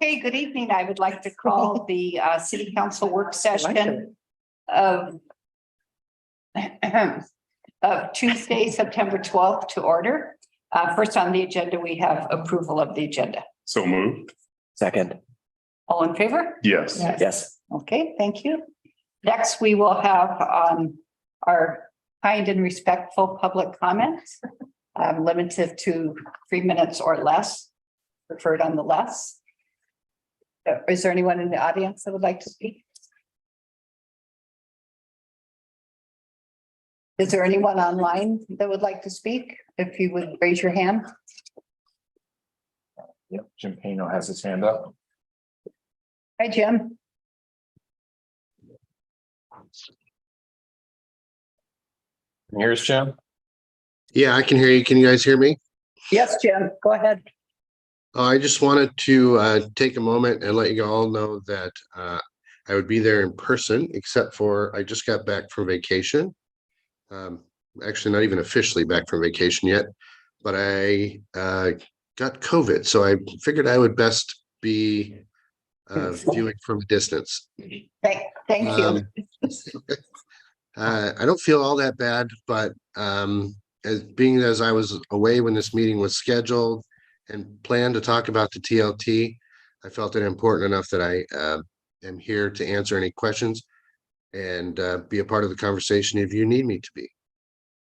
Okay, good evening. I would like to call the city council work session of Tuesday, September 12th to order. First on the agenda, we have approval of the agenda. So moved. Second. All in favor? Yes. Yes. Okay, thank you. Next, we will have our kind and respectful public comments, limited to 3 minutes or less, preferred on the less. Is there anyone in the audience that would like to speak? Is there anyone online that would like to speak? If you would raise your hand. Yep. Jim Pano has his hand up. Hi, Jim. Here's Jim. Yeah, I can hear you. Can you guys hear me? Yes, Jim, go ahead. I just wanted to take a moment and let you all know that I would be there in person, except for I just got back from vacation. Actually, not even officially back from vacation yet, but I got COVID. So I figured I would best be viewing from a distance. Thank you. I don't feel all that bad, but as I was away when this meeting was scheduled and planned to talk about the TLT, I felt it important enough that I am here to answer any questions and be a part of the conversation if you need me to be.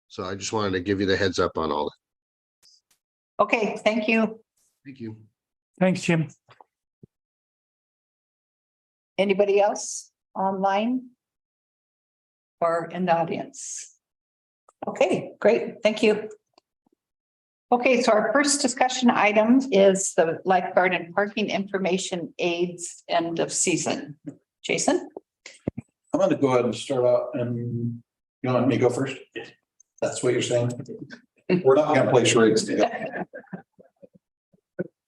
So I just wanted to give you the heads up on all that. Okay, thank you. Thank you. Thanks, Jim. Anybody else online? Or in the audience? Okay, great, thank you. Okay, so our first discussion item is the lifeguard and parking information aids end of season. Jason? I'm going to go ahead and start out, and you want me to go first? That's what you're saying? We're not going to play charades together.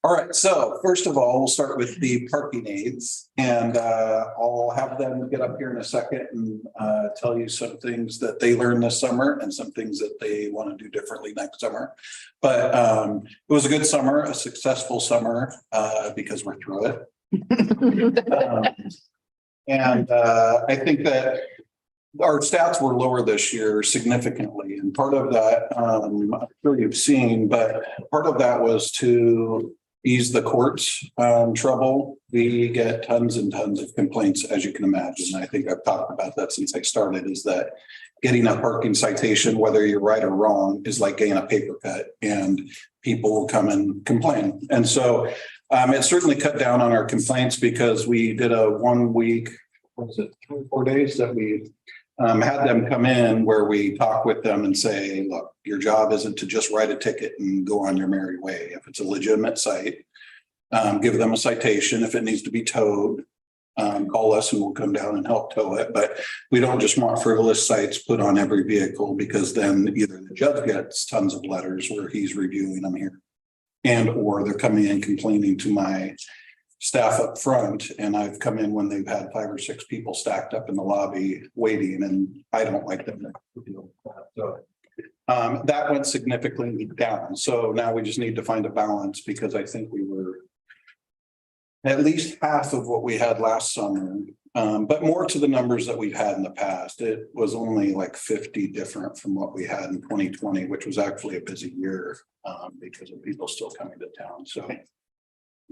All right, so first of all, we'll start with the parking aids, and I'll have them get up here in a second and tell you some things that they learned this summer and some things that they want to do differently next summer. But it was a good summer, a successful summer, because we're through it. I think that our stats were lower this year significantly. And part of that, I'm sure you've seen, but part of that was to ease the courts trouble. We get tons and tons of complaints, as you can imagine. I think I've talked about that since I started, is that getting a parking citation, whether you're right or wrong, is like getting a paper cut, and people will come and complain. And so it certainly cut down on our complaints, because we did a 1 week, what was it, 3 or 4 days that we had them come in, where we talk with them and say, look, your job isn't to just write a ticket and go on your merry way. If it's a legitimate site, give them a citation. If it needs to be towed, call us and we'll come down and help tow it. But we don't just want frivolous sites put on every vehicle, because then either the judge gets tons of letters where he's reviewing them here, and or they're coming in complaining to my staff up front, and I've come in when they've had 5 or 6 people stacked up in the lobby waiting, and I don't like them to deal with that. So that went significantly down. So now we just need to find a balance, because I think we were at least half of what we had last summer, but more to the numbers that we've had in the past. It was only like 50 different from what we had in 2020, which was actually a busy year because of people still coming to town. So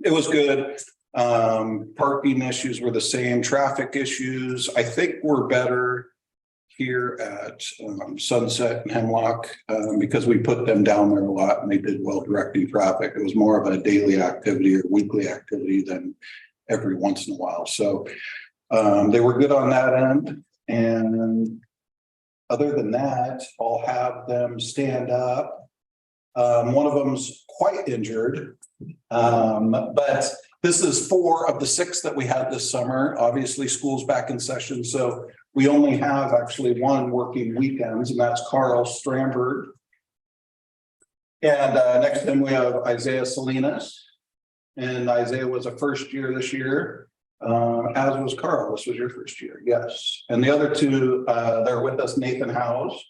it was good. Parking issues were the same. Traffic issues, I think, were better here at Sunset and Hemlock, because we put them down there a lot and they did well directing traffic. It was more of a daily activity or weekly activity than every once in a while. So they were good on that end. And other than that, I'll have them stand up. One of them's quite injured, but this is 4 of the 6 that we had this summer. Obviously, school's back in session, so we only have actually 1 working weekends, and that's Carl Stramberg. And next to him, we have Isaiah Salinas. And Isaiah was a first year this year, as was Carl. This was your first year, yes. And the other 2, they're with us, Nathan Howes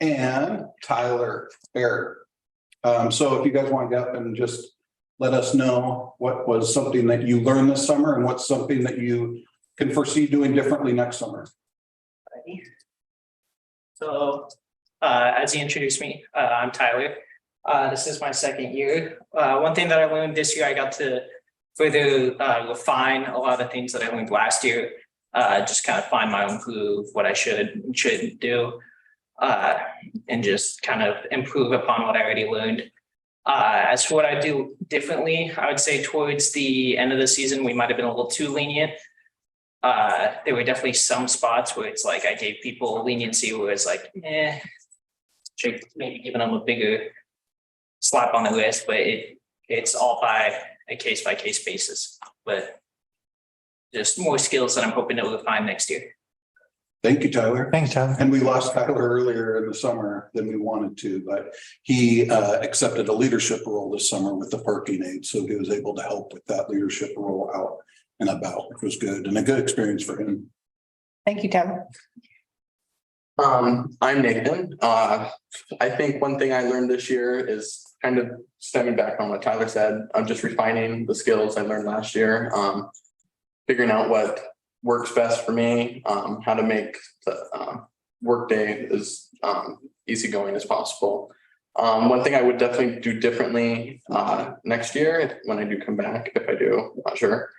and Tyler Barrett. So if you guys want to get up and just let us know what was something that you learned this summer and what's something that you can foresee doing differently next summer. So, as you introduced me, I'm Tyler. This is my second year. One thing that I learned this year, I got to further refine a lot of things that I learned last year. Just kind of find my own groove, what I should and shouldn't do, and just kind of improve upon what I already learned. As for what I do differently, I would say towards the end of the season, we might have been a little too lenient. There were definitely some spots where it's like I gave people leniency where it's like, should maybe giving them a bigger slap on the wrist, but it's all by a case basis. But just more skills that I'm hoping to refine next year. Thank you, Tyler. Thanks, Tyler. And we lost Tyler earlier in the summer than we wanted to, but he accepted a leadership role this summer with the parking aid. So he was able to help with that leadership role out and about, which was good and a good experience for him. Thank you, Tyler. I'm Nathan. I think one thing I learned this year is kind of stemming back on what Tyler said. I'm just refining the skills I learned last year. Figuring out what works best for me, how to make the workday as easygoing as possible. One thing I would definitely do differently next year when I do come back, if I do, I'm not sure.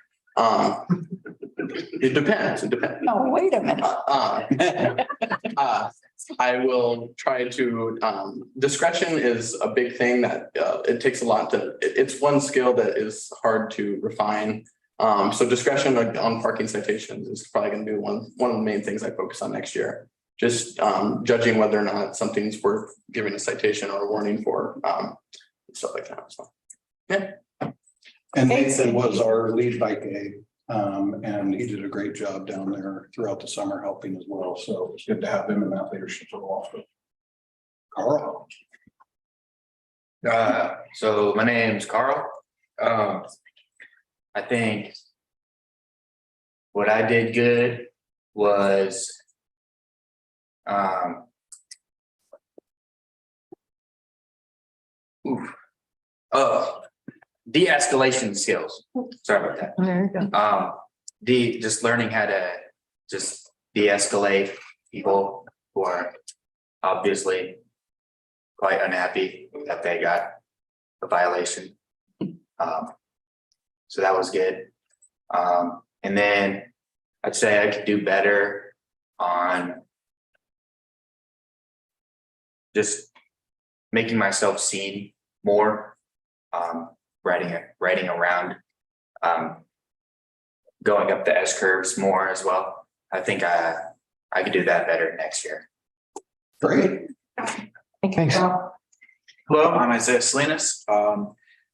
It depends. Oh, wait a minute. I will try to, discretion is a big thing that it takes a lot it's one skill that is hard to refine. So discretion on parking citations is probably going to be one of the main things I focus on next year. Just judging whether or not something's worth giving a citation or a warning for, stuff like that. So, yeah. And Nathan was our lead bike aide. And he did a great job down there throughout the summer helping as well. So it's good to have him in that leadership role. Carl. So my name's Carl. I think what I did good was de-escalation skills. Sorry about that. There you go. Just learning how to just de-escalate people who are obviously quite unhappy that they got a violation. So that was good. And then I'd say I could do better on just making myself seen more, riding around, going up the S curves more as well. I think I could do that better next year. Great. Thanks. Hello, I'm Isaiah Salinas.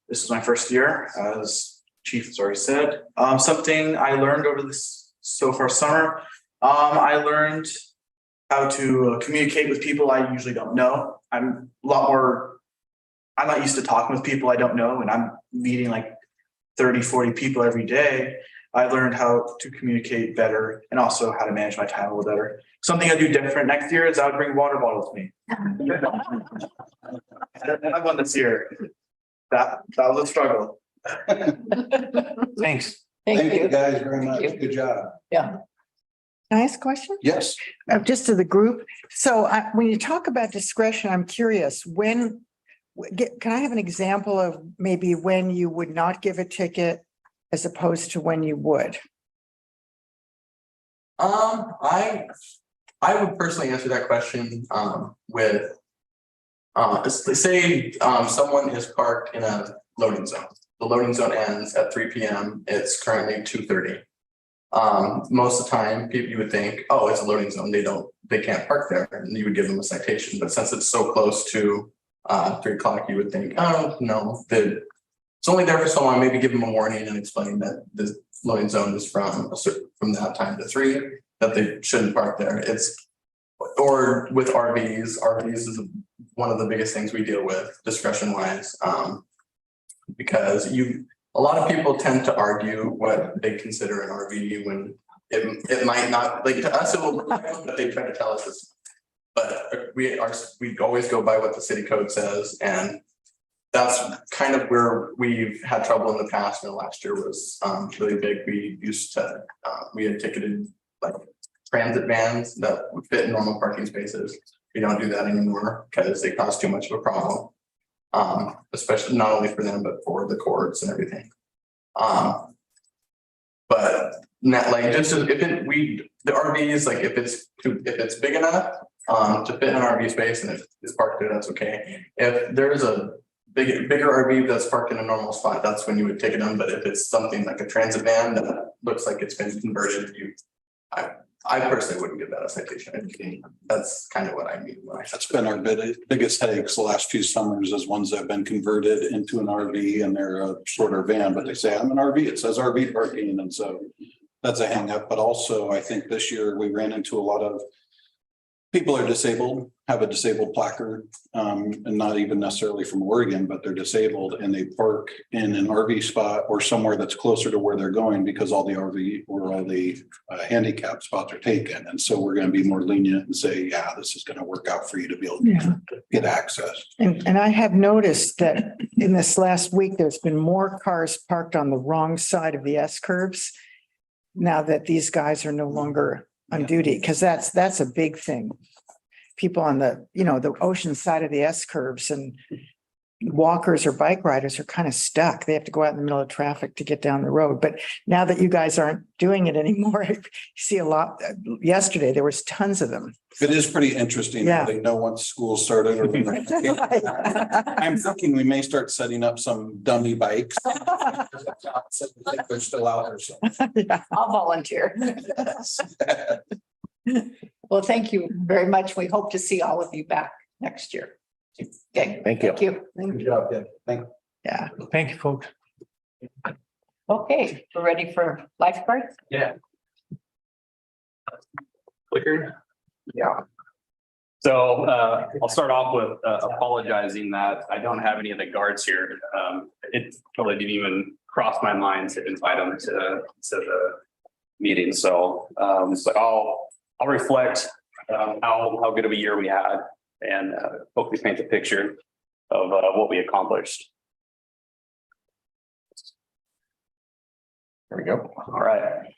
This is my first year, as Chief has already said. Something I learned over this so far summer, I learned how to communicate with people I usually don't know. I'm not used to talking with people I don't know, and I'm meeting like 30, 40 people every day. I learned how to communicate better and also how to manage my time a little better. Something I do different next year is I would bring a water bottle with me. I won this year. That was a struggle. Thanks. Thank you guys very much. Thank you. Good job. Yeah. Can I ask a question? Yes. Just to the group. So when you talk about discretion, I'm curious, can I have an example of maybe when you would not give a ticket as opposed to when you would? I would personally answer that question with say someone is parked in a loading zone. The loading zone ends at 3 p.m. It's currently 2:30. Most of the time, you would think, oh, it's a loading zone. They can't park there, and you would give them a citation. But since it's so close to 3 o'clock, you would think, oh no, it's only there for so long. Maybe give them a warning and explain that the loading zone is from that time to 3, that they shouldn't park there. Or with RVs. RVs is one of the biggest things we deal with discretion wise, because a lot of people tend to argue what they consider an RV when it might not, like to us it will, but they try to tell us it's, but we always go by what the city code says, and that's kind of where we've had trouble in the past. Last year was really big. We used to, we had ticketed like transit vans that would fit in normal parking spaces. We don't do that anymore because they cause too much of a problem. Especially not only for them, but for the courts and everything. But not like just if it, the RVs, like if it's big enough to fit in an RV space and if it's parked there, that's okay. If there's a bigger RV that's parked in a normal spot, that's when you would take it on. But if it's something like a transit van that looks like it's been converted, I personally wouldn't give that a citation. That's kind of what I mean. That's been our biggest headaches the last few summers is ones that have been converted into an RV and they're a shorter van, but they say I'm an RV, it says RV parking. And so that's a hang up. But also I think this year we ran into a lot of people are disabled, have a disabled placard, and not even necessarily from Oregon, but they're disabled and they park in an RV spot or somewhere that's closer to where they're going because all the RV or all the handicap spots are taken. And so we're going to be more lenient and say, yeah, this is going to work out for you to be able to get access. And I have noticed that in this last week, there's been more cars parked on the wrong side of the S curves. Now that these guys are no longer on duty, because that's a big thing. People on the, the ocean side of the S curves and walkers or bike riders are kind of stuck. They have to go out in the middle of traffic to get down the road. But now that you guys aren't doing it anymore, I see a lot. Yesterday, there was tons of them. It is pretty interesting. Yeah. They know once school started. I'm thinking we may start setting up some dummy bikes. They're still out there. So. I'll volunteer. Well, thank you very much. We hope to see all of you back next year. Okay. Thank you. Thank you. Good job, Deb. Thank you. Yeah. Thank you, folks. Okay, we're ready for lifeguards. Yeah. Clicker. Yeah. So I'll start off with apologizing that I don't have any of the guards here. It probably didn't even cross my mind to invite them to the meeting. So but I'll reflect how good of a year we had and hopefully paint a picture of what we accomplished. There we go. All right.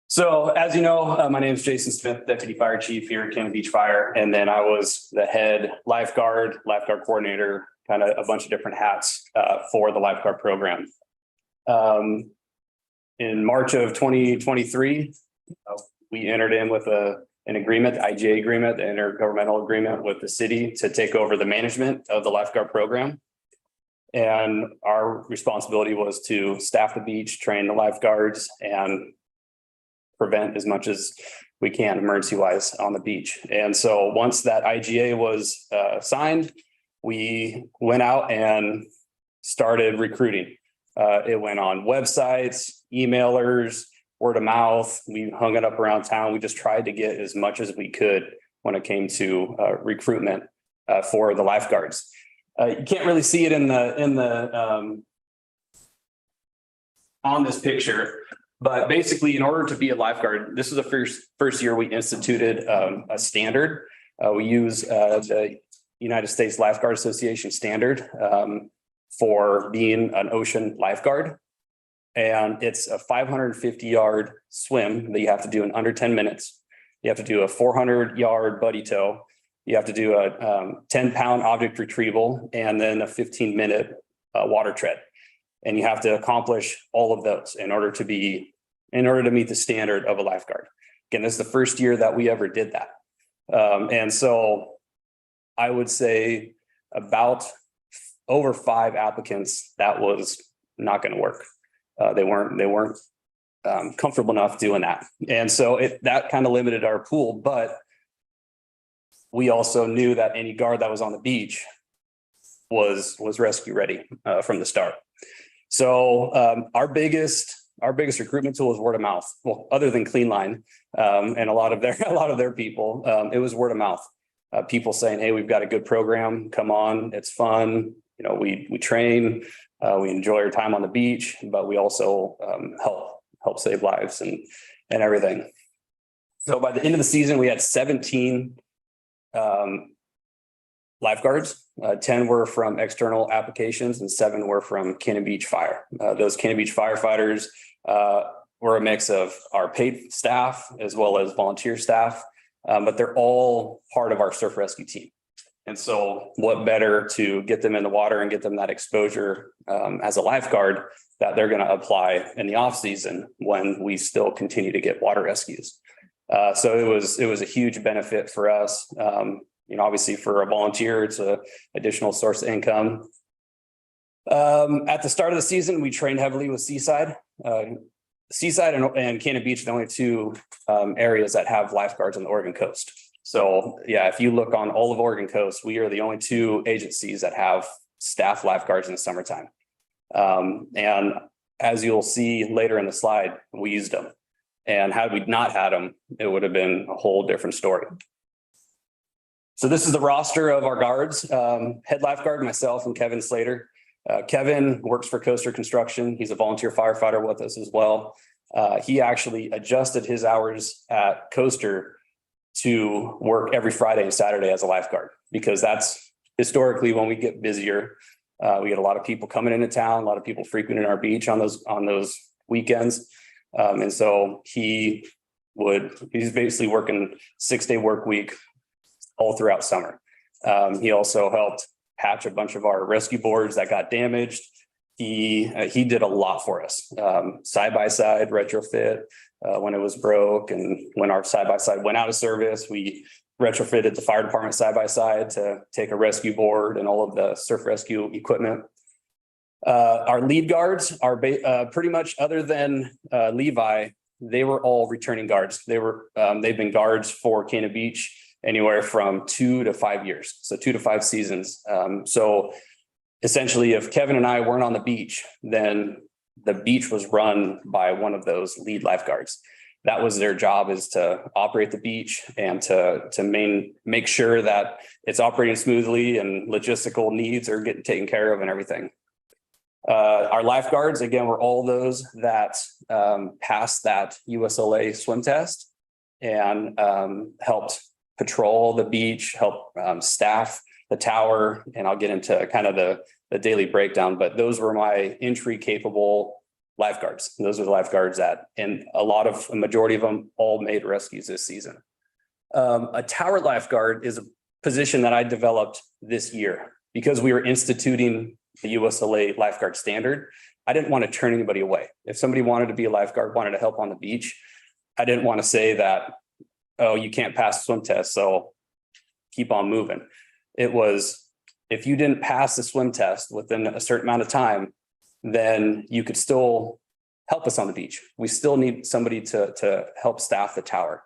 So as you know, my name is Jason Smith, Deputy Fire Chief here at Cannon Beach Fire. And then I was the head lifeguard coordinator, kind of a bunch of different hats for the lifeguard program. In March of 2023, we entered in with an agreement, the IGA agreement, the intergovernmental agreement with the city to take over the management of the lifeguard program. And our responsibility was to staff the beach, train the lifeguards, and prevent as much as we can emergency wise on the beach. And so once that IGA was signed, we went out and started recruiting. It went on websites, emailers, word of mouth. We hung it up around town. We just tried to get as much as we could when it came to recruitment for the lifeguards. You can't really see it in the on this picture, but basically in order to be a lifeguard, this is the first year we instituted a standard. We use the United States Lifeguard Association standard for being an ocean lifeguard. And it's a 550-yard swim that you have to do in under 10 minutes. You have to do a 400-yard buddy tow. You have to do a 10-pound object retrieval and then a 15-minute water tread. And you have to accomplish all of those in order to meet the standard of a lifeguard. Again, this is the first year that we ever did that. And so I would say about over 5 applicants, that was not going to work. They weren't comfortable enough doing that. And so that kind of limited our pool, but we also knew that any guard that was on the beach was rescue ready from the start. So our biggest recruitment tool is word of mouth. Well, other than Clean Line and a lot of their people, it was word of mouth. People saying, "Hey, we've got a good program. Come on, it's fun. We train. We enjoy our time on the beach, but we also help save lives and everything." So by the end of the season, we had 17 lifeguards. 10 were from external applications and 7 were from Cannon Beach Fire. Those Cannon Beach firefighters were a mix of our paid staff as well as volunteer staff, but they're all part of our surf rescue team. And so what better to get them in the water and get them that exposure as a lifeguard that they're going to apply in the off season when we still continue to get water rescues. So it was a huge benefit for us. Obviously for a volunteer, it's a additional source of income. At the start of the season, we trained heavily with Seaside. Seaside and Cannon Beach are the only 2 areas that have lifeguards on the Oregon coast. So yeah, if you look on all of Oregon coast, we are the only 2 agencies that have staff lifeguards in the summertime. And as you'll see later in the slide, we used them. And had we not had them, it would have been a whole different story. So this is the roster of our guards, head lifeguard, myself and Kevin Slater. Kevin works for Coaster Construction. He's a volunteer firefighter with us as well. He actually adjusted his hours at Coaster to work every Friday and Saturday as a lifeguard, because that's historically when we get busier. We get a lot of people coming into town, a lot of people frequenting our beach on those weekends. And so he's basically working 6-day work week all throughout summer. He also helped patch a bunch of our rescue boards that got damaged. He did a lot for us. Side-by-side retrofit when it was broke, and when our side-by-side went out of service, we retrofitted the fire department side-by-side to take a rescue board and all of the surf rescue equipment. Our lead guards are pretty much, other than Levi, they were all returning guards. They've been guards for Cannon Beach anywhere from 2 to 5 years. So 2 to 5 seasons. So essentially, if Kevin and I weren't on the beach, then the beach was run by one of those lead lifeguards. That was their job, is to operate the beach and to make sure that it's operating smoothly and logistical needs are getting taken care of and everything. Our lifeguards, again, were all those that passed that USLA swim test and helped patrol the beach, help staff the tower, and I'll get into kind of the daily breakdown, but those were my entry capable lifeguards. Those are the lifeguards and a majority of them all made rescues this season. A tower lifeguard is a position that I developed this year because we were instituting the USLA lifeguard standard. I didn't want to turn anybody away. If somebody wanted to be a lifeguard, wanted to help on the beach, I didn't want to say that, oh, you can't pass the swim test, so keep on moving. It was, if you didn't pass the swim test within a certain amount of time, then you could still help us on the beach. We still need somebody to help staff the tower.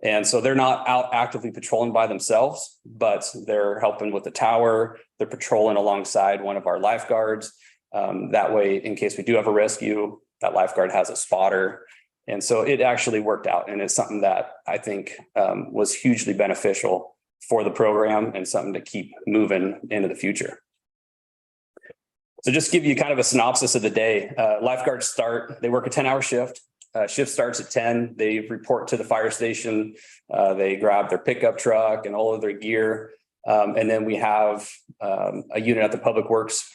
And so they're not out actively patrolling by themselves, but they're helping with the tower. They're patrolling alongside one of our lifeguards. That way, in case we do have a rescue, that lifeguard has a spotter. And so it actually worked out. And it's something that I think was hugely beneficial for the program and something to keep moving into the future. So just give you kind of a synopsis of the day. Lifeguards they work a 10-hour shift. Shift starts at 10. They report to the fire station. They grab their pickup truck and all of their gear. And then we have a unit at the Public Works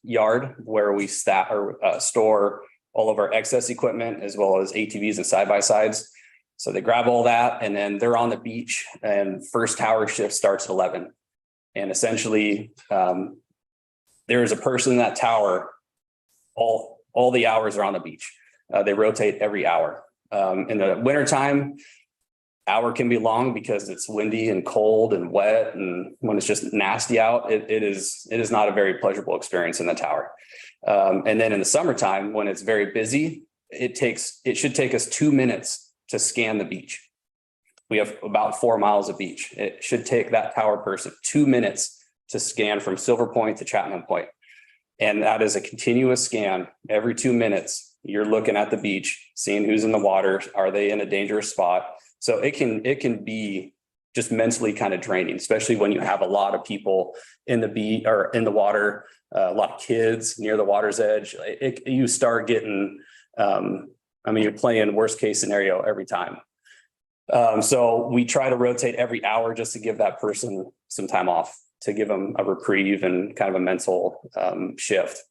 yard where we store all of our excess equipment as well as ATVs and side-by-sides. So they grab all that and then they're on the beach, and first tower shift starts at 11. And essentially there is a person in that tower. All the hours are on the beach. They rotate every hour. In the wintertime, hour can be long because it's windy and cold and wet. And when it's just nasty out, it is not a very pleasurable experience in the tower. And then in the summertime, when it's very busy, it should take us 2 minutes to scan the beach. We have about 4 miles of beach. It should take that tower person 2 minutes to scan from Silver Point to Chapman Point. And that is a continuous scan. Every 2 minutes, you're looking at the beach, seeing who's in the water. Are they in a dangerous spot? So it can be just mentally kind of draining, especially when you have a lot of people in the beach or in the water, a lot of kids near the water's edge. You start getting, you're playing worst case scenario every time. So we try to rotate every hour just to give that person some time off to give them a reprieve and kind of a mental shift.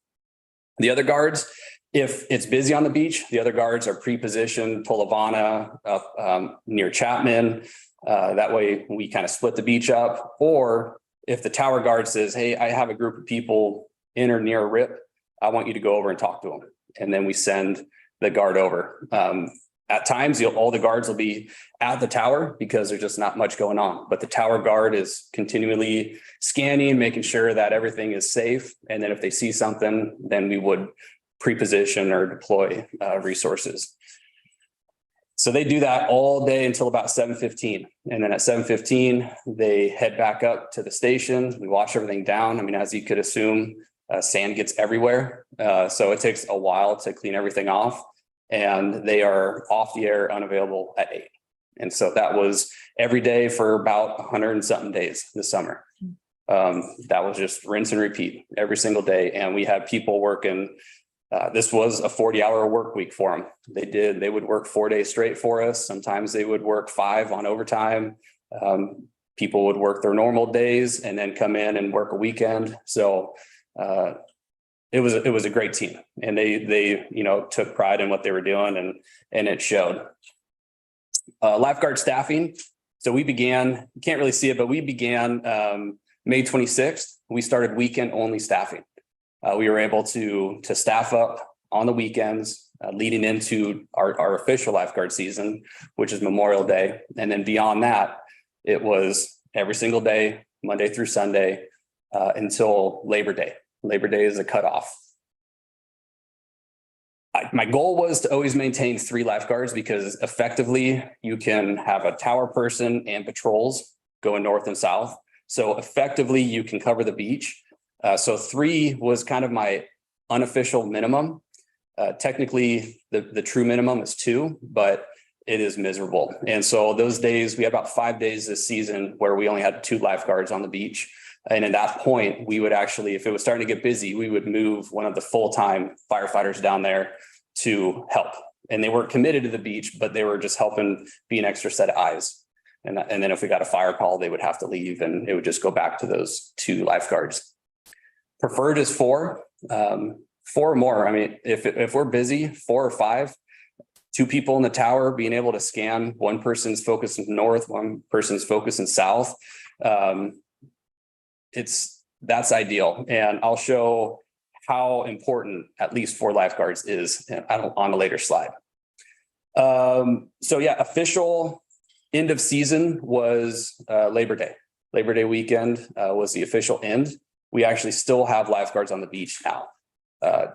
The other guards, if it's busy on the beach, the other guards are pre-positioned, Tolovana up near Chapman. That way we kind of split the beach up. Or if the tower guard says, hey, I have a group of people in or near a rip, I want you to go over and talk to them. And then we send the guard over. At times, all the guards will be at the tower because there's just not much going on. But the tower guard is continually scanning, making sure that everything is safe. And then if they see something, then we would pre-position or deploy resources. So they do that all day until about 7:15. And then at 7:15, they head back up to the station. We wash everything down. I mean, as you could assume, sand gets everywhere. So it takes a while to clean everything off. And they are off the air, unavailable at 8. And so that was every day for about 100 and something days this summer. That was just rinse and repeat every single day. And we had people working. This was a 40-hour work week for them. They would work 4 days straight for us. Sometimes they would work 5 on overtime. People would work their normal days and then come in and work a weekend. So it was a great team, and they took pride in what they were doing, and it showed. Lifeguard staffing. So we began, you can't really see it, but we began May 26th. We started weekend only staffing. We were able to staff up on the weekends leading into our official lifeguard season, which is Memorial Day. And then beyond that, it was every single day, Monday through Sunday, until Labor Day. Labor Day is a cutoff. My goal was to always maintain 3 lifeguards because effectively you can have a tower person and patrols going north and south. So effectively you can cover the beach. So 3 was kind of my unofficial minimum. Technically the true minimum is 2, but it is miserable. And so those days, we had about 5 days this season where we only had 2 lifeguards on the beach. And at that point, we would actually, if it was starting to get busy, we would move one of the full-time firefighters down there to help. And they weren't committed to the beach, but they were just helping be an extra set of eyes. And then if we got a fire call, they would have to leave and it would just go back to those 2 lifeguards. Preferred is 4, 4 or more. I mean, if we're busy, 4 or 5, 2 people in the tower being able to scan, one person's focusing north, one person's focusing south. That's ideal. And I'll show how important at least 4 lifeguards is on a later slide. So yeah, official end of season was Labor Day. Labor Day weekend was the official end. We actually still have lifeguards on the beach now.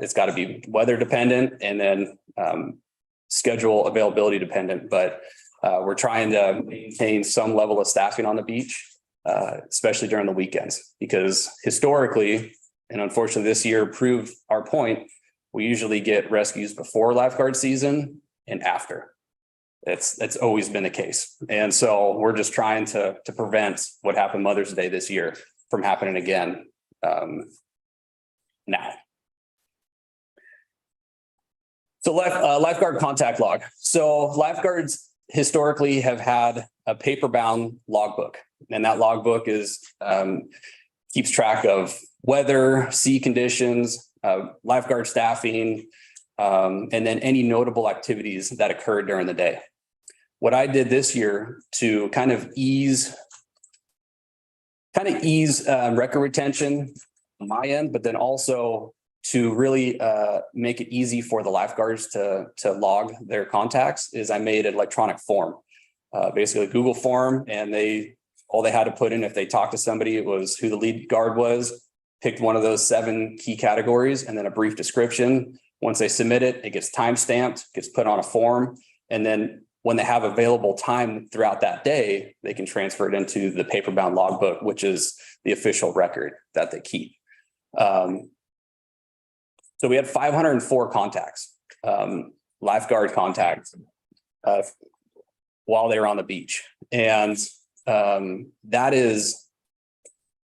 It's got to be weather dependent and then schedule availability dependent, but we're trying to maintain some level of staffing on the beach. Especially during the weekends, because historically, and unfortunately this year proved our point, we usually get rescues before lifeguard season and after. That's always been the case. And so we're just trying to prevent what happened Mother's Day this year from happening again now. So lifeguard contact log. So lifeguards historically have had a paper-bound logbook. And that logbook is keeps track of weather, sea conditions, lifeguard staffing, and then any notable activities that occurred during the day. What I did this year to kind of ease record retention on my end, but then also to really make it easy for the lifeguards to log their contacts is I made an electronic form, basically a Google form, and all they had to put in if they talked to somebody, it was who the lead guard was, picked one of those 7 key categories, and then a brief description. Once they submit it, it gets time stamped, gets put on a form. And then when they have available time throughout that day, they can transfer it into the paper-bound logbook, which is the official record that they keep. So we had 504 contacts, lifeguard contacts, while they were on the beach. And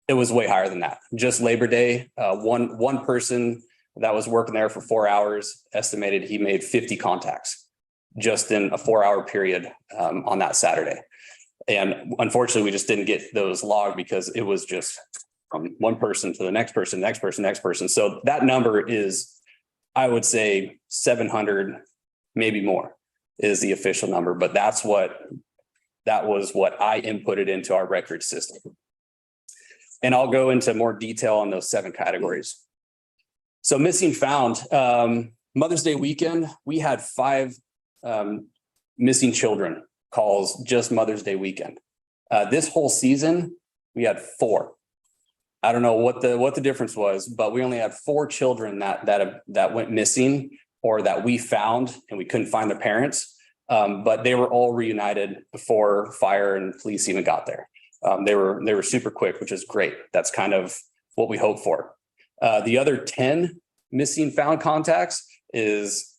it was way higher than that. Just Labor Day, one person that was working there for 4 hours estimated he made 50 contacts just in a 4-hour period on that Saturday. And unfortunately, we just didn't get those logged because it was just from one person to the next person, next person, next person. So that number is, I would say 700, maybe more is the official number, but that was what I inputted into our record system. And I'll go into more detail on those 7 categories. So missing found, Mother's Day weekend, we had 5 missing children calls just Mother's Day weekend. This whole season, we had 4. I don't know what the difference was, but we only had 4 children that went missing or that we found and we couldn't find their parents. But they were all reunited before fire and police even got there. They were super quick, which is great. That's kind of what we hope for. The other 10 missing found contacts is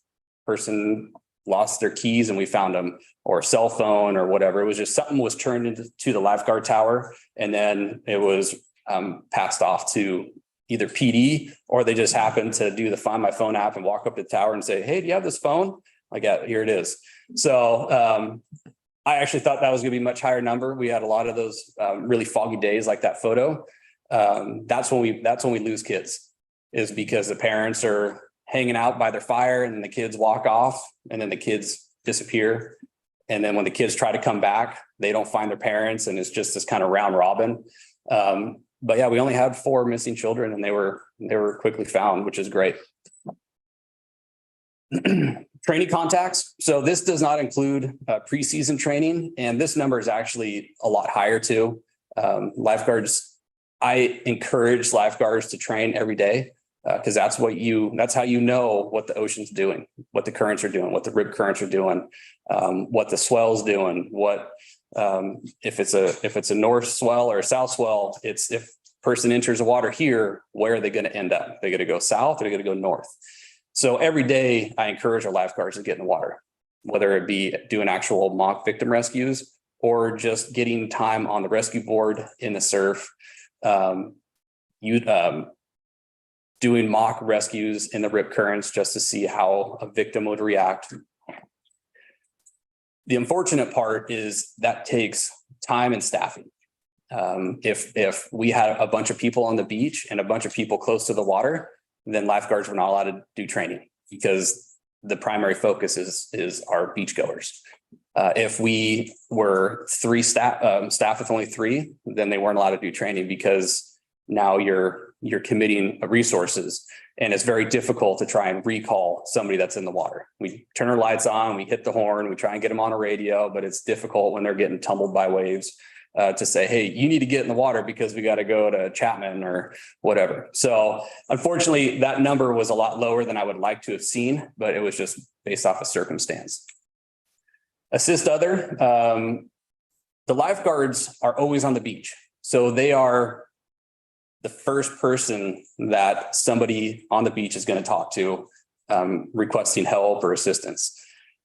person lost their keys and we found them, or cell phone or whatever. It was just something was turned into the lifeguard tower and then it was passed off to either PD or they just happened to do the Find My Phone app and walk up to the tower and say, hey, do you have this phone? Like, yeah, here it is. So I actually thought that was going to be a much higher number. We had a lot of those really foggy days like that photo. That's when we lose kids, is because the parents are hanging out by their fire and the kids walk off and then the kids disappear. And then when the kids try to come back, they don't find their parents and it's just this kind of round robin. But yeah, we only had 4 missing children and they were quickly found, which is great. Training contacts. So this does not include preseason training, and this number is actually a lot higher too. Lifeguards, I encourage lifeguards to train every day because that's how you know what the ocean's doing, what the currents are doing, what the rip currents are doing, what the swell's doing, what if it's a north swell or a south swell, it's if person enters the water here, where are they going to end up? They're going to go south or they're going to go north. So every day I encourage our lifeguards to get in the water, whether it be doing actual mock victim rescues or just getting time on the rescue board in the surf, doing mock rescues in the rip currents just to see how a victim would react. The unfortunate part is that takes time and staffing. If we had a bunch of people on the beach and a bunch of people close to the water, then lifeguards were not allowed to do training because the primary focus is our beachgoers. If we were 3 staff with only 3, then they weren't allowed to do training because now you're committing resources and it's very difficult to try and recall somebody that's in the water. We turn our lights on, we hit the horn, we try and get them on a radio, but it's difficult when they're getting tumbled by waves to say, hey, you need to get in the water because we got to go to Chapman or whatever. So unfortunately, that number was a lot lower than I would like to have seen, but it was just based off of circumstance. Assist other, the lifeguards are always on the beach. So they are the first person that somebody on the beach is going to talk to requesting help or assistance.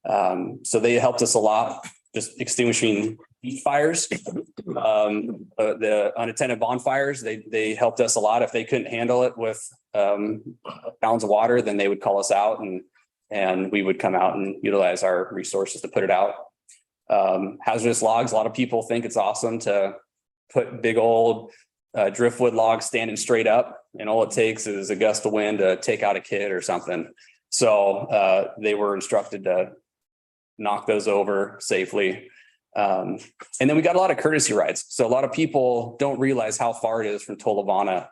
So they helped us a lot, just extinguishing beach fires, the unattended bonfires. They helped us a lot. If they couldn't handle it with pounds of water, then they would call us out and we would come out and utilize our resources to put it out. Hazardous logs. A lot of people think it's awesome to put big old driftwood logs standing straight up, and all it takes is a gust of wind to take out a kid or something. So they were instructed to knock those over safely. And then we got a lot of courtesy rides. So a lot of people don't realize how far it is from Tolovana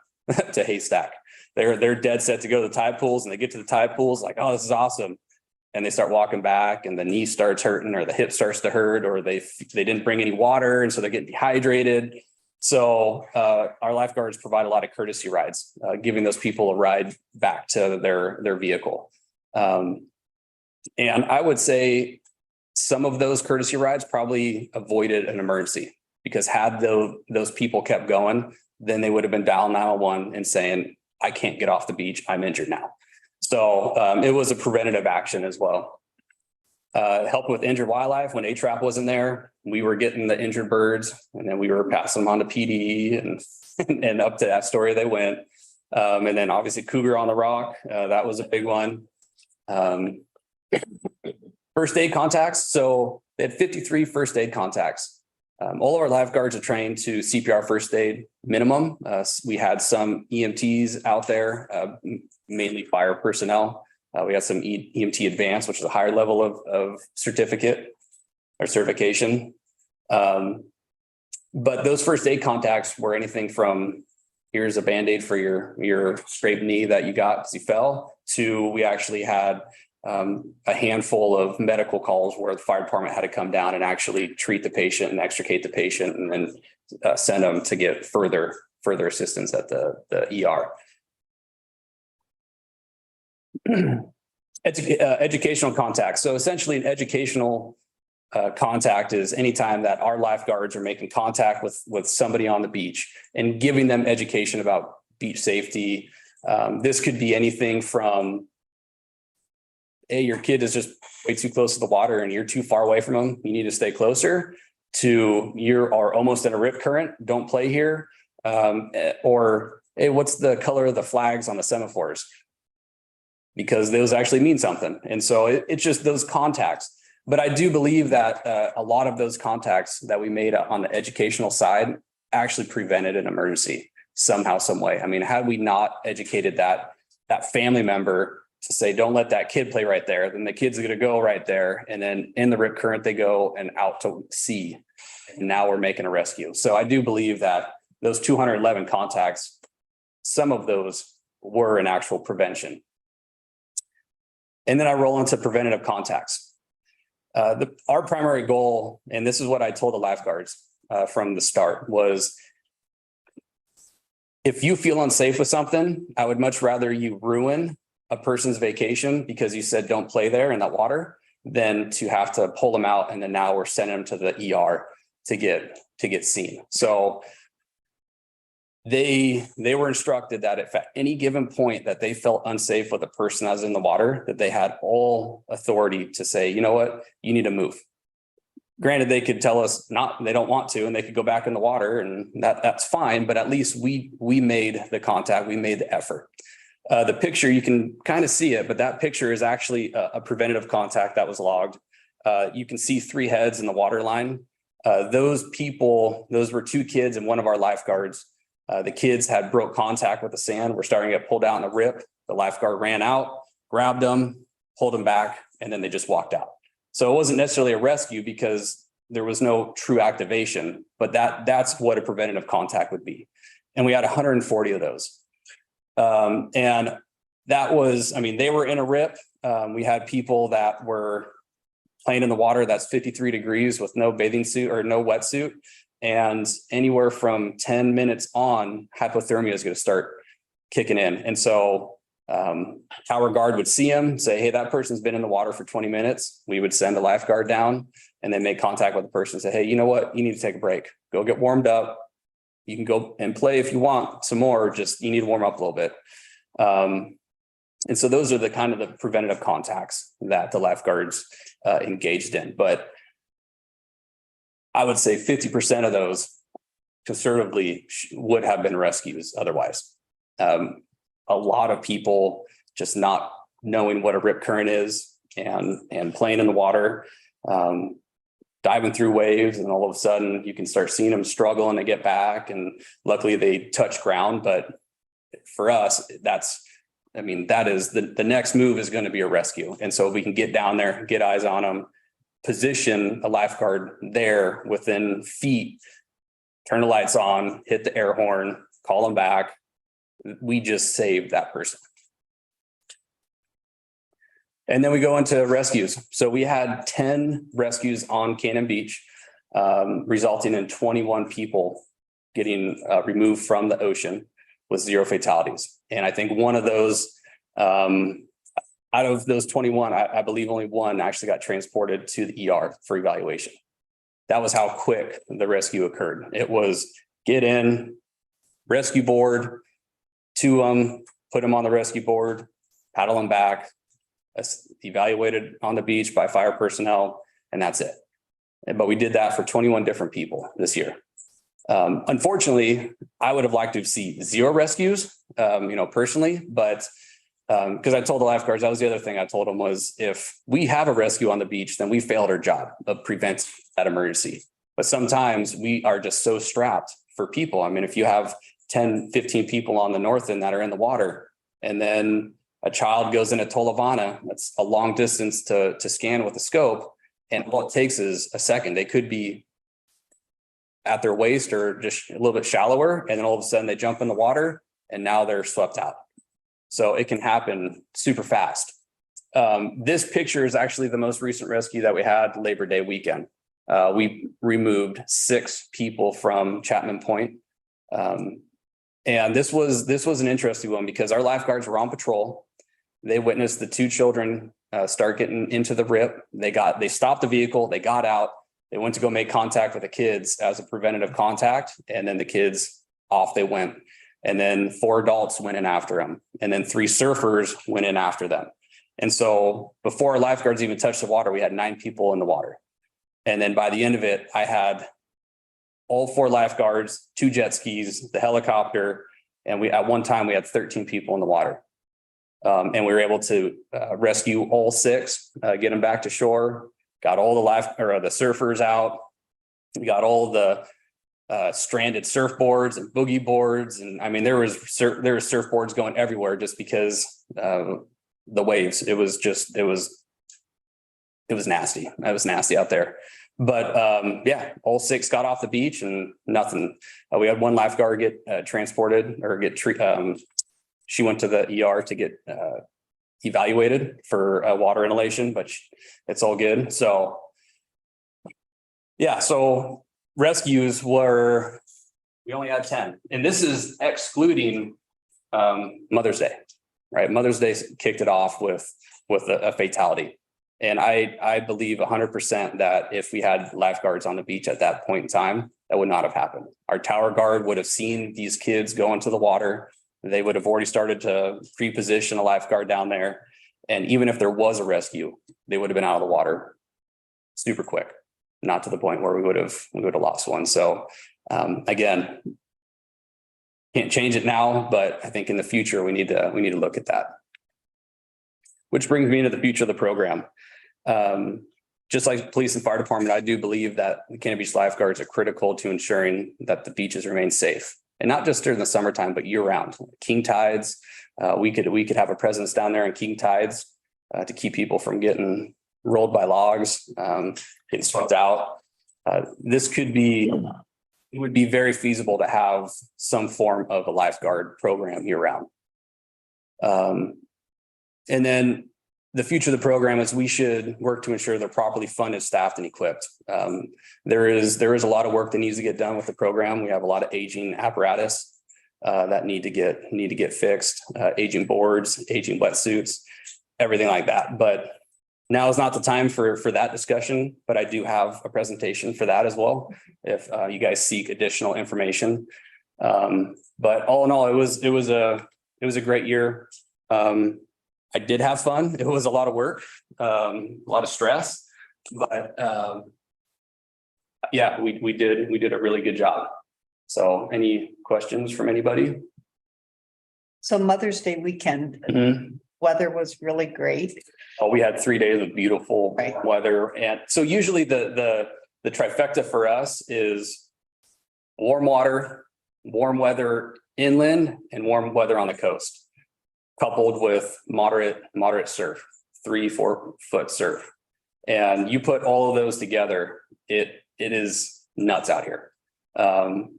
to Haystack. They're dead set to go to the tide pools, and they get to the tide pools like, oh, this is awesome. And they start walking back and the knee starts hurting or the hip starts to hurt, or they didn't bring any water. And so they're getting dehydrated. So our lifeguards provide a lot of courtesy rides, giving those people a ride back to their vehicle. And I would say some of those courtesy rides probably avoided an emergency, because had those people kept going, then they would have been dialing 911 and saying, I can't get off the beach, I'm injured now. So it was a preventative action as well. Help with injured wildlife. When A-Trap wasn't there, we were getting the injured birds and then we were passing them on to PD and up to that story they went. And then obviously cougar on the rock, that was a big one. First aid contacts. So they had 53 first aid contacts. All of our lifeguards are trained to CPR first aid minimum. We had some EMTs out there, mainly fire personnel. We had some EMT advanced, which is a higher level of certificate or certification. But those first aid contacts were anything from here's a Band-Aid for your scraped knee that you got because you fell, to we actually had a handful of medical calls where the fire department had to come down and actually treat the patient and extricate the patient and then send them to get further assistance at the ER. Educational contact. So essentially an educational contact is anytime that our lifeguards are making contact with somebody on the beach and giving them education about beach safety. This could be anything from, hey, your kid is just way too close to the water and you're too far away from them, you need to stay closer, to you are almost in a rip current, don't play here. Or, hey, what's the color of the flags on the semaphores? Because those actually mean something. And so it's just those contacts. But I do believe that a lot of those contacts that we made on the educational side actually prevented an emergency somehow, some way. I mean, had we not educated that family member to say, don't let that kid play right there, then the kid's going to go right there. And then in the rip current, they go and out to sea. And now we're making a rescue. So I do believe that those 211 contacts, some of those were an actual prevention. And then I roll into preventative contacts. Our primary goal, and this is what I told the lifeguards from the start, was if you feel unsafe with something, I would much rather you ruin a person's vacation because you said don't play there in that water than to have to pull them out and then now we're sending them to the ER to get seen. So they were instructed that if at any given point that they felt unsafe with a person that was in the water, that they had all authority to say, you know what, you need to move. Granted, they could tell us they don't want to, and they could go back in the water and that's fine. But at least we made the contact, we made the effort. The picture, you can kind of see it, but that picture is actually a preventative contact that was logged. You can see 3 heads in the water line. Those were 2 kids and one of our lifeguards. The kids had broke contact with the sand, were starting to get pulled out in the rip. The lifeguard ran out, grabbed them, pulled them back, and then they just walked out. So it wasn't necessarily a rescue because there was no true activation, but that's what a preventative contact would be. And we had 140 of those. And that was, I mean, they were in a rip. We had people that were playing in the water that's 53 degrees with no bathing suit or no wetsuit. And anywhere from 10 minutes on, hypothermia is going to start kicking in. And so our guard would see him, say, hey, that person's been in the water for 20 minutes. We would send a lifeguard down and then make contact with the person and say, hey, you know what? You need to take a break. Go get warmed up. You can go and play if you want some more, just you need to warm up a little bit. And so those are the kind of the preventative contacts that the lifeguards engaged in. But I would say 50% of those conservatively would have been rescues otherwise. A lot of people just not knowing what a rip current is and playing in the water, diving through waves, and all of a sudden you can start seeing them struggling to get back. And luckily they touch ground. But for us, that is the next move is going to be a rescue. And so if we can get down there, get eyes on them, position a lifeguard there within feet, turn the lights on, hit the air horn, call them back. We just saved that person. And then we go into rescues. So we had 10 rescues on Cannon Beach, resulting in 21 people getting removed from the ocean with 0 fatalities. And I think one of those, out of those 21, I believe only one actually got transported to the ER for evaluation. That was how quick the rescue occurred. It was get in, rescue board, to them, put them on the rescue board, paddle them back, evaluated on the beach by fire personnel, and that's it. But we did that for 21 different people this year. Unfortunately, I would have liked to see 0 rescues, personally, but because I told the lifeguards, that was the other thing I told them was if we have a rescue on the beach, then we failed our job of preventing that emergency. But sometimes we are just so strapped for people. I mean, if you have 10, 15 people on the north end that are in the water, and then a child goes into Tolovana, that's a long distance to scan with a scope. And all it takes is a second. They could be at their waist or just a little bit shallower. And then all of a sudden they jump in the water and now they're swept out. So it can happen super fast. This picture is actually the most recent rescue that we had Labor Day weekend. We removed 6 people from Chapman Point. And this was an interesting one because our lifeguards were on patrol. They witnessed the 2 children start getting into the rip. They stopped the vehicle, they got out, they went to go make contact with the kids as a preventative contact. And then the kids, off they went. And then 4 adults went in after them. And then 3 surfers went in after them. And so before our lifeguards even touched the water, we had 9 people in the water. And then by the end of it, I had all 4 lifeguards, 2 jet skis, the helicopter, and at one time we had 13 people in the water. And we were able to rescue all 6, get them back to shore, got all the surfers out. We got all the stranded surfboards and boogie boards. And I mean, there was surfboards going everywhere just because the waves. It was nasty. It was nasty out there. But yeah, all 6 got off the beach and nothing. We had 1 lifeguard get transported or she went to the ER to get evaluated for water inhalation, but it's all good. So yeah, so rescues we only had 10, and this is excluding Mother's Day, right? Mother's Day kicked it off with a fatality. And I believe 100% that if we had lifeguards on the beach at that point in time, that would not have happened. Our tower guard would have seen these kids go into the water. They would have already started to pre-position a lifeguard down there. And even if there was a rescue, they would have been out of the water super quick, not to the point where we would have lost one. So again, can't change it now, but I think in the future we need to look at that. Which brings me into the future of the program. Just like police and fire department, I do believe that the Cannon Beach lifeguards are critical to ensuring that the beaches remain safe. And not just during the summertime, but year round. King tides, we could have a presence down there in king tides to keep people from getting rolled by logs, getting swept out. It would be very feasible to have some form of a lifeguard program year round. And then the future of the program is we should work to ensure they're properly funded, staffed, and equipped. There is a lot of work that needs to get done with the program. We have a lot of aging apparatus that need to get fixed, aging boards, aging wetsuits, everything like that. But now is not the time for that discussion, but I do have a presentation for that as well, if you guys seek additional information. But all in all, it was a great year. I did have fun. It was a lot of work, a lot of stress, but yeah, we did a really good job. So any questions from anybody? So Mother's Day weekend, weather was really great. Oh, we had 3 days of beautiful Right. weather. And so usually the trifecta for us is warm water, warm weather inland, and warm weather on the coast, coupled with moderate surf, 3-4 foot surf. And you put all of those together, it is nuts out here. The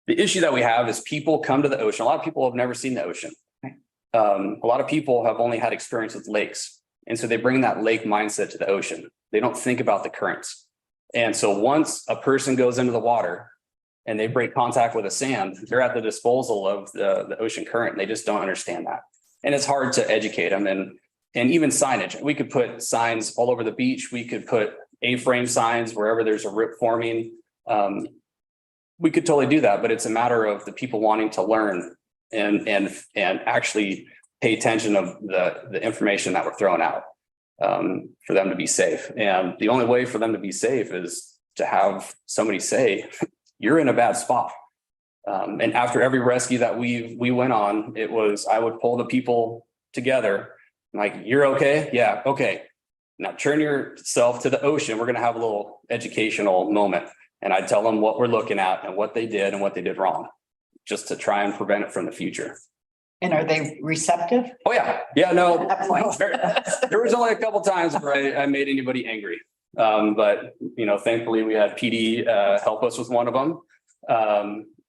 issue that we have is people come to the ocean. A lot of people have never seen the ocean. A lot of people have only had experience with lakes. And so they bring that lake mindset to the ocean. They don't think about the currents. And so once a person goes into the water and they break contact with the sand, they're at the disposal of the ocean current. They just don't understand that. And it's hard to educate them. And even signage, we could put signs all over the beach. We could put A-frame signs wherever there's a rip forming. We could totally do that, but it's a matter of the people wanting to learn and actually pay attention of the information that we're throwing out for them to be safe. And the only way for them to be safe is to have somebody say, you're in a bad spot. And after every rescue that we went on, I would pull the people together. I'm like, you're okay? Yeah. Okay. now turn yourself to the ocean. We're going to have a little educational moment. And I tell them what we're looking at and what they did and what they did wrong, just to try and prevent it from the future. And are they receptive? Oh, yeah. Yeah, no, At that point? there was only a couple times where I made anybody angry. But, you know, thankfully we had PD help us with one of them.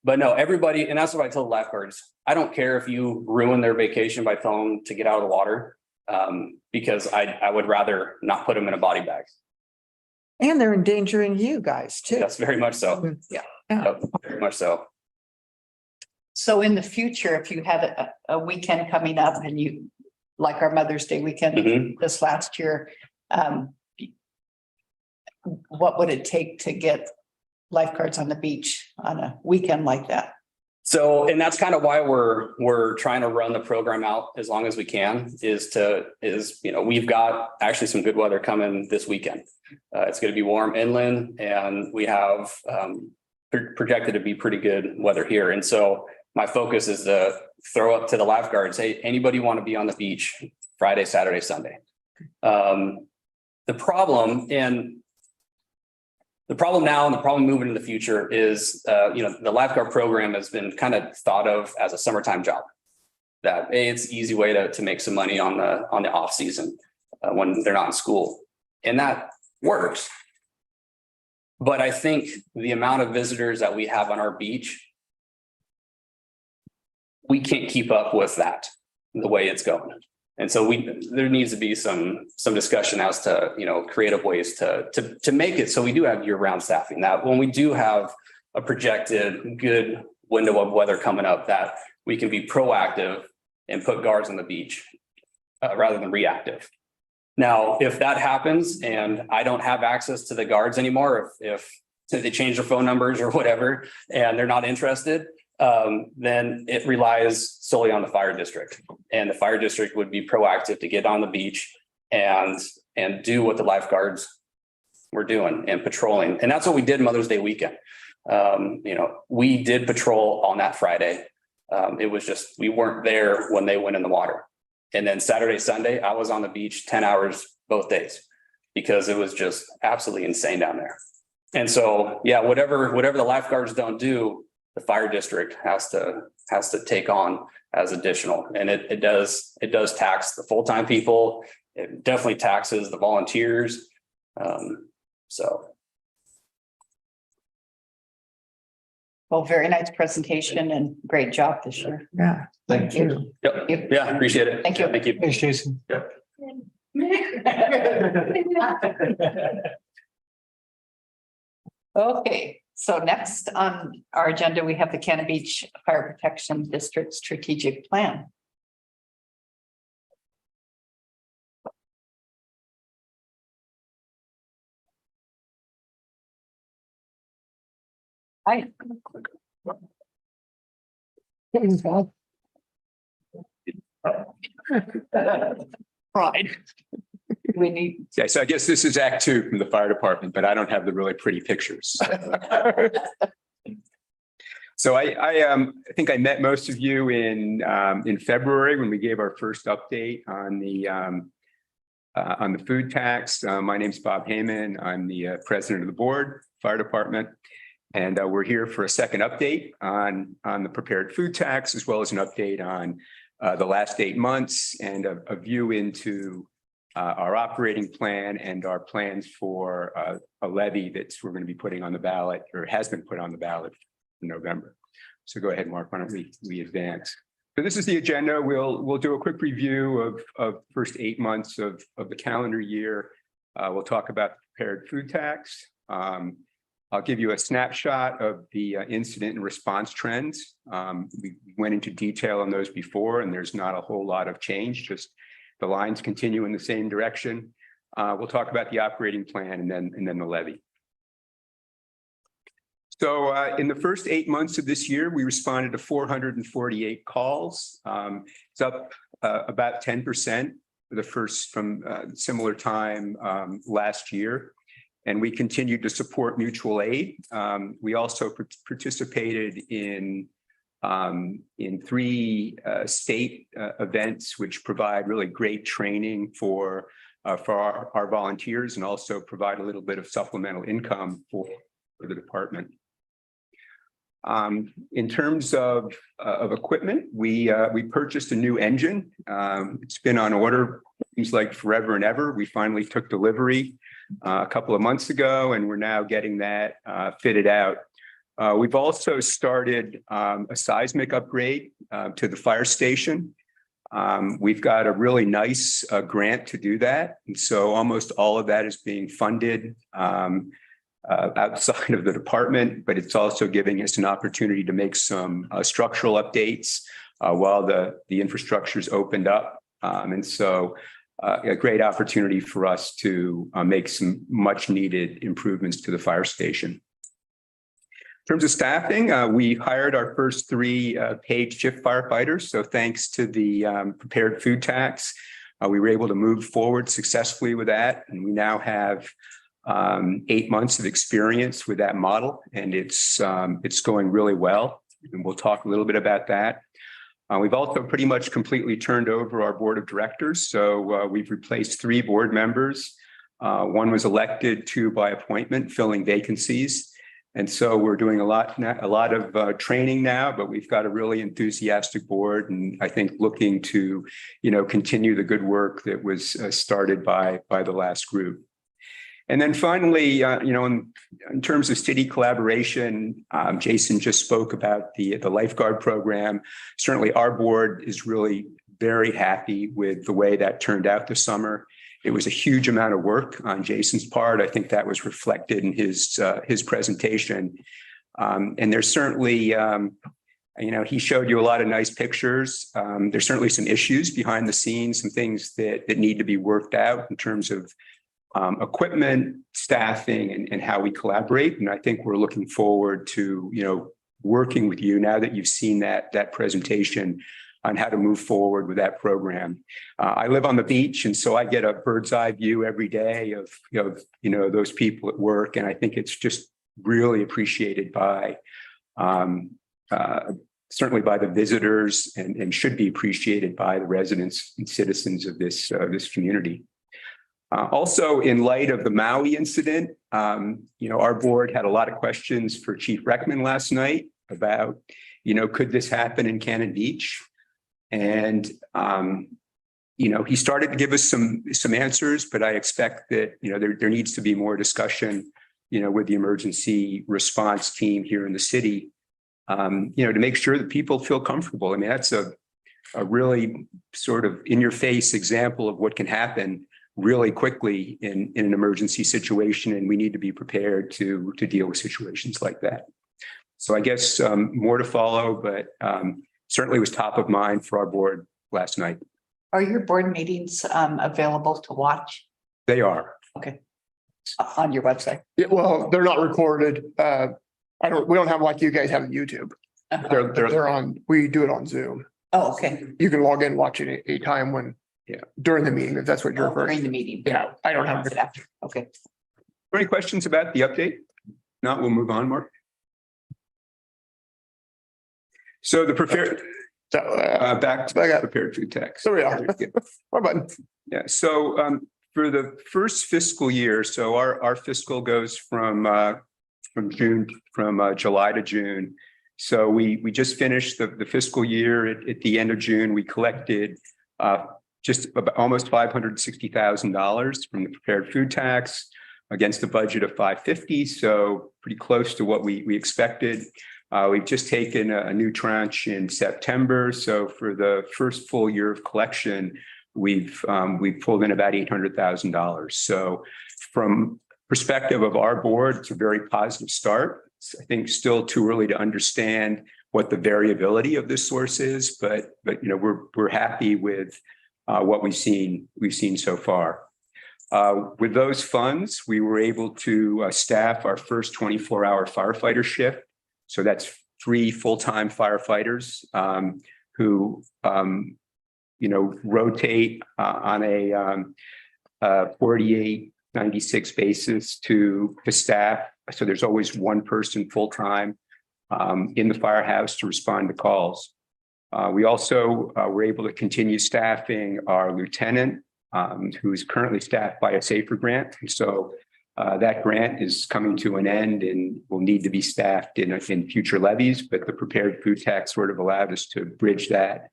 But no, everybody, and that's what I tell the lifeguards. I don't care if you ruin their vacation by telling them to get out of the water, because I would rather not put them in a body bag. And they're endangering you guys too. That's very much so. Yeah. Yep, very much so. So in the future, if you had a weekend coming up and you, like our Mother's Day weekend Mhm. this last year, what would it take to get lifeguards on the beach on a weekend like that? So, and that's kind of why we're trying to run the program out as long as we can is, you know, we've got actually some good weather coming this weekend. It's going to be warm inland and we have projected to be pretty good weather here. And so my focus is to throw up to the lifeguards, hey, anybody want to be on the beach Friday, Saturday, Sunday? The problem now and the problem moving in the future is, you know, the lifeguard program has been kind of thought of as a summertime job. That hey, it's an easy way to make some money on the off season when they're not in school, and that works. But I think the amount of visitors that we have on our beach, we can't keep up with that the way it's going. And so there needs to be some discussion as to, you know, creative ways to make it so we do have year-round staffing, that when we do have a projected good window of weather coming up, that we can be proactive and put guards on the beach rather than reactive. Now, if that happens and I don't have access to the guards anymore, if they change their phone numbers or whatever, and they're not interested, then it relies solely on the fire district, and the fire district would be proactive to get on the beach and do what the lifeguards were doing and patrolling. And that's what we did Mother's Day weekend. You know, we did patrol on that Friday. It was just, we weren't there when they went in the water. And then Saturday, Sunday, I was on the beach 10 hours both days because it was just absolutely insane down there. And so, yeah, whatever the lifeguards don't do, the fire district has to take on as additional. And it does tax the full-time people. It definitely taxes the volunteers. So. Well, very nice presentation and great job this year. Yeah. Thank you. Yep. Yeah, appreciate it. Thank you. Thank you. Thanks, Jason. Yep. Okay, so next on our agenda, we have the Cannon Beach Fire Protection District Strategic Plan. Hi. Pride. We need, Yeah, so I guess this is Act Two from the fire department, but I don't have the really pretty pictures. So I think I met most of you in February when we gave our first update on the food tax. My name's Bob Heyman. I'm the president of the board, fire department. And we're here for a second update on the prepared food tax, as well as an update on the last 8 months and a view into our operating plan and our plans for a levy we're going to be putting on the ballot, or has been put on the ballot in November. So go ahead, Mark, why don't we advance? So this is the agenda. We'll do a quick review of first 8 months of the calendar year. We'll talk about the prepared food tax. I'll give you a snapshot of the incident and response trends. We went into detail on those before, and there's not a whole lot of change, just the lines continue in the same direction. We'll talk about the operating plan and then the levy. So in the first 8 months of this year, we responded to 448 calls. It's up about 10% from similar time last year. And we continued to support mutual aid. We also participated in 3 state events, which provide really great training for for our volunteers and also provide a little bit of supplemental income for the department. In terms of equipment, we purchased a new engine. It's been on order, seems like forever and ever. We finally took delivery a couple of months ago, and we're now getting that fitted out. We've also started a seismic upgrade to the fire station. We've got a really nice grant to do that. And so almost all of that is being funded outside of the department, but it's also giving us an opportunity to make some structural updates while the infrastructure is opened up. And so a great opportunity for us to make some much needed improvements to the fire station. In terms of staffing, we hired our first 3 paid shift firefighters. So thanks to the prepared food tax, we were able to move forward successfully with that. And we now have 8 months of experience with that model, and it's going really well. And we'll talk a little bit about that. We've also pretty much completely turned over our board of directors. So we've replaced 3 board members. 1 was elected, 2 by appointment, filling vacancies. And so we're doing a lot of training now, but we've got a really enthusiastic board, and I think looking to, continue the good work that was started by the last group. And then finally, in terms of city collaboration, Jason just spoke about the lifeguard program. Certainly, our board is really very happy with the way that turned out this summer. It was a huge amount of work on Jason's part. I think that was reflected in his presentation. And there's certainly, he showed you a lot of nice pictures. There's certainly some issues behind the scenes, some things that need to be worked out in terms of equipment, staffing, and how we collaborate. And I think we're looking forward to, working with you now that you've seen that presentation on how to move forward with that program. I live on the beach, and so I get a bird's eye view every day of those people at work, and I think it's just really appreciated by certainly by the visitors, and should be appreciated by the residents and citizens of this community. Also, in light of the Maui incident, our board had a lot of questions for Chief Reckman last night about, could this happen in Cannon Beach? And, he started to give us some answers, but I expect that, there needs to be more discussion, with the emergency response team here in the city, to make sure that people feel comfortable. I mean, that's a really sort of in your face example of what can happen really quickly in an emergency situation. And we need to be prepared to deal with situations like that. So I guess more to follow, but certainly was top of mind for our board last night. Are your board meetings available to watch? They are. Okay. On your website? Yeah, well, they're not recorded. We don't have like you guys have on YouTube. They're on, we do it on Zoom. Oh, okay. You can log in, watch it a time when, during the meeting, if that's what you're referring During to. the meeting. Yeah, I don't have. After. Okay. Any questions about the update? Not, we'll move on, Mark. So the prepared, back to prepared food tax. There we are. My button. Yeah, so for the first fiscal year, so our fiscal goes from July to June. So we just finished the fiscal year. At the end of June, we collected just about almost $560,000 from the prepared food tax against a budget of $550. So pretty close to what we expected. We've just taken a new tranche in September. So for the first full year of collection, we've pulled in about $800,000. So from perspective of our board, it's a very positive start. I think still too early to understand what the variability of this source is, but we're happy with what we've seen so far. With those funds, we were able to staff our first 24-hour firefighter shift. So that's 3 full-time firefighters who, rotate on a 48-96 basis to staff. So there's always one person full-time in the firehouse to respond to calls. We also were able to continue staffing our lieutenant who's currently staffed by a SAFER grant. And so that grant is coming to an end and will need to be staffed in future levies, but the prepared food tax sort of allowed us to bridge that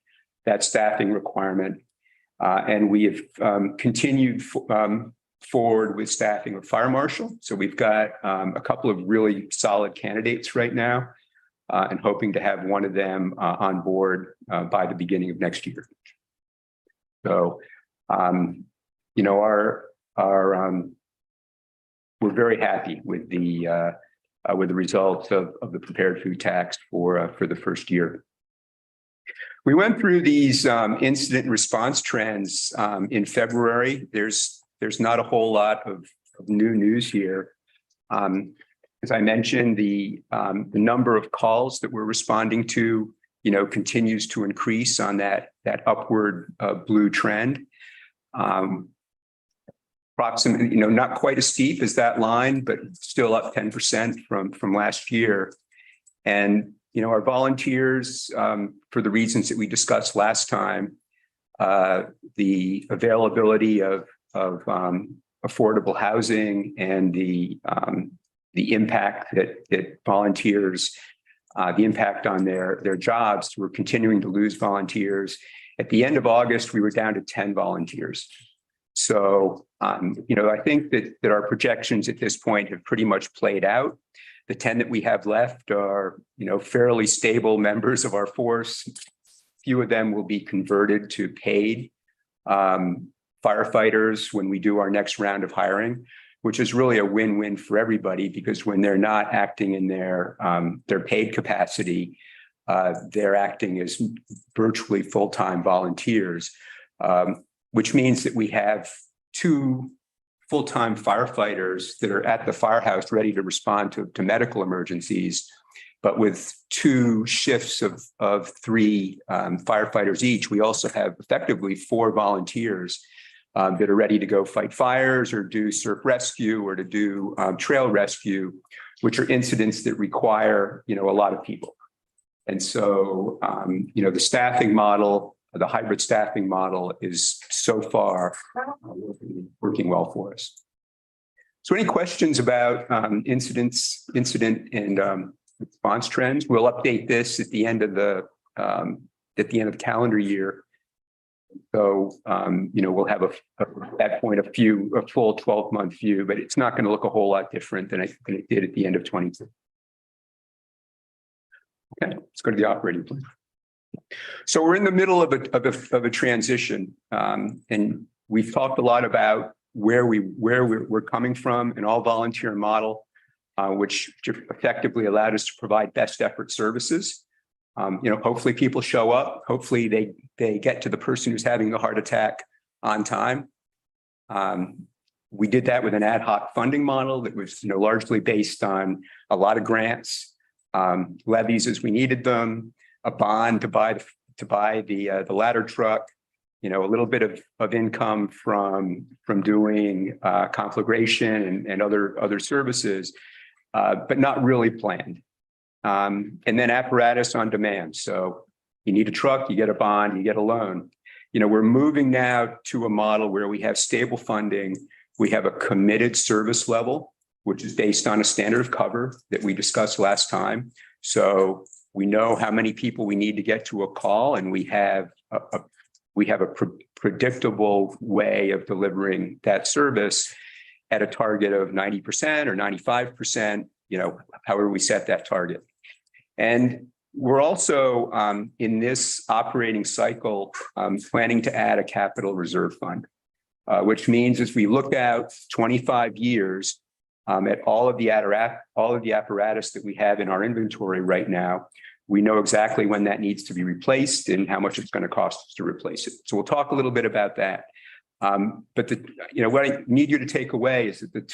staffing requirement. And we have continued forward with staffing of fire marshal. So we've got a couple of really solid candidates right now, and hoping to have one of them on board by the beginning of next year. So, you know, we're very happy with the results of the prepared food tax for the first year. We went through these incident response trends in February. There's not a whole lot of new news here. As I mentioned, the number of calls that we're responding to, you know, continues to increase on that upward blue trend. Approximately, you know, not quite as steep as that line, but still up 10% from last year. And, you know, our volunteers, for the reasons that we discussed last time, the availability of affordable housing and the impact that volunteers, the impact on their jobs, we're continuing to lose volunteers. At the end of August, we were down to 10 volunteers. So, you know, I think that our projections at this point have pretty much played out. The 10 that we have left are, you know, fairly stable members of our force. Few of them will be converted to paid firefighters when we do our next round of hiring, which is really a win-win for everybody, because when they're not acting in their paid capacity, they're acting as virtually full-time volunteers, which means that we have 2 full-time firefighters that are at the firehouse ready to respond to medical emergencies. But with 2 shifts of 3 firefighters each, we also have effectively 4 volunteers that are ready to go fight fires or do surf rescue or to do trail rescue, which are incidents that require, you know, a lot of people. And so, you know, the staffing model, the hybrid staffing model is so far working well for us. So any questions about incident and response trends? We'll update this at the end of the calendar year. So, you know, we'll have at that point a full 12-month view, but it's not going to look a whole lot different than it did at the end of 22. Okay, let's go to the operating plan. So we're in the middle of a transition, and we've talked a lot about where we're coming from, an all volunteer model, which effectively allowed us to provide best effort services. You know, hopefully people show up. Hopefully they get to the person who's having a heart attack on time. We did that with an ad hoc funding model that was, you know, largely based on a lot of grants, levies as we needed them, a bond to buy the ladder truck, you know, a little bit of income from doing conflagration and other services, but not really planned. And then apparatus on demand. So you need a truck, you get a bond, you get a loan. You know, we're moving now to a model where we have stable funding. We have a committed service level, which is based on a standard of cover that we discussed last time. So we know how many people we need to get to a call, and we have a predictable way of delivering that service at a target of 90% or 95%, you know, however we set that target. And we're also in this operating cycle planning to add a capital reserve fund, which means as we look out 25 years at all of the apparatus that we have in our inventory right now, we know exactly when that needs to be replaced and how much it's going to cost us to replace it. So we'll talk a little bit about that. But what I need you to take away is that the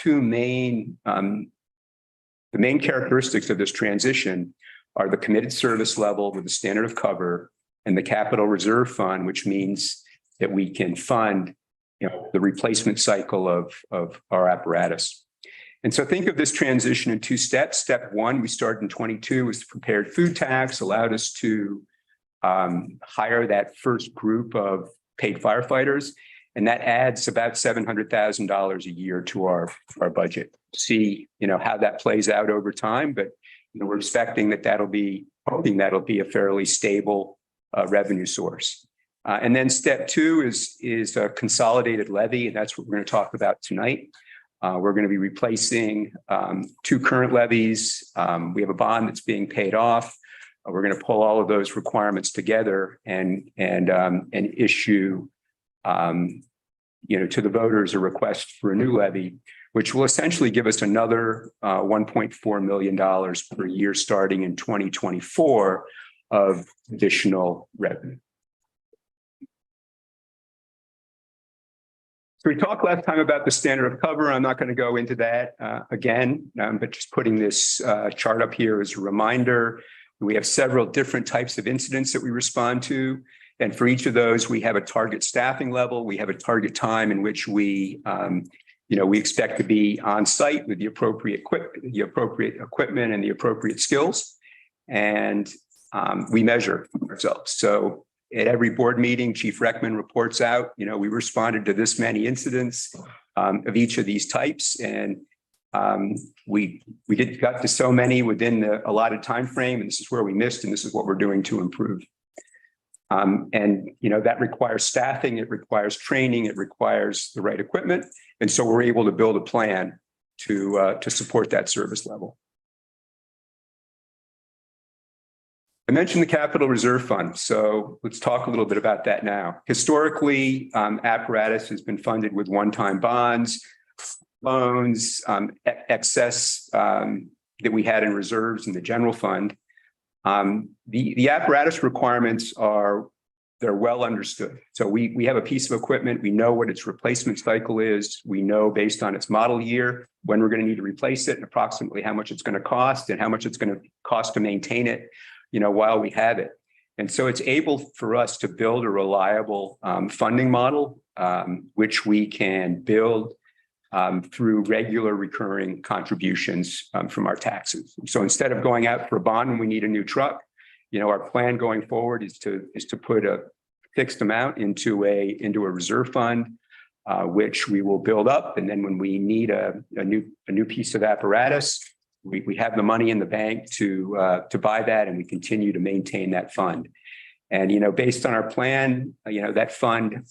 main characteristics of this transition are the committed service level with the standard of cover and the capital reserve fund, which means that we can fund, you know, the replacement cycle of our apparatus. And so think of this transition in 2 steps. Step 1, we started in 22 was the prepared food tax, allowed us to hire that first group of paid firefighters. And that adds about $700,000 a year to our budget. See, how that plays out over time, but we're expecting hoping that'll be a fairly stable revenue source. And then step two is a consolidated levy, and that's what we're going to talk about tonight. We're going to be replacing two current levies. We have a bond that's being paid off. We're going to pull all of those requirements together and issue, to the voters a request for a new levy, which will essentially give us another $1.4 million per year starting in 2024 of additional revenue. So we talked last time about the standard of cover. I'm not going to go into that again, but just putting this chart up here as a reminder. We have several different types of incidents that we respond to. And for each of those, we have a target staffing level. We have a target time in which we expect to be on site with the appropriate equipment and the appropriate skills. And we measure ourselves. So at every board meeting, Chief Reckman reports out, we responded to this many incidents of each of these types. And we got to so many within the allotted time frame, and this is where we missed, and this is what we're doing to improve. That requires staffing, it requires training, it requires the right equipment. And so we're able to build a plan to support that service level. I mentioned the Capital Reserve Fund, so let's talk a little bit about that now. Historically, apparatus has been funded with one-time bonds, loans, excess that we had in reserves in the general fund. The apparatus requirements they're well understood. So we have a piece of equipment, we know what its replacement cycle is, we know based on its model year when we're going to need to replace it and approximately how much it's going to cost and how much it's going to cost to maintain it, while we have it. And so it's able for us to build a reliable funding model, which we can build through regular recurring contributions from our taxes. So instead of going out for a bond when we need a new truck, our plan going forward is to put a fixed amount into a reserve fund, which we will build up. And then when we need a new piece of apparatus, we have the money in the bank to buy that, and we continue to maintain that fund. And, based on our plan, that fund,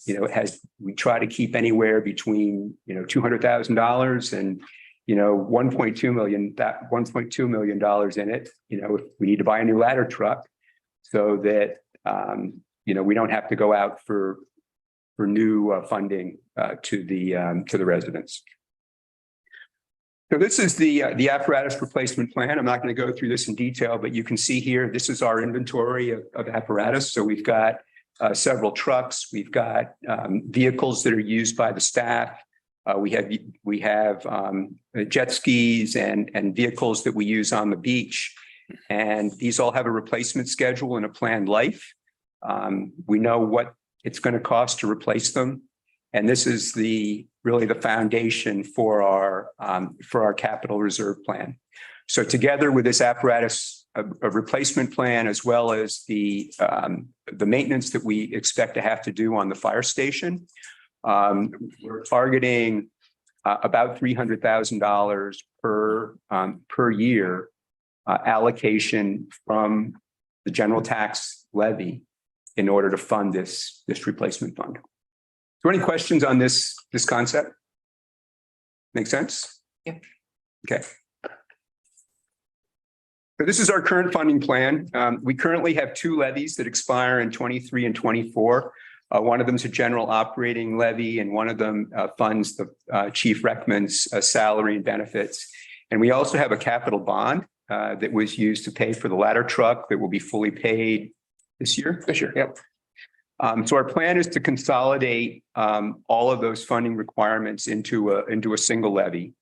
we try to keep anywhere between, $200,000 and, $1.2 million in it, if we need to buy a new ladder truck so that, we don't have to go out for new funding to the residents. So this is the apparatus replacement plan. I'm not going to go through this in detail, but you can see here, this is our inventory of apparatus. So we've got several trucks. We've got vehicles that are used by the staff. We have jet skis and vehicles that we use on the beach. And these all have a replacement schedule and a planned life. We know what it's going to cost to replace them. And this is really the foundation for our capital reserve plan. So together with this apparatus a replacement plan, as well as the maintenance that we expect to have to do on the fire station, we're targeting about $300,000 per year allocation from the general tax levy in order to fund this replacement fund. So any questions on this concept? Make sense? Yeah. Okay. So this is our current funding plan. We currently have two levies that expire in 23 and 24. One of them is a general operating levy, and one of them funds the Chief Reckman's salary and benefits. And we also have a capital bond that was used to pay for the ladder truck that will be fully paid this year. Yep. So our plan is to consolidate all of those funding requirements into a single levy.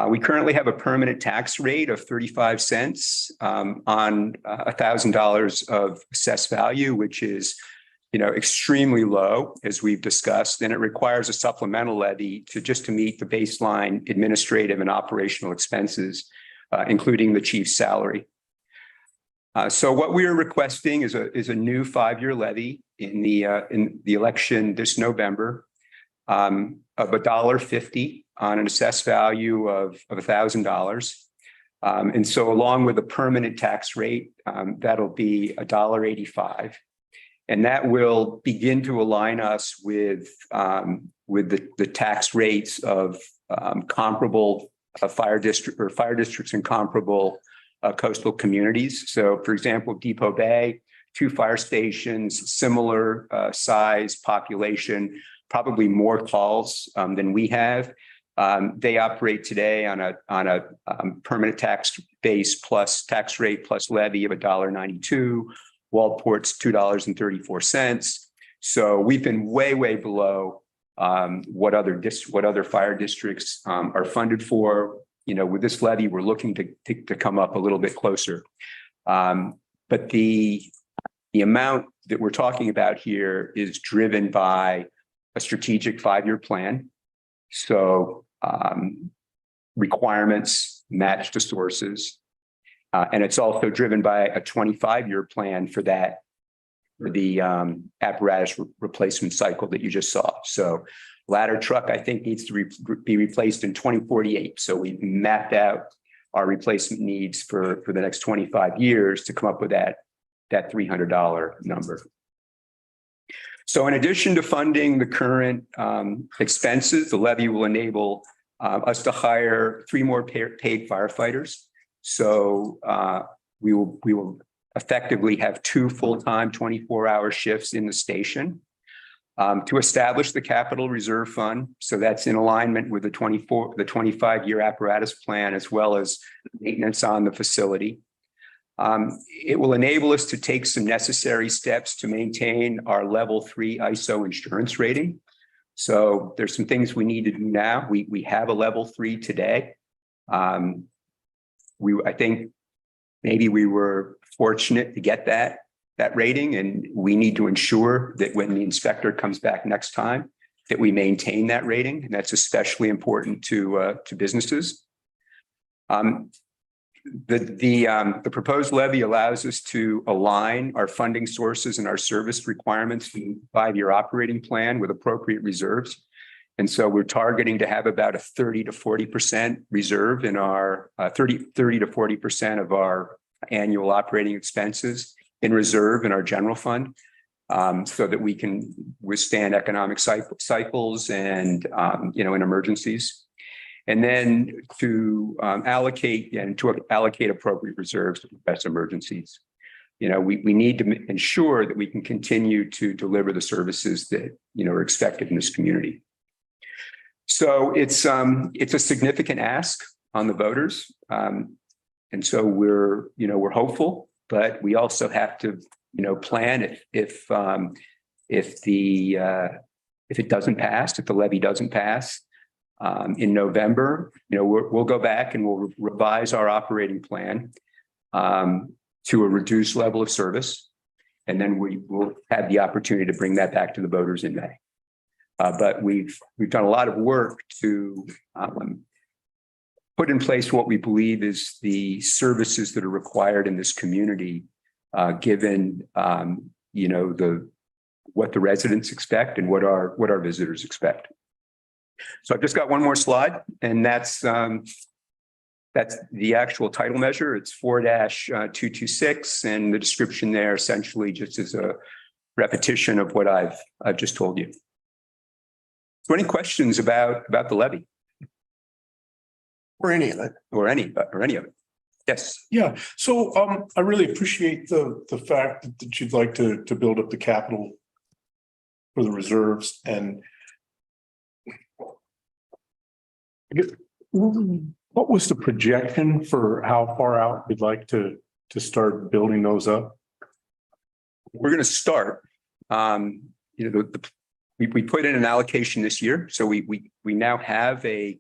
We currently have a permanent tax rate of 35 cents on $1,000 of assessed value, which is, extremely low, as we've discussed. And it requires a supplemental levy to meet the baseline administrative and operational expenses, including the chief's salary. So what we are requesting is a new 5-year levy in the election this November. of $1.50 on an assessed value of $1,000. And so along with a permanent tax rate, that'll be $1.85. And that will begin to align us with the tax rates of comparable fire districts and comparable coastal communities. So for example, Depot Bay, 2 fire stations, similar size population, probably more calls than we have. They operate today on a permanent tax base plus tax rate plus levy of $1.92. Waldport's $2.34. So we've been way below what other fire districts are funded for. You know, with this levy, we're looking to come up a little bit closer. But the amount that we're talking about here is driven by a strategic 5-year plan. So requirements match the sources. And it's also driven by a 25-year plan for that, for the apparatus replacement cycle that you just saw. So ladder truck, I think, needs to be replaced in 2048. So we've mapped out our replacement needs for the next 25 years to come up with that $300 number. So in addition to funding the current expenses, the levy will enable us to hire 3 more paid firefighters. So we will effectively have 2 full-time 24-hour shifts in the station to establish the capital reserve fund. So that's in alignment with the 25-year apparatus plan, as well as maintenance on the facility. It will enable us to take some necessary steps to maintain our level 3 ISO insurance rating. So there's some things we need to do now. We have a level 3 today. I think maybe we were fortunate to get that rating, and we need to ensure that when the inspector comes back next time, that we maintain that rating. And that's especially important to businesses. The proposed levy allows us to align our funding sources and our service requirements to the 5-year operating plan with appropriate reserves. And so we're targeting to have about a 30 to 40% reserve in our 30 to 40% of our annual operating expenses in reserve in our general fund, so that we can withstand economic cycles and in emergencies. And then to allocate appropriate reserves to address emergencies. We need to ensure that we can continue to deliver the services that are expected in this community. So it's a significant ask on the voters, and so we're hopeful, but we also have to plan if it doesn't pass, if the levy doesn't pass. In November, we'll go back and we'll revise our operating plan to a reduced level of service, and then we will have the opportunity to bring that back to the voters in May. But we've done a lot of work to put in place what we believe is the services that are required in this community, given what the residents expect and what our visitors expect. So I've just got one more slide, and that's the actual title measure. It's 4-226, and the description there essentially just is a repetition of what I've just told you. So any questions about the levy? Or any of it. Or any of it? Yes. Yeah, so I really appreciate the fact that you'd like to build up the capital for the reserves, and I guess, what was the projection for how far out we'd like to start building those up? We're going to start. We put in an allocation this year, so we now have a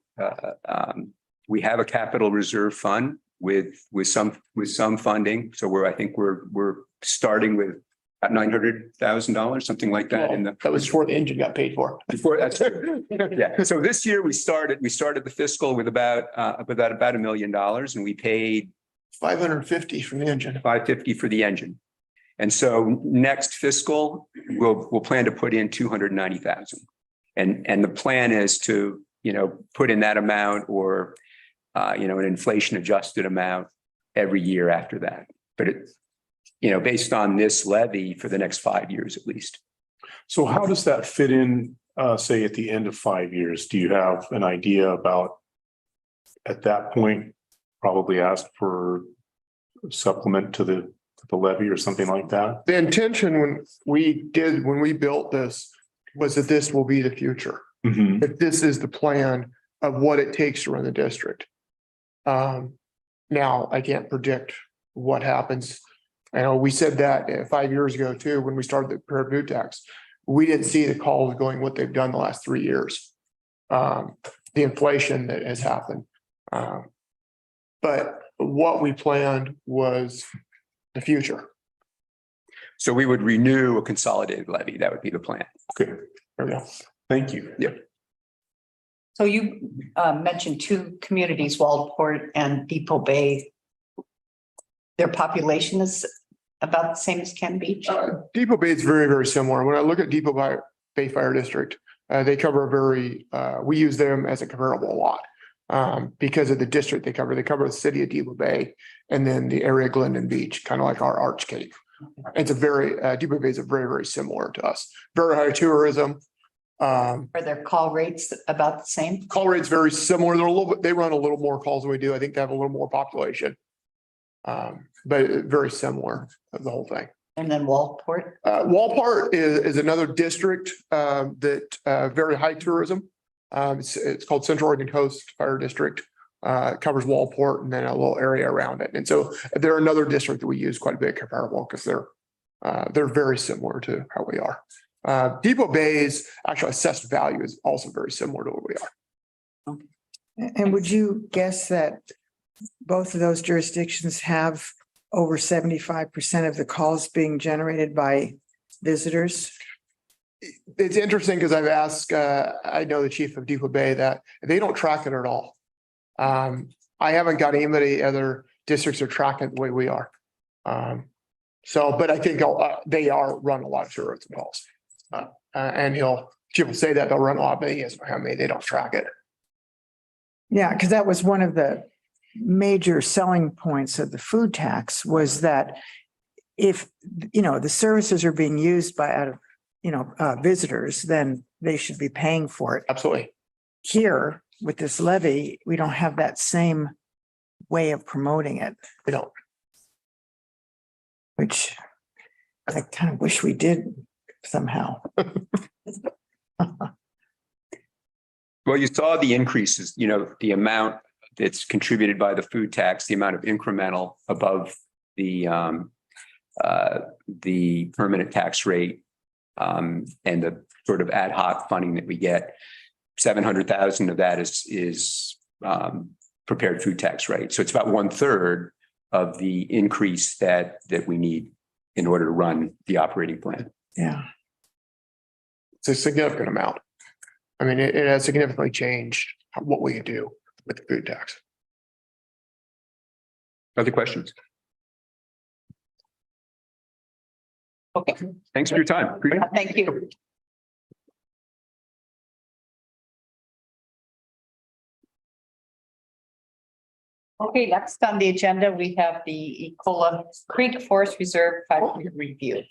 capital reserve fund with some funding. So I think we're starting with about $900,000, something like that. That was before the engine got paid for. Before that's yeah. So this year we started the fiscal with about $1 million, and we paid $550 for the engine. $550 for the engine. And so next fiscal, we'll plan to put in $290,000. And the plan is to, put in that amount or, an inflation adjusted amount every year after that. But based on this levy for the next 5 years at least. So how does that fit in, say, at the end of 5 years? Do you have an idea about, at that point, probably ask for supplement to the levy or something like that? The intention when we built this was that this will be the future. Mhm. That this is the plan of what it takes to run the district. Now I can't predict what happens. I know we said that 5 years ago too, when we started the prepared food tax. We didn't see the calls going what they've done the last 3 years. The inflation that has happened. But what we planned was the future. So we would renew a consolidated levy. That would be the plan. Okay, There we go. thank you. Yep. So you mentioned two communities, Waldport and Depot Bay. Their population is about the same as Cannon Beach? Depot Bay is very, very similar. When I look at Depot Bay Fire District, they cover we use them as a comparable a lot. Because of the district they cover the city of Depot Bay and then the area of Glendon Beach, kind of like our Arch Cape. It's Depot Bay is very, very similar to us. Very high tourism. Are their call rates about the same? Call rates very similar. They run a little more calls than we do. I think they have a little more population. But very similar of the whole thing. And then Waldport? Waldport is another district that very high tourism. It's called Central Oregon Coast Fire District. It covers Waldport and then a little area around it. And so they're another district that we use quite a bit comparable because they're very similar to how we are. Depot Bay's actual assessed value is also very similar to what we are. And would you guess that both of those jurisdictions have over 75% of the calls being generated by visitors? It's interesting because I've asked, I know the chief of Depot Bay that they don't track it at all. I haven't got anybody, other districts are tracking it the way we are. But I think they run a lot of tourism calls. And chief will say that they'll run a lot, but he doesn't know how many, they don't track it. Yeah, because that was one of the major selling points of the food tax was that if, the services are being used by visitors, then they should be paying for it. Absolutely. Here with this levy, we don't have that same way of promoting it. We don't. Which I kind of wish we did somehow. Well, you saw the increases, the amount that's contributed by the food tax, the amount of incremental above the permanent tax rate, and the sort of ad hoc funding that we get. 700,000 of that is prepared food tax rate. So it's about 1/3 of the increase that we need in order to run the operating plan. Yeah. It's a significant amount. I mean, it has significantly changed what we can do with the food tax. Other questions? Okay, Thanks for your time. thank you. Okay, next on the agenda, we have the Ecola Creek Forest Reserve 5-year review.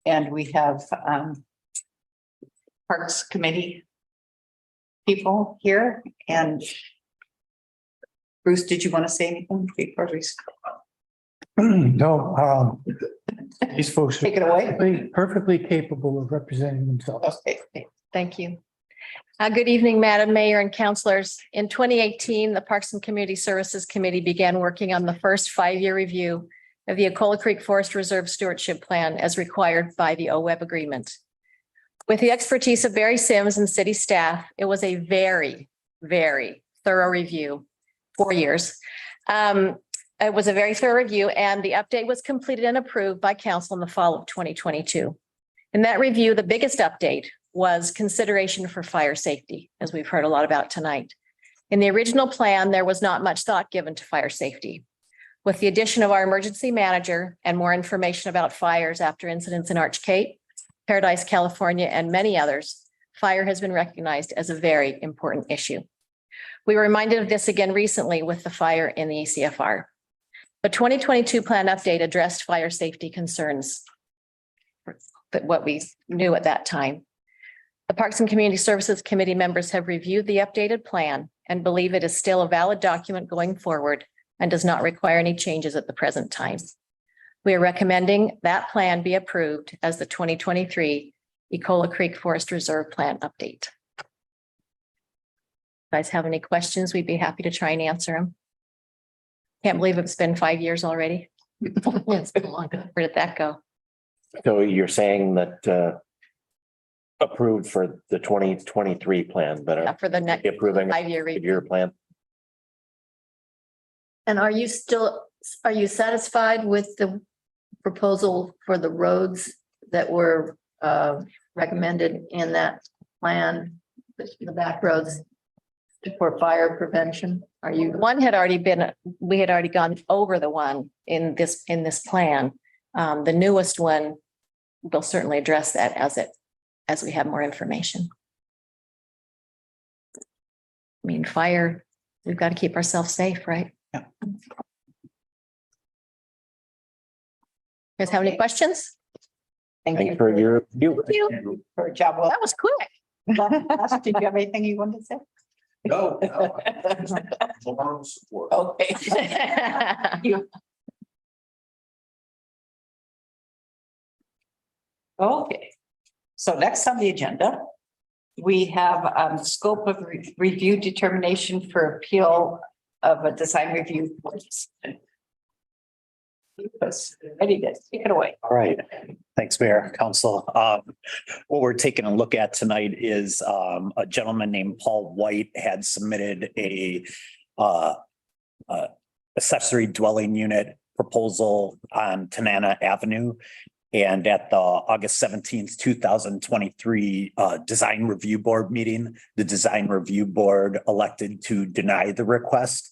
And we have Parks Committee people here, and Bruce, did you want to say anything before we No, these folks take it away? are perfectly capable of representing themselves. Okay. Thank you. Good evening, Madam Mayor and councilors. In 2018, the Parks and Community Services Committee began working on the first 5-year review of the Ecola Creek Forest Reserve Stewardship Plan as required by the OWEB agreement. With the expertise of Barry Sims and city staff, it was a very, very thorough review, 4 years. It was a very thorough review, and the update was completed and approved by council in the fall of 2022. In that review, the biggest update was consideration for fire safety, as we've heard a lot about tonight. In the original plan, there was not much thought given to fire safety. With the addition of our emergency manager and more information about fires after incidents in Arch Cape, Paradise, California, and many others, fire has been recognized as a very important issue. We were reminded of this again recently with the fire in the ECFR. The 2022 plan update addressed fire safety concerns, but what we knew at that time. The Parks and Community Services Committee members have reviewed the updated plan and believe it is still a valid document going forward and does not require any changes at the present time. We are recommending that plan be approved as the 2023 Ecola Creek Forest Reserve Plan update. Guys have any questions? We'd be happy to try and answer them. Can't believe it's been 5 years already. It's been a long time. Where did that go? So you're saying that approved for the 2023 plan, but Yeah, for the next approving 5-year review. your plan? And are you satisfied with the proposal for the roads that were recommended in that plan? The back roads for fire prevention? Are you? One had already been, we had already gone over the one in this plan. The newest one will certainly address that as we have more information. I mean, fire, we've got to keep ourselves safe, right? Yeah. You guys have any questions? Thank Thanks you for your review. Thank you. for a job. Well, That was quick. did you have anything you wanted to say? No. Moral support. Okay. Okay, so next on the agenda, we have scope of review determination for appeal of a design review. Ready to take it away. All right, thanks, Mayor, Council. What we're taking a look at tonight is a gentleman named Paul White had submitted a accessory dwelling unit proposal on Tanana Avenue. And at the August 17th, 2023 Design Review Board meeting, the Design Review Board elected to deny the request.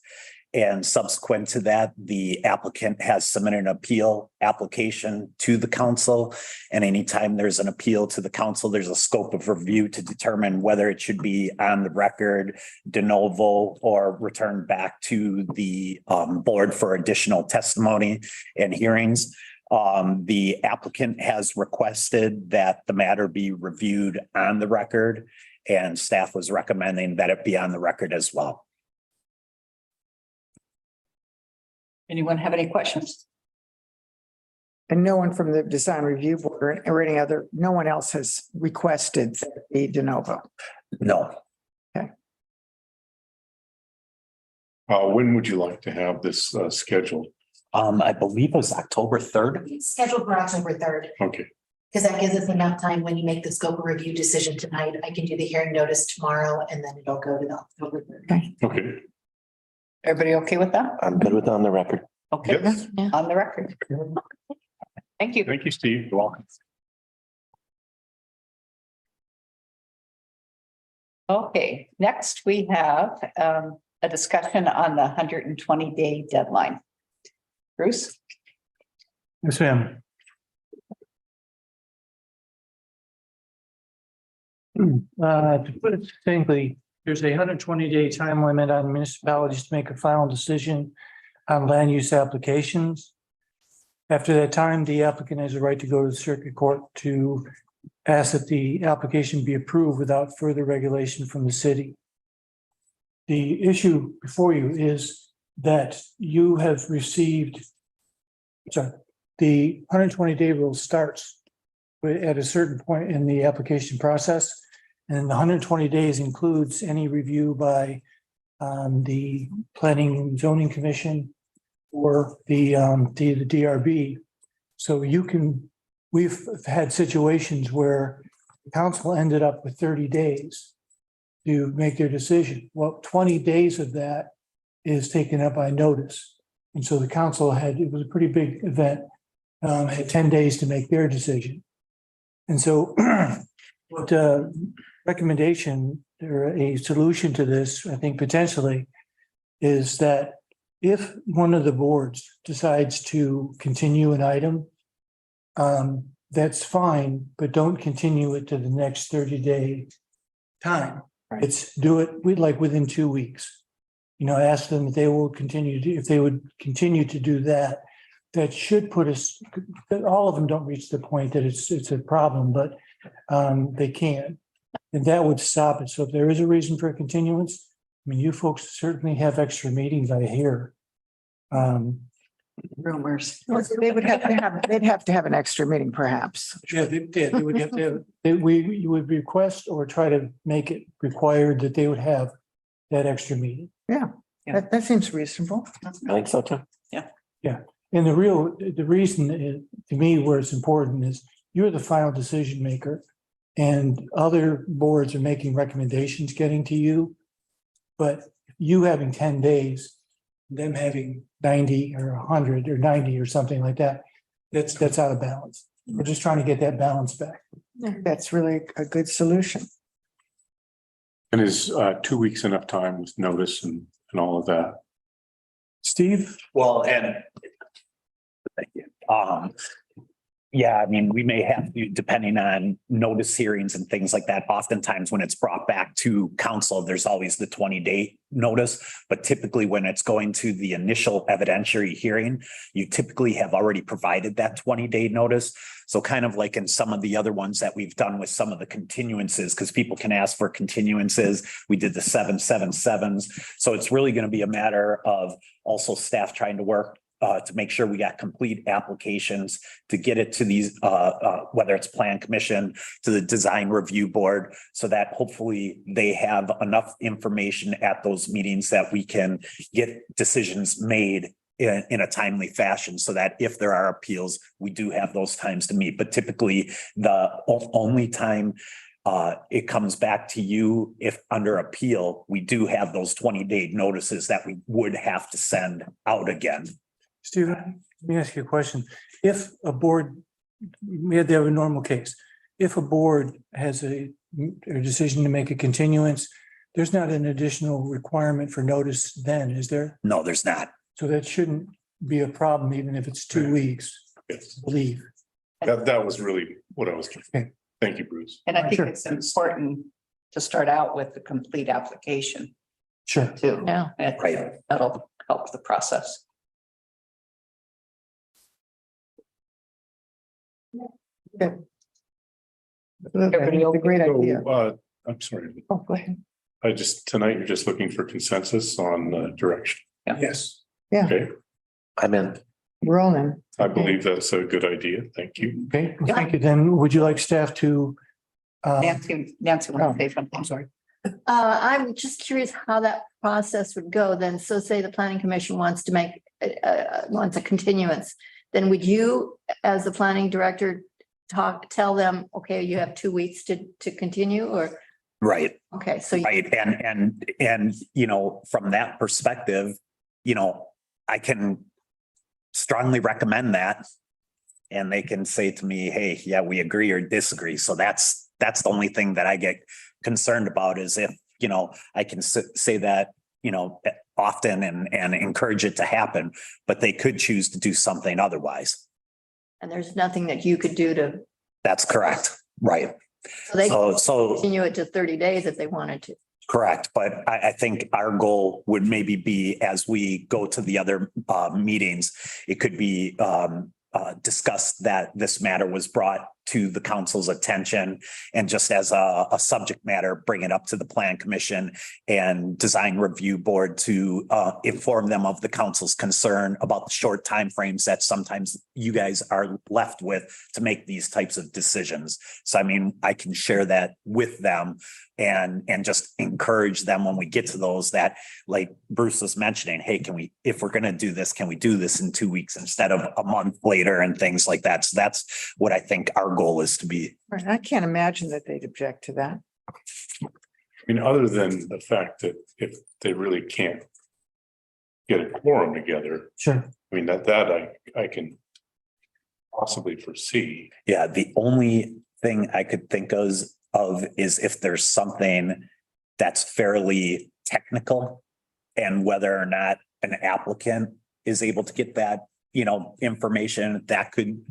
And subsequent to that, the applicant has submitted an appeal application to the council. And anytime there's an appeal to the council, there's a scope of review to determine whether it should be on the record, de novo, or returned back to the board for additional testimony and hearings. The applicant has requested that the matter be reviewed on the record, and staff was recommending that it be on the record as well. Anyone have any questions? And no one from the design review board or any other, no one else has requested the de novo. No. When would you like to have this scheduled? I believe it was October 3rd. Scheduled for October 3rd, Okay, because that gives us enough time when you make the scope of review decision tonight. I can do the hearing notice tomorrow and then it'll go to the October 3rd. okay. Everybody okay with that? I'm good with on the record. Okay, Yes. on the record. Thank you. Thank you, Steve. You're welcome. Okay, next we have a discussion on the 120-day deadline. Bruce? Yes, ma'am. To put it succinctly, there's a 120-day time limit on municipalities to make a final decision on land use applications. After that time, the applicant has a right to go to the circuit court to ask that the application be approved without further regulation from the city. The issue before you is that you have received, the 120-day rule starts at a certain point in the application process. And the 120 days includes any review by the Planning and Zoning Commission or the DRB. So we've had situations where the council ended up with 30 days to make their decision. Well, 20 days of that is taken up by notice. And so the council it was a pretty big event, had 10 days to make their decision. And so what recommendation or a solution to this, I think potentially, is that if one of the boards decides to continue an item, that's fine, but don't continue it to the next 30-day time. Right. It's do it within 2 weeks. Ask them if they will continue to, if they would continue to do that. That should put us, all of them don't reach the point that it's a problem, but they can. And that would stop it. So if there is a reason for a continuance, I mean, you folks certainly have extra meetings, I hear. Rumors. They'd have to have an extra meeting perhaps. Yeah, they would have to, you would request or try to make it required that they would have that extra meeting. Yeah, that seems reasonable. I think so too. And the reason to me where it's important is you're the final decision maker and other boards are making recommendations getting to you. But you having 10 days, them having 90 or 100 or 90 or something like that, that's out of balance. We're just trying to get that balance back. That's really a good solution. And is 2 weeks enough time with notice and all of that? Steve? Well, and thank you. Yeah, I mean, we may have to, depending on notice hearings and things like that, oftentimes when it's brought back to council, there's always the 20-day notice. But typically when it's going to the initial evidentiary hearing, you typically have already provided that 20-day notice. So kind of like in some of the other ones that we've done with some of the continuances, because people can ask for continuances. We did the 777s. So it's really going to be a matter of also staff trying to work to make sure we got complete applications to get it to these, whether it's plan commission, to the design review board, so that hopefully they have enough information at those meetings that we can get decisions made in a timely fashion, so that if there are appeals, we do have those times to meet. But typically the only time it comes back to you if under appeal, we do have those 20-day notices that we would have to send out again. Stephen, let me ask you a question. If a board, we had to have a normal case. If a board has a decision to make a continuance, there's not an additional requirement for notice then, is there? No, there's not. So that shouldn't be a problem, even if it's 2 weeks, I believe. That was really what I was. Okay. Thank you, Bruce. And I think Sure. it's important to start out with the complete application Sure. too. Yeah. Right. That'll help the process. Everybody A great idea. So, I'm sorry. Oh, go ahead. Tonight, you're just looking for consensus on direction. Yes. Yeah, Okay, I'm in. we're all in. I believe that's a good idea. Thank you. Okay, well, thank you. Then would you like staff to? Nancy wants to say something. I'm sorry. I'm just curious how that process would go then. So say the planning commission wants to make, wants a continuance. Then would you, as the planning director, tell them, okay, you have 2 weeks to continue, or? Right. Okay, so. Right. And, from that perspective, I can strongly recommend that. And they can say to me, hey, yeah, we agree or disagree. So that's the only thing that I get concerned about, is if, I can say that, often and encourage it to happen, but they could choose to do something otherwise. And there's nothing that you could do to. That's correct. Right. So they can So continue it to 30 days if they wanted to. correct. But I think our goal would maybe be, as we go to the other meetings, it could be discussed that this matter was brought to the council's attention, and just as a subject matter, bring it up to the plan commission and design review board to inform them of the council's concern about the short timeframes that sometimes you guys are left with to make these types of decisions. So, I mean, I can share that with them and just encourage them when we get to those, that, like Bruce was mentioning, hey, if we're going to do this, can we do this in 2 weeks instead of a month later and things like that. So that's what I think our goal is to be. Right, I can't imagine that they'd object to that. I mean, other than the fact that if they really can't get a quorum together, Sure. I mean, that I can possibly foresee. Yeah, the only thing I could think of is if there's something that's fairly technical, and whether or not an applicant is able to get that, information that could,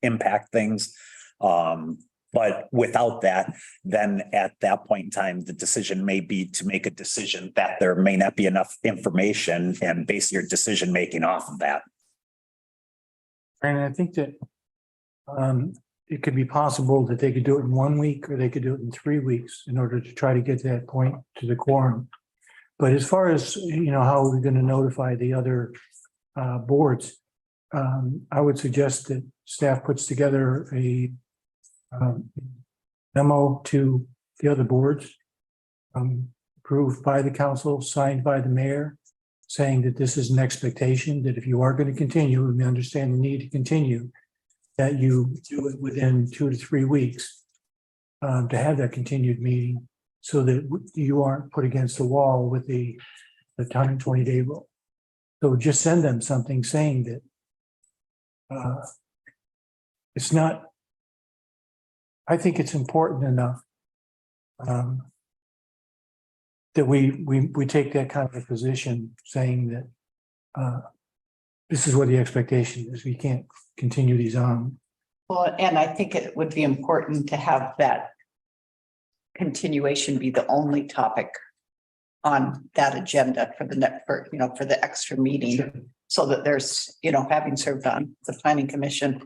impact things. But without that, then at that point in time, the decision may be to make a decision that there may not be enough information and base your decision making off of that. And I think that it could be possible that they could do it in 1 week or they could do it in 3 weeks in order to try to get that point to the quorum. But as far as, how we're going to notify the other boards, I would suggest that staff puts together a memo to the other boards, approved by the council, signed by the mayor, saying that this is an expectation, that if you are going to continue, and we understand the need to continue, that you do it within 2 to 3 weeks to have that continued meeting, so that you aren't put against the wall with the 120-day rule. So just send them something saying that it's not, I think it's important enough that we take that kind of a position, saying that this is what the expectation is. We can't continue these on. Well, and I think it would be important to have that continuation be the only topic on that agenda for the next, for the extra meeting, so that there's, having served on the planning commission,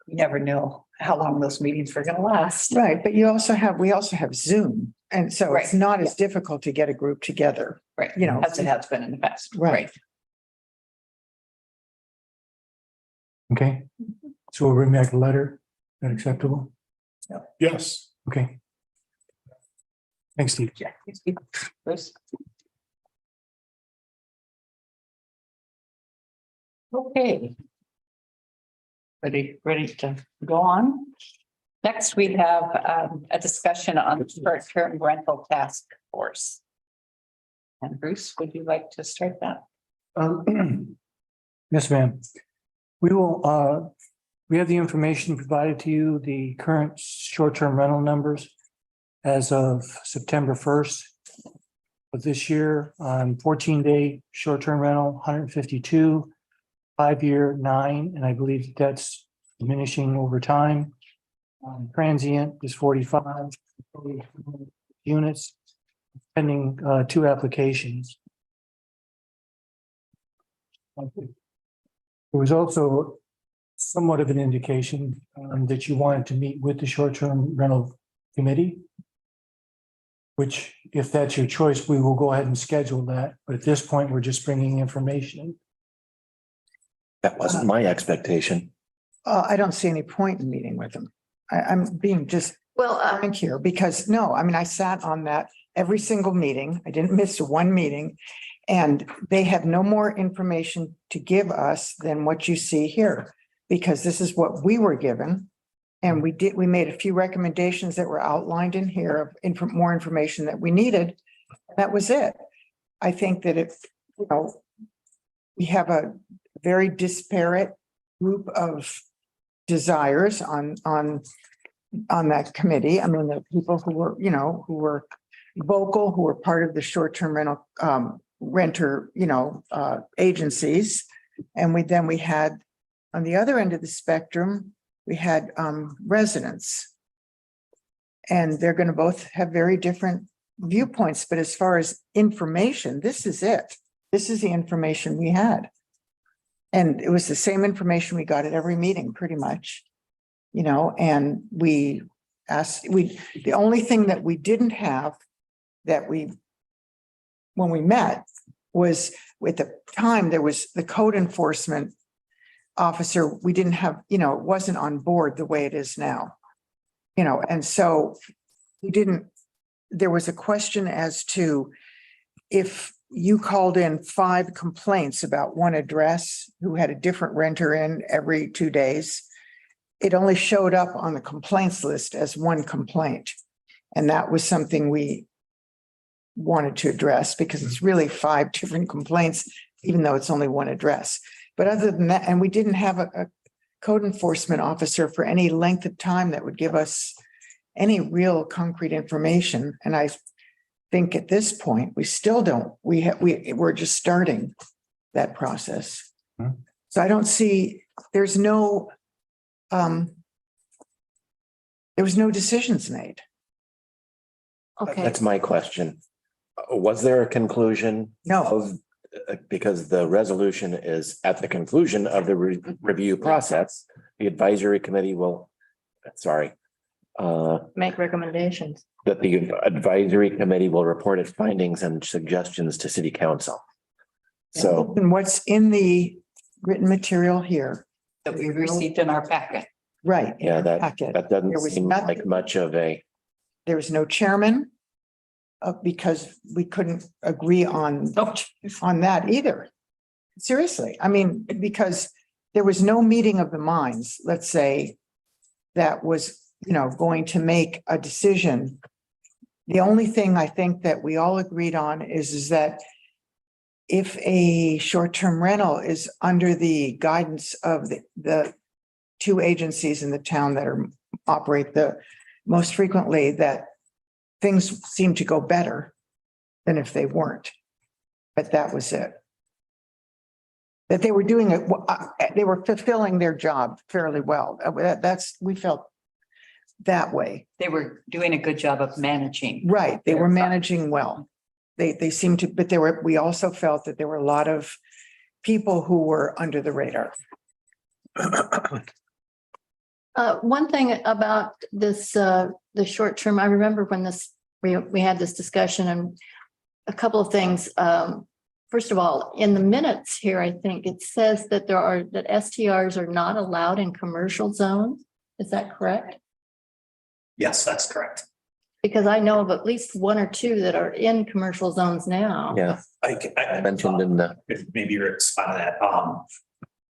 you never know how long those meetings were going to last. Right, but we also have Zoom. And so it's Right. not as difficult to get a group together. Right. You know. As it has been in the past. Right. Okay, so we'll bring back a letter. Is that acceptable? Yes. Okay. Thanks, Steve. Yeah. Bruce? Okay. Ready to go on? Next, we have a discussion on the short-term rental task force. And Bruce, would you like to start that? Yes, ma'am. We will, we have the information provided to you, the current short-term rental numbers as of September 1st of this year, on 14-day short-term rental, 152, 5-year 9, and I believe that's diminishing over time. Transient is 45 units, pending 2 applications. There was also somewhat of an indication that you wanted to meet with the short-term rental committee, which, if that's your choice, we will go ahead and schedule that. But at this point, we're just bringing information. That wasn't my expectation. I don't see any point in meeting with them. I'm being just Well, frank here, because I sat on that every single meeting. I didn't miss one meeting. And they have no more information to give us than what you see here, because this is what we were given. And we made a few recommendations that were outlined in here of more information that we needed. That was it. I think that if, we have a very disparate group of desires on that committee. I mean, the people who were vocal, who were part of the short-term rental renter, agencies. And we had, on the other end of the spectrum, we had residents. And they're going to both have very different viewpoints, but as far as information, this is it. This is the information we had. And it was the same information we got at every meeting, pretty much, and we asked, the only thing that we didn't have when we met was, at the time, there was the code enforcement officer. We didn't have, it wasn't on board the way it is now, and so there was a question as to if you called in 5 complaints about one address who had a different renter in every 2 days, it only showed up on the complaints list as 1 complaint. And that was something we wanted to address, because it's really 5 different complaints, even though it's only 1 address. But other than that, and we didn't have a code enforcement officer for any length of time that would give us any real concrete information. And I think at this point, we still don't, we're just starting that process. So I don't see, there's no there was no decisions made. Okay, That's my question. Was there a conclusion? No. Of, because the resolution is at the conclusion of the review process, the advisory committee will, sorry. make recommendations. That the advisory committee will report its findings and suggestions to city council. So, And what's in the written material here, That we received in our packet. right? in yeah, your that packet, doesn't There was seem nothing- like much of a, There was no chairman. Because we couldn't agree on that either. Seriously, I mean, because there was no meeting of the minds, let's say, that was, going to make a decision. The only thing I think that we all agreed on is that if a short-term rental is under the guidance of the two agencies in the town that operate the most frequently, that things seem to go better than if they weren't. But that was it. That they were doing it, they were fulfilling their job fairly well. We felt that way. They were doing a good job of managing. Right, they were managing well. They seemed to, but we also felt that there were a lot of people who were under the radar. One thing about this, the short term, I remember when we had this discussion and a couple of things. First of all, in the minutes here, I think it says that that STRs are not allowed in commercial zones. Is that correct? Yes, that's correct. Because I know of at least one or two that are in commercial zones now. yeah, I mentioned in the, maybe you're expanding that.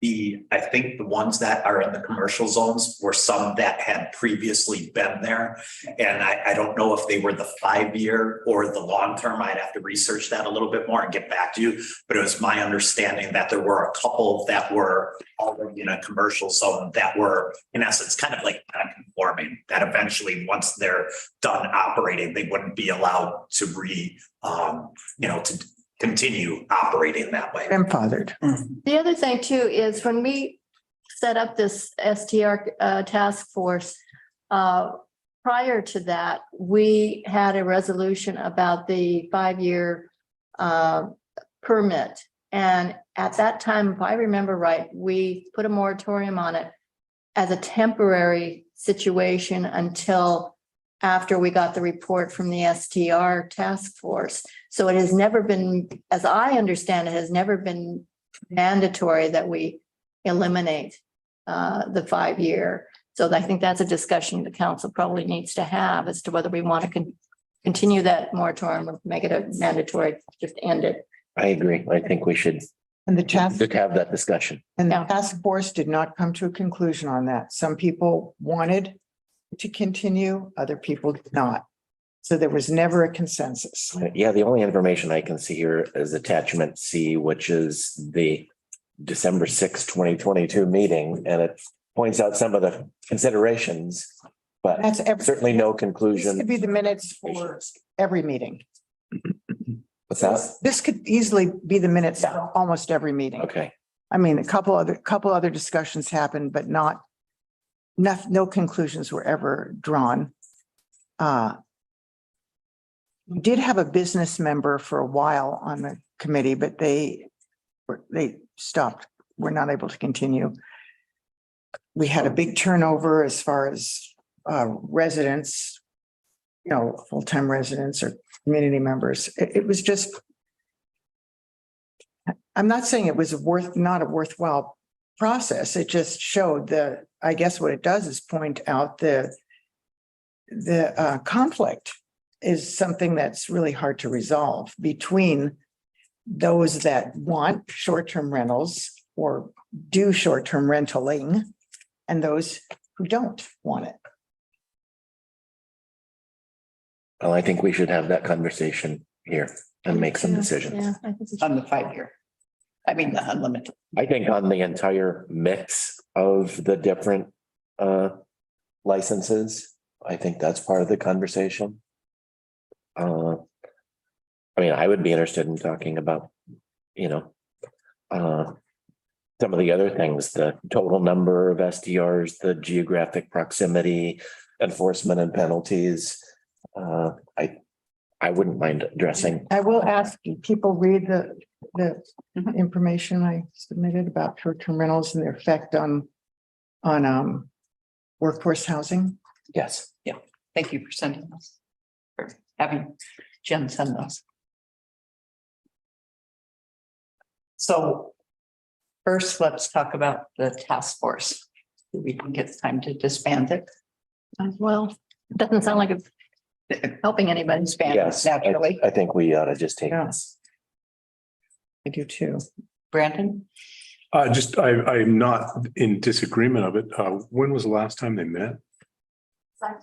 I think the ones that are in the commercial zones were some that had previously been there. And I don't know if they were the 5-year or the long term. I'd have to research that a little bit more and get back to you. But it was my understanding that there were a couple that were already in a commercial zone that were, in essence, kind of like conforming, that eventually, once they're done operating, they wouldn't be allowed to to continue operating that way. Grandfathered. The other thing too is when we set up this STR task force, prior to that, we had a resolution about the 5-year permit. And at that time, if I remember right, we put a moratorium on it as a temporary situation until after we got the report from the STR task force. So it has never been, as I understand it, has never been mandatory that we eliminate the 5-year. So I think that's a discussion the council probably needs to have as to whether we want to continue that moratorium or make it a mandatory, just end it. I agree. I think we should And the task, have that discussion. and the task force did not come to a conclusion on that. Some people wanted to continue, other people did not. So there was never a consensus. Yeah, the only information I can see here is attachment C, which is the December 6, 2022 meeting, and it points out some of the considerations, but That's certainly no This conclusion. could be the minutes for every meeting. What's that? This could easily be the minutes for almost every meeting. Okay, I mean, a couple other discussions happened, but no conclusions were ever drawn. We did have a business member for a while on the committee, but they stopped. We're not able to continue. We had a big turnover as far as residents, full-time residents or community members. It was just, I'm not saying it was not a worthwhile process. It just showed I guess what it does is point out the conflict is something that's really hard to resolve between those that want short-term rentals or do short-term rentaling and those who don't want it. well, I think we should have that conversation here and make some decisions. Yeah, I think it's- On the 5-year. I mean, the unlimited. I think on the entire mix of the different licenses, I think that's part of the conversation. I mean, I would be interested in talking about, some of the other things, the total number of SDRs, the geographic proximity, enforcement and penalties. I wouldn't mind addressing. I will ask, do people read the information I submitted about short-term rentals and their effect on workforce housing? Yes. Yeah, thank you for sending those. For having Jen send those. So first, let's talk about the task force. Do we think it's time to disband it? Well, it doesn't sound like it's helping anybody. Disband it Yes, naturally. I think we ought to just take Yeah. this. I do too. Brandon? I'm not in disagreement of it. When was the last time they met?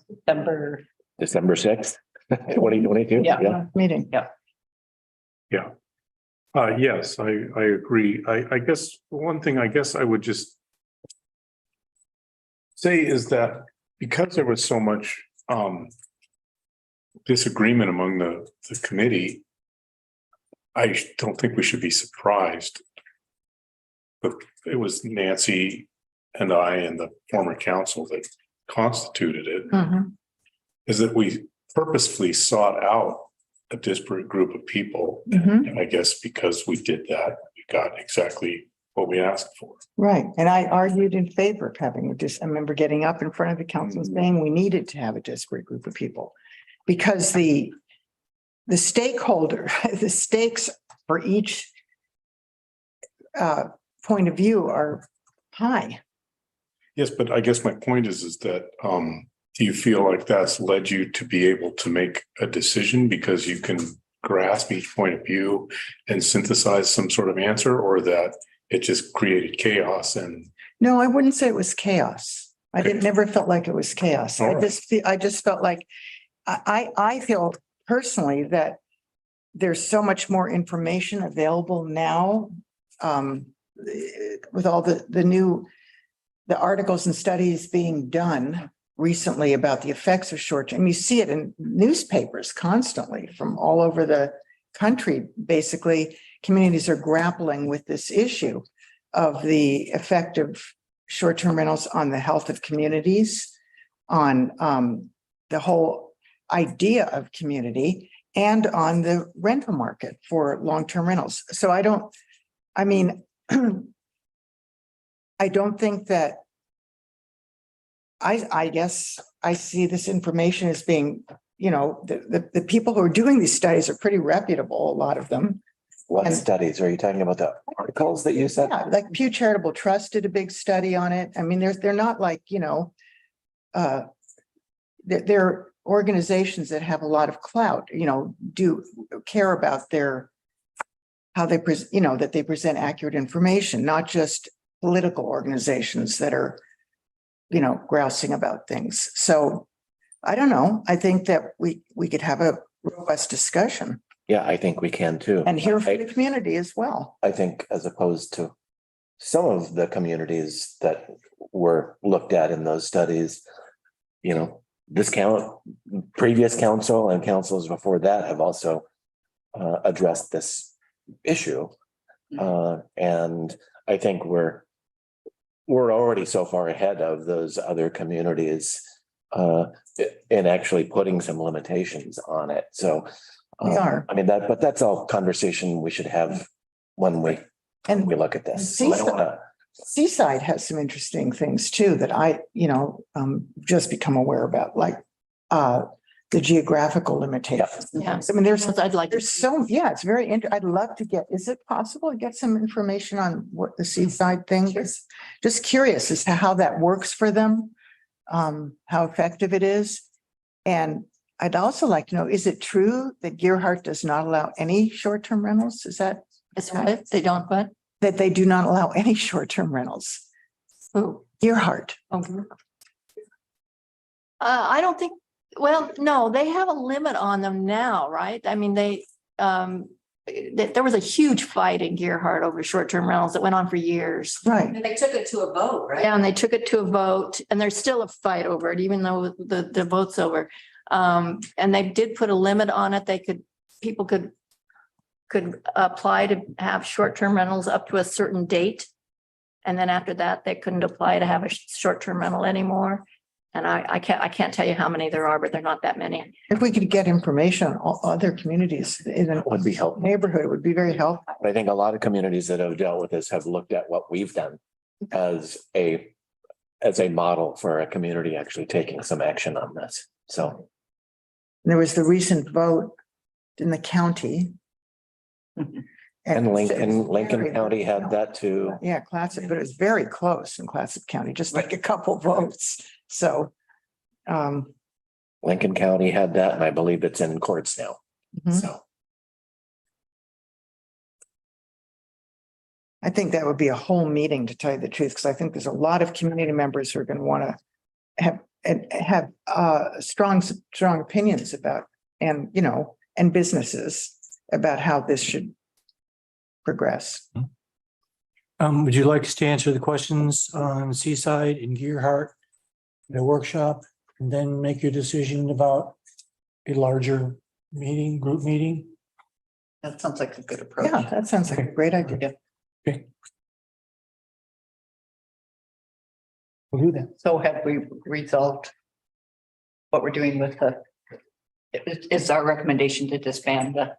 December. December 6th, 2022. Yeah. Meeting. Yeah. Yes, I agree. I guess one thing I guess I would just say is that because there was so much disagreement among the committee, I don't think we should be surprised. But it was Nancy and I and the former council that constituted it, is that we purposefully sought out a disparate group of people. And I guess because we did that, we got exactly what we asked for. Right, and I argued in favor of having I remember getting up in front of the council and saying we needed to have a disparate group of people. Because the stakeholder, the stakes for each point of view are high. Yes, but I guess my point is that do you feel like that's led you to be able to make a decision because you can grasp each point of view and synthesize some sort of answer, or that it just created chaos? And No, I wouldn't say it was chaos. Never felt like it was chaos. All right. I just felt like I feel personally that there's so much more information available now with all the articles and studies being done recently about the effects of short-term. You see it in newspapers constantly from all over the country. Basically, communities are grappling with this issue of the effect of short-term rentals on the health of communities, on the whole idea of community, and on the rental market for long-term rentals. So I don't think that I guess I see this information as being, the people who are doing these studies are pretty reputable, a lot of them. What And- studies? Are you talking about the articles that you said? Yeah, like Pew Charitable Trust did a big study on it. I mean, they're not like, they're organizations that have a lot of clout, do care about how they that they present accurate information, not just political organizations that are, grousing about things. So I don't know. I think that we could have a robust discussion Yeah, I think we can too. and hear from the community as well. I think as opposed to some of the communities that were looked at in those studies, previous council and councils before that have also addressed this issue. And I think we're already so far ahead of those other communities in actually putting some limitations on it. So We are. I mean, but that's all conversation we should have when we look at this. So I don't wanna- Seaside has some interesting things too that I, just become aware about, like the geographical limitations. Yeah. I mean, there's it's very I'd love to is it possible to get some information on what the Seaside thing is? Just curious as to how that works for them, how effective it is. And I'd also like to know, is it true that Gearhart does not allow any short-term rentals? Is that? They don't, what? That they do not allow any short-term rentals. Who? Gearhart. I don't think, well, no, they have a limit on them now, right? I mean, there was a huge fight in Gearhart over short-term rentals that went on for years. Right. And they took it to a vote, right? Yeah, and they took it to a vote, and there's still a fight over it, even though the vote's over. And they did put a limit on it. People could apply to have short-term rentals up to a certain date. And then after that, they couldn't apply to have a short-term rental anymore. And I can't tell you how many there are, but they're not that many. If we could get information on all other communities in the Would be helpful. neighborhood, it would be very helpful. I think a lot of communities that have dealt with this have looked at what we've done as a model for a community actually taking some action on this. So There was the recent vote in the county. and Lincoln County had that too. Yeah, Clatsop, but it was very close in Clatsop County, just like a couple votes. So, Lincoln County had that, and I believe it's in courts now. mhm. So I think that would be a whole meeting, to tell you the truth, because I think there's a lot of community members who are going to want to have strong opinions about, and, you know, and businesses about how this should progress. Would you like us to answer the questions on Seaside and Gearhart, the workshop, and then make your decision about a larger meeting, group meeting? That sounds like a good approach. Yeah, that sounds like a great idea. Okay. We'll do that. So have we resolved what we're doing with is our recommendation to disband the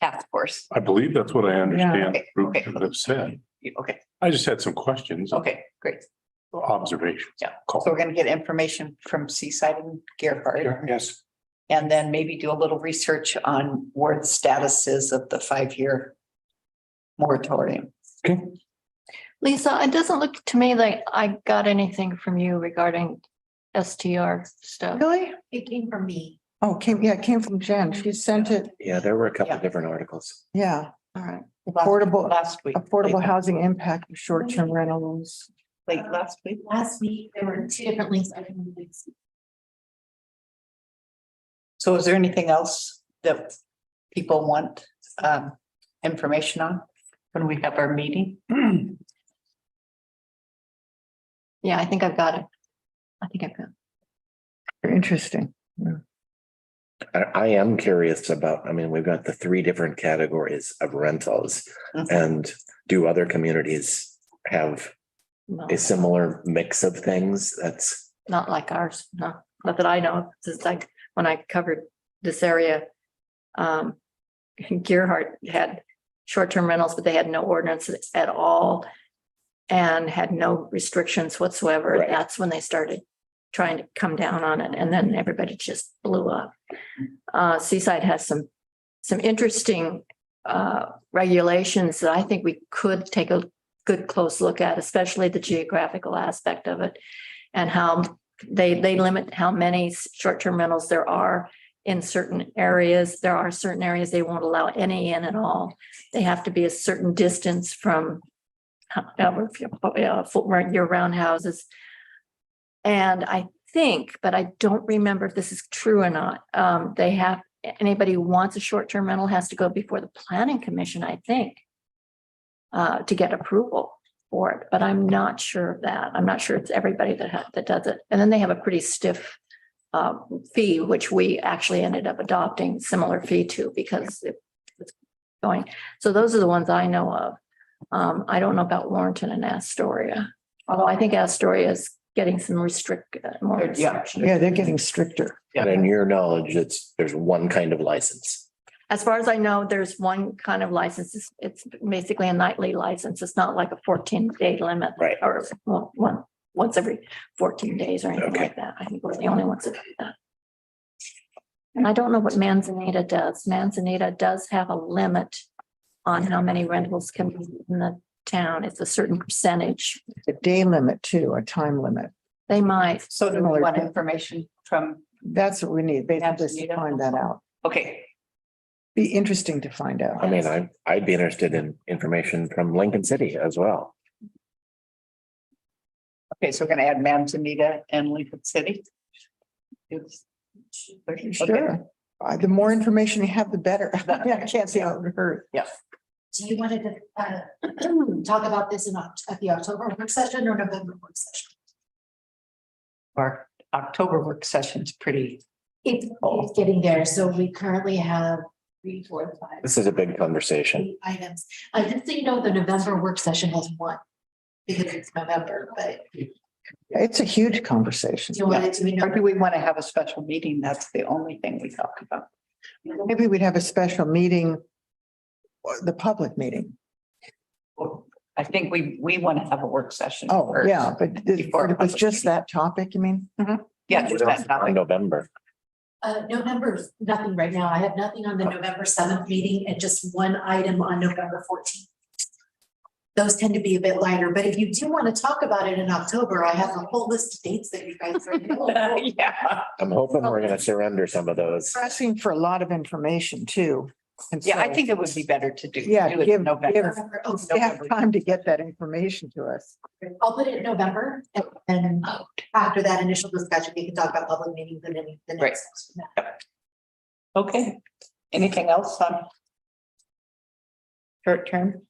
task force? I believe that's what I understand. Okay, Group okay. should have said. Okay, I just had some questions, okay, great. observations. Yeah, so we're gonna get information from Seaside and Gerhard, Yes. and then maybe do a little research on where the status is of the 5-year moratorium. Lisa, it doesn't look to me like I got anything from you regarding STR stuff. Really? It came from me. Oh, it came from Jen. She sent it. yeah, there were a couple Yeah. different articles. Yeah. All right. Affordable, Last week. affordable housing impact of short-term rentals. Late last week. Last week, there were 2 different links. I didn't think so. So is there anything else that people want information on when we have our meeting? Yeah, I think I've got it. I think I've got it. Interesting. I am curious about, I mean, we've got the 3 different categories of rentals. Mhm. And do other communities have No, a similar mix of things? That's, not like ours. No, not that I know of. It's like when I covered this area. Gerhard had short-term rentals, but they had no ordinance at all. And had no restrictions whatsoever. Right. That's when they started trying to come down on it, and then everybody just blew up. Seaside has some interesting regulations that I think we could take a good close look at, especially the geographical aspect of it. And how they limit how many short-term rentals there are in certain areas. There are certain areas they won't allow any in at all. They have to be a certain distance from year-round houses. And I think, but I don't remember if this is true or not, anybody who wants a short-term rental has to go before the planning commission, I think, to get approval for it, but I'm not sure of that. I'm not sure it's everybody that does it. And then they have a pretty stiff fee, which we actually ended up adopting similar fee to because it's going. So those are the ones I know of. I don't know about Warrenton and Astoria, although I think Astoria is getting some more restrictions. Yeah, they're getting stricter. and in your knowledge, there's one kind of license. As far as I know, there's one kind of license. It's basically a nightly license. It's not like a 14-day limit. Right. Or once every 14 days or anything like that. I think we're the only ones that do that. And I don't know what Manzanita does. Manzanita does have a limit on how many rentals can be in the town. It's a certain percentage. A day limit too, a time limit. They might. So do we want information from? That's what we need, basically, to Manzanita? find that out. Okay, Be interesting to find out. I mean, I'd be interested in information from Lincoln City as well. okay, so we're gonna add Manzanita and Lincoln City. Sure. The more information you have, the better. I can't see how it would hurt. Yeah. Do you wanted to talk about this at the October work session or November work session? Our October work session's pretty. It's getting there. So we currently have 3, 4, 5. This is a big conversation. 8 items. Just so you know, the November work session has 1. because it's November, but It's a huge conversation. you want it to be. Or do we want to have a special meeting? That's the only thing we talk about. Maybe we'd have a special meeting, or the public meeting. I think we want to have a work session. Oh, first. yeah, but Before it was just that topic, you mean? Yeah, just that In topic. November. November's nothing right now. I have nothing on the November 7th meeting and just one item on November 14th. Those tend to be a bit lighter, but if you do want to talk about it in October, I have a whole list of dates that you guys are. Yeah. I'm hoping we're gonna surrender some of those. Asking for a lot of information too. And Yeah, I so- think it would be better to do. Yeah, do it in give November. have time to get that information to us. I'll put it in November and after that initial discussion, we can talk about public meetings and then the Right. next steps from that. Okay. Anything else on short term?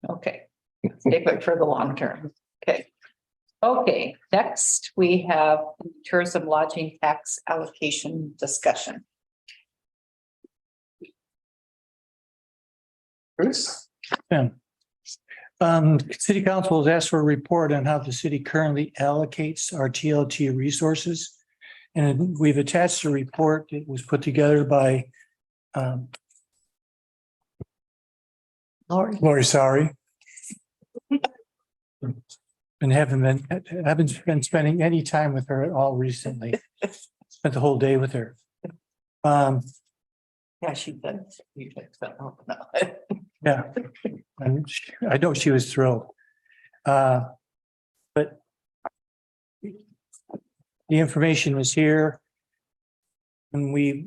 Okay, save it for the long term. Okay. Okay, next we have tourism lodging tax allocation discussion. Bruce? Yeah. City Council has asked for a report on how the city currently allocates our TLT resources. And we've attached a report that was put together by Lori Sari. And haven't been spending any time with her at all recently. Spent the whole day with her. Yeah, she does. Yeah, and I know she was thrilled. But the information was here. And we're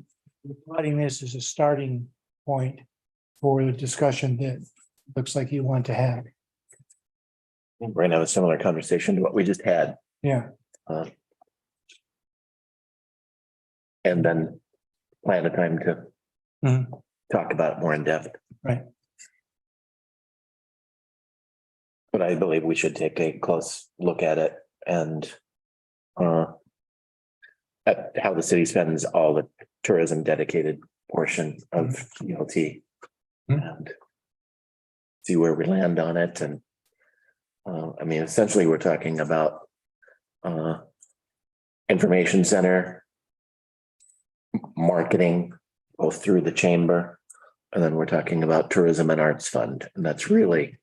providing this as a starting point for the discussion that looks like you want to have. We're gonna have a similar conversation to what we just had. Yeah. And then plan a time to talk about it more in depth. Right. But I believe we should take a close look at it and at how the city spends all the tourism dedicated portion of TLT. And see where we land on it. And I mean, essentially, we're talking about information center, marketing, both through the chamber, and then we're talking about tourism and arts fund, and that's really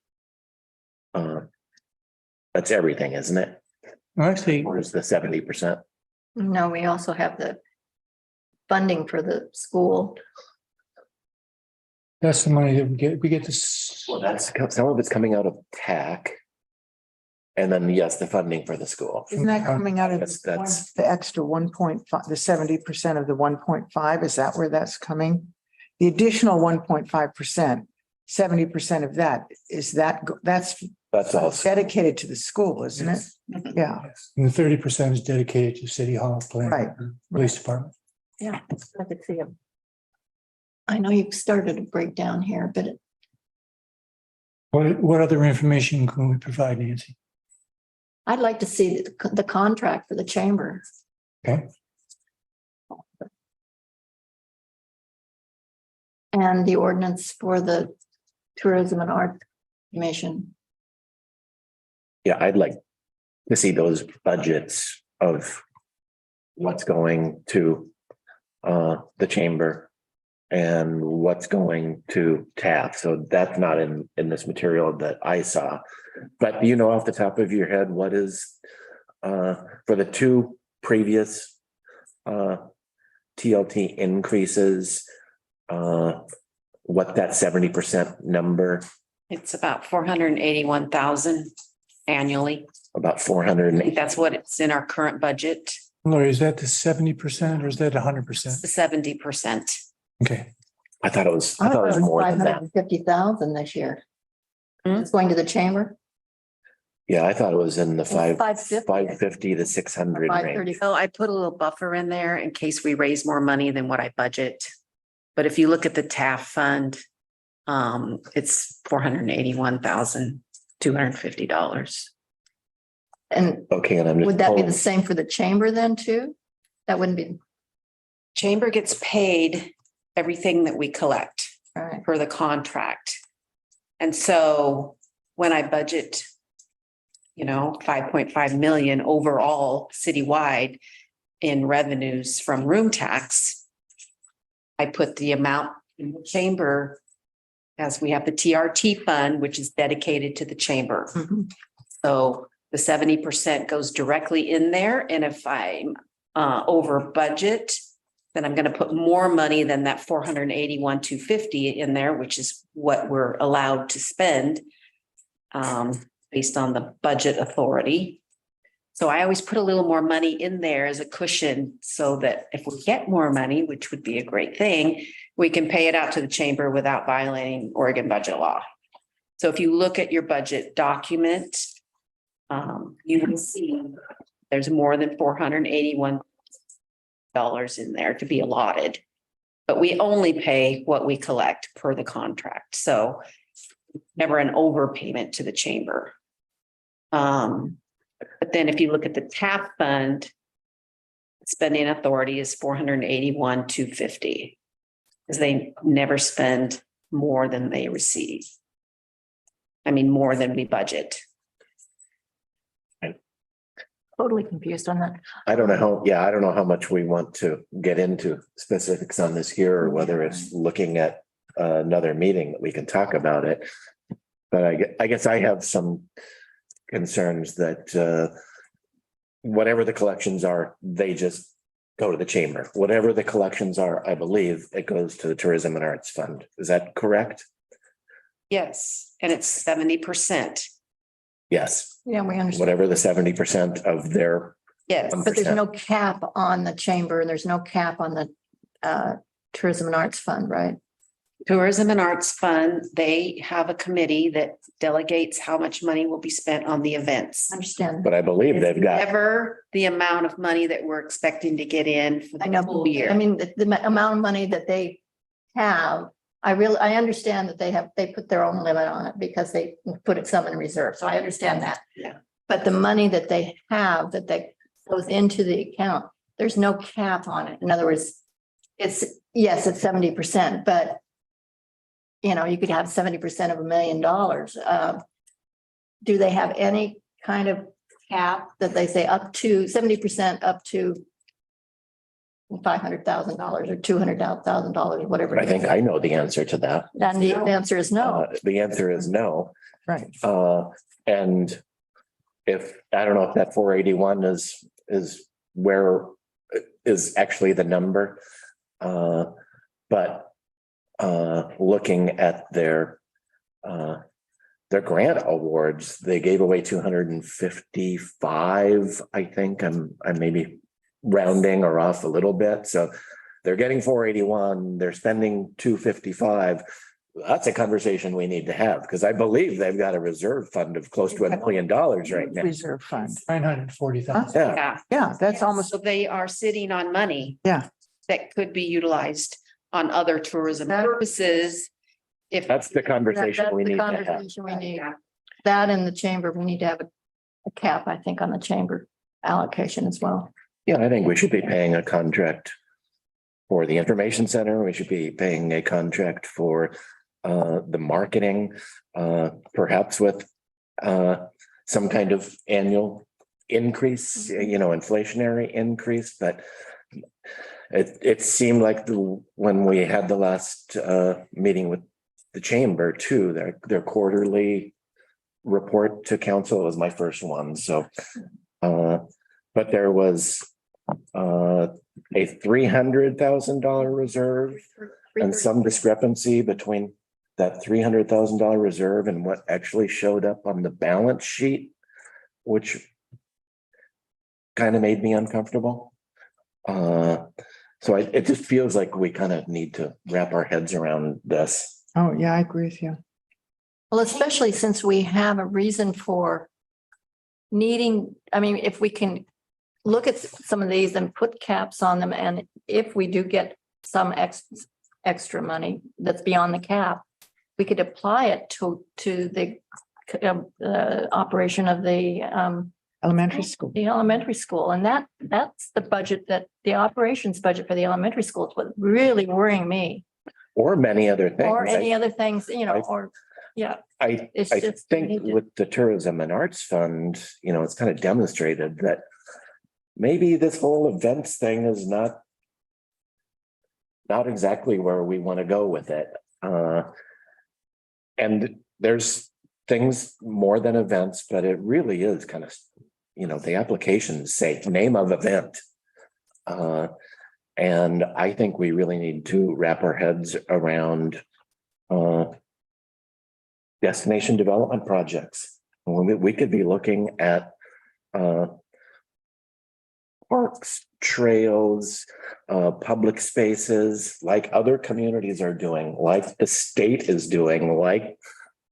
that's everything, isn't it? Actually, where's the 70%? No, we also have the funding for the school. That's the money that we get this. Well, that's some of it's coming out of TAC. And then, yes, the funding for the school. Isn't that coming out of That's the extra 1.5, the 70% of the 1.5? Is that where that's coming? The additional 1.5%, 70% of that, that's all dedicated to the school, isn't it? Yeah. And the 30% is dedicated to City Hall, Right. Police Department. Yeah, I could see them. I know you've started a breakdown here, but What other information can we provide, Nancy? I'd like to see the contract for the chamber. Okay. And the ordinance for the Tourism and Art Commission. Yeah, I'd like to see those budgets of what's going to the chamber and what's going to TAF. So that's not in this material that I saw. But you know, off the top of your head, what is for the two previous TLT increases, what that 70% number? It's about 481,000 annually. About 400. I think that's what it's in our current budget, Lori, is that the 70% or is that 100%? the 70%. Okay. I thought it was more than that. 550,000 this year. It's going to the chamber. Yeah, I thought it was in the 550. 550 to 600 range. So I put a little buffer in there in case we raise more money than what I budget. But if you look at the TAF fund, it's $481,250. And okay, and I'm just would that be pulling- the same for the chamber then too? That wouldn't be. Chamber gets paid everything that we collect All right. for the contract. And so when I budget, 5.5 million overall citywide in revenues from room tax, I put the amount in the chamber as we have the TRT fund, which is dedicated to the chamber. So the 70% goes directly in there. And if I'm over budget, then I'm going to put more money than that 481,250 in there, which is what we're allowed to spend based on the budget authority. So I always put a little more money in there as a cushion so that if we get more money, which would be a great thing, we can pay it out to the chamber without violating Oregon budget law. So if you look at your budget document, you will see there's more than $481 in there to be allotted. But we only pay what we collect per the contract. So never an overpayment to the chamber. But then if you look at the TAF fund, spending authority is 481,250. Because they never spend more than they receive. I mean, more than we budget. Totally confused on that. I don't know I don't know how much we want to get into specifics on this here, or whether it's looking at another meeting that we can talk about it. But I guess I have some concerns that whatever the collections are, they just go to the chamber. Whatever the collections are, I believe it goes to the Tourism and Arts Fund. Is that correct? Yes, and it's 70%. Yes. Yeah, we understand. Whatever the 70% of their. Yes. But there's no cap on the chamber and there's no cap on the Tourism and Arts Fund, right? Tourism and Arts Fund, they have a committee that delegates how much money will be spent on the events. Understand. But I believe they've got. Never the amount of money that we're expecting to get in for the whole year. I mean, the amount of money that they have, I understand that they put their own limit on it because they put it some in reserve. So I understand that. Yeah. But the money that they have that goes into the account, there's no cap on it. In other words, it's 70%, but you could have 70% of $1 million. Do they have any kind of cap that they say up to 70% up to $500,000 or $200,000, whatever? I think I know the answer to that. And the answer is no. The answer is no. Right. And if, I don't know if that 481 is where is actually the number. But looking at their grant awards, they gave away 255, I think. I'm maybe rounding or off a little bit. So they're getting 481, they're spending 255. That's a conversation we need to have, because I believe they've got a reserve fund of close to $1 million right now. Reserve fund. 940,000. Yeah. Yeah, that's almost, So they are sitting on money. Yeah. That could be utilized on other tourism purposes. If That's the conversation we need to have. Conversation we need. That in the chamber, we need to have a cap, I think, on the chamber allocation as well. Yeah, I think we should be paying a contract for the information center. We should be paying a contract for the marketing, perhaps with some kind of annual increase, inflationary increase, but it seemed like when we had the last meeting with the chamber too, their quarterly report to council was my first one. So, but there was a $300,000 reserve and some discrepancy between that $300,000 reserve and what actually showed up on the balance sheet, which kind of made me uncomfortable. So it just feels like we kind of need to wrap our heads around this. oh, yeah, I agree with you. Well, especially since we have a reason for needing, if we can look at some of these and put caps on them, and if we do get some extra money that's beyond the cap, we could apply it to the operation of the Elementary school. the elementary school. And that's the budget, that the operations budget for the elementary school is what really worrying me. Or many other things. Or any other things, or Yeah. I It's I just we think need to- with the Tourism and Arts Fund, it's kind of demonstrated that maybe this whole events thing is not exactly where we want to go with it. And there's things more than events, but it really is kind of, the applications say name of event. And I think we really need to wrap our heads around destination development projects. We could be looking at parks, trails, public spaces like other communities are doing, like the state is doing, like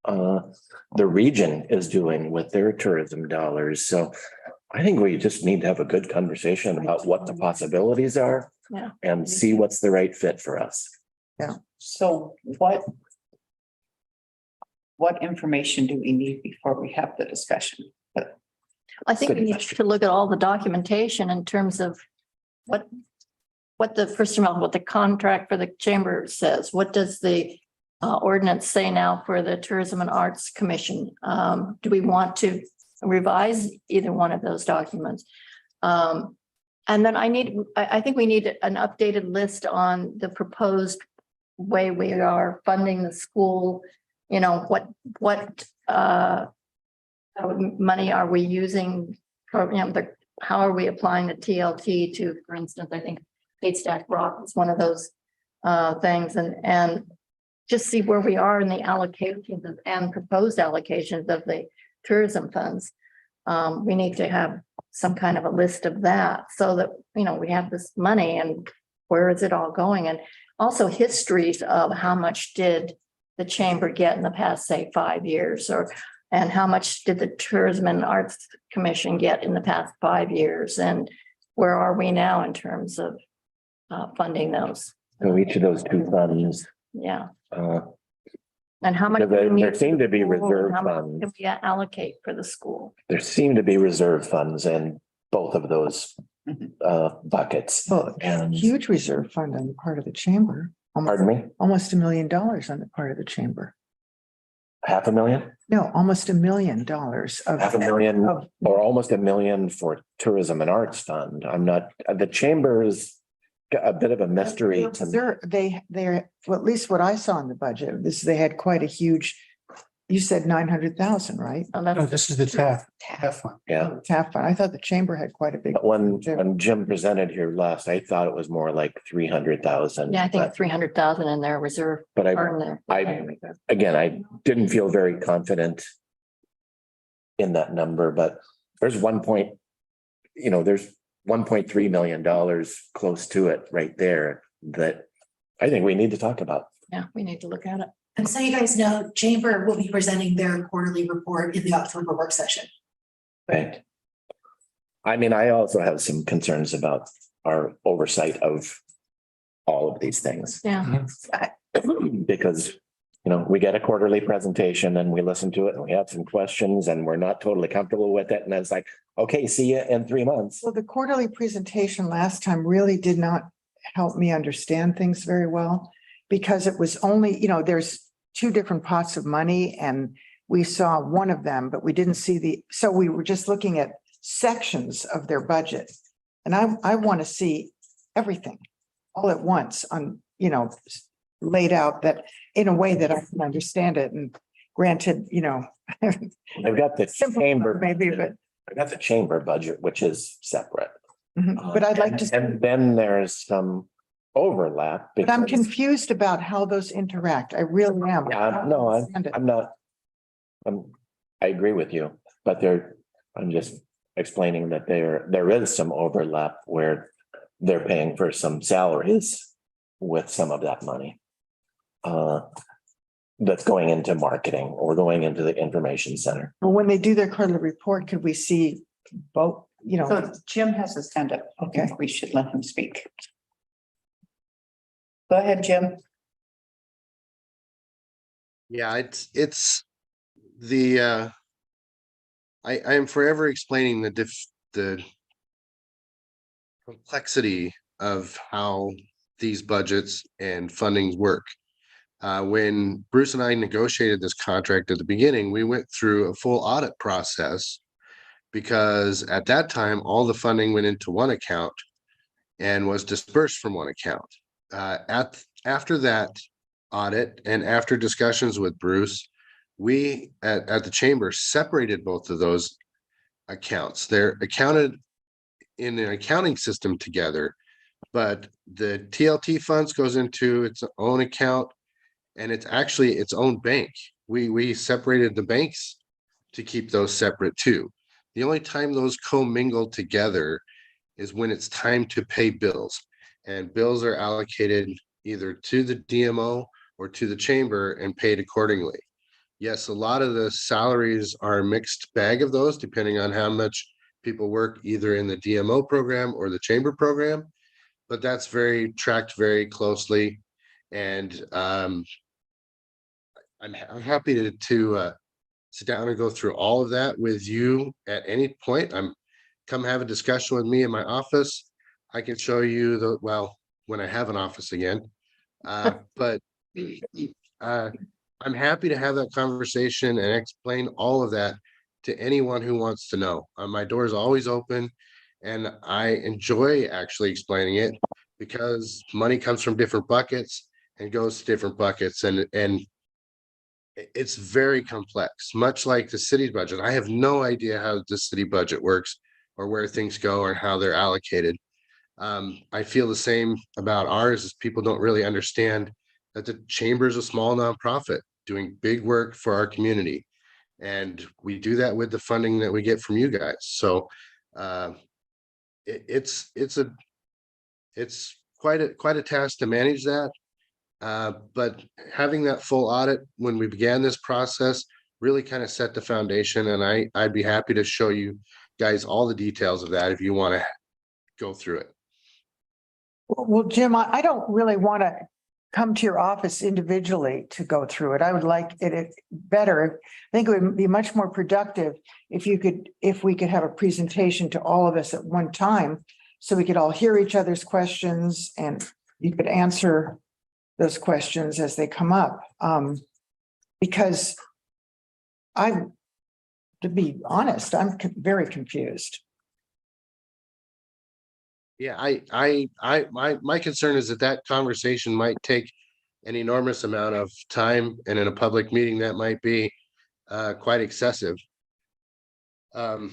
the region is doing with their tourism dollars. So I think we just need to have a good conversation about what the possibilities are Yeah. and see what's the right fit for us. So what information do we need before we have the discussion? I think we need to look at all the documentation in terms of what the, first of all, what the contract for the chamber says. What does the ordinance say now for the Tourism and Arts Commission? Do we want to revise either one of those documents? And then I think we need an updated list on the proposed way we are funding the school. What money are we using for, how are we applying the TLT to, for instance, I think State Stack Rock is one of those things, and just see where we are in the allocations and proposed allocations of the tourism funds. We need to have some kind of a list of that so that, we have this money and where is it all going? And also histories of how much did the chamber get in the past, say, 5 years, and how much did the Tourism and Arts Commission get in the past 5 years? And where are we now in terms of funding those? So each of those two funds. Yeah. And how much? There seem to be How reserve much funds. can we allocate for the school? There seem to be reserve funds in both of those buckets. Well, And huge reserve fund on the part of the chamber. pardon me, Almost $1 million on the part of the chamber. $500,000, No, almost $1 million of. $500,000 or almost $1 million for Tourism and Arts Fund. I'm not, the chamber is a bit of a mystery to me. They're, well, at least what I saw in the budget, they had quite a huge, you said 900,000, right? No, this is the TAF fund. Yeah. TAF fund. I thought the chamber had quite a big. But when Jim presented here last, I thought it was more like 300,000. Yeah, I think 300,000 in their reserve. But fund there. I didn't feel very confident in that number, but there's there's $1.3 million close to it right there that I think we need to talk about. Yeah, we need to look at it. And so you guys know, Chamber will be presenting their quarterly report in the October work session. Right. I mean, I also have some concerns about our oversight of all of these things. Yeah. Because, we get a quarterly presentation and we listen to it and we have some questions and we're not totally comfortable with it. And it's like, okay, see you in 3 months. Well, the quarterly presentation last time really did not help me understand things very well. Because it was only, there's 2 different pots of money and we saw one of them, but we didn't see so we were just looking at sections of their budget. And I want to see everything all at once on, laid out that in a way that I can understand it. And granted, I've got the chamber, maybe, but. I got the chamber budget, which is separate. But I'd like to. And then there's some overlap. But I'm because- confused about how those interact. I really am. Yeah, no, I'm not. I agree with you, but I'm just explaining that there is some overlap where they're paying for some salaries with some of that money. That's going into marketing or going into the information center. Well, when they do their quarterly report, could we see both, So Jim has his hand up. Okay, we should let him speak. Go ahead, Jim. Yeah, it's the I am forever explaining the complexity of how these budgets and fundings work. When Bruce and I negotiated this contract at the beginning, we went through a full audit process because at that time, all the funding went into one account and was dispersed from one account. After that audit and after discussions with Bruce, we at the chamber separated both of those accounts. They're accounted in an accounting system together, but the TLT funds goes into its own account and it's actually its own bank. We separated the banks to keep those separate too. The only time those commingle together is when it's time to pay bills, and bills are allocated either to the DMO or to the chamber and paid accordingly. Yes, a lot of the salaries are a mixed bag of those, depending on how much people work either in the DMO program or the chamber program, but that's tracked very closely. And I'm happy to sit down and go through all of that with you at any point. Come have a discussion with me in my office. I can show you when I have an office again. But I'm happy to have that conversation and explain all of that to anyone who wants to know. My door is always open, and I enjoy actually explaining it because money comes from different buckets and goes to different buckets, and it's very complex, much like the city's budget. I have no idea how the city budget works or where things go or how they're allocated. I feel the same about ours, as people don't really understand that the chamber is a small nonprofit doing big work for our community. And we do that with the funding that we get from you guys. So it's quite a task to manage that. But having that full audit when we began this process really kind of set the foundation, and I'd be happy to show you guys all the details of that if you want to go through it. Well, Jim, I don't really want to come to your office individually to go through it. I would like it better. I think it would be much more productive if we could have a presentation to all of us at one time, so we could all hear each other's questions and you could answer those questions as they come up. Because to be honest, I'm very confused. Yeah, my concern is that conversation might take an enormous amount of time, and in a public meeting that might be quite excessive. But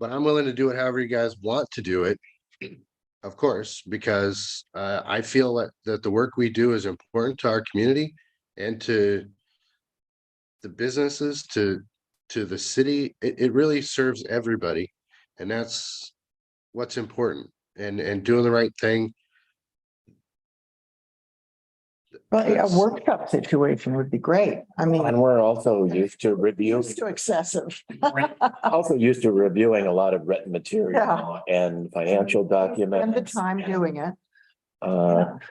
I'm willing to do it however you guys want to do it, of course, because I feel that the work we do is important to our community and to the businesses, to the city. It really serves everybody, and that's what's important. And doing the right thing. Well, a workshop situation would be great. I mean, And we're also used to it's too excessive. also used to reviewing a lot of written material and financial documents. Spend the time doing it.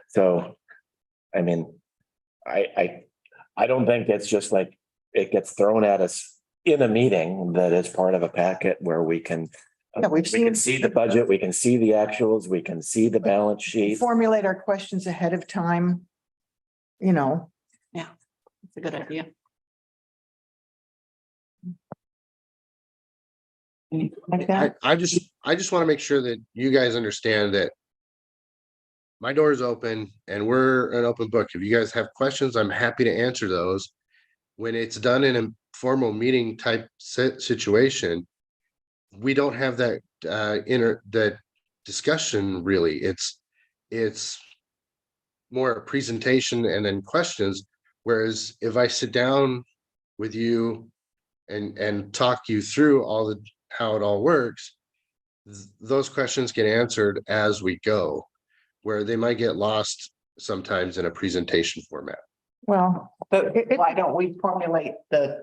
So, I mean, I don't think it's just like it gets thrown at us in a meeting that is part of a packet where we can. Yeah, We can see the budget, we can see the actuals, we can see the balance sheet. Formulate our questions ahead of time. Yeah, it's a good idea. Like that. I just want to make sure that you guys understand that my door is open and we're an open book. If you guys have questions, I'm happy to answer those. When it's done in a formal meeting type situation, we don't have that that discussion really. It's more a presentation and then questions. Whereas if I sit down with you and talk you through how it all works, those questions get answered as we go, where they might get lost sometimes in a presentation format. Well, But why don't we formulate the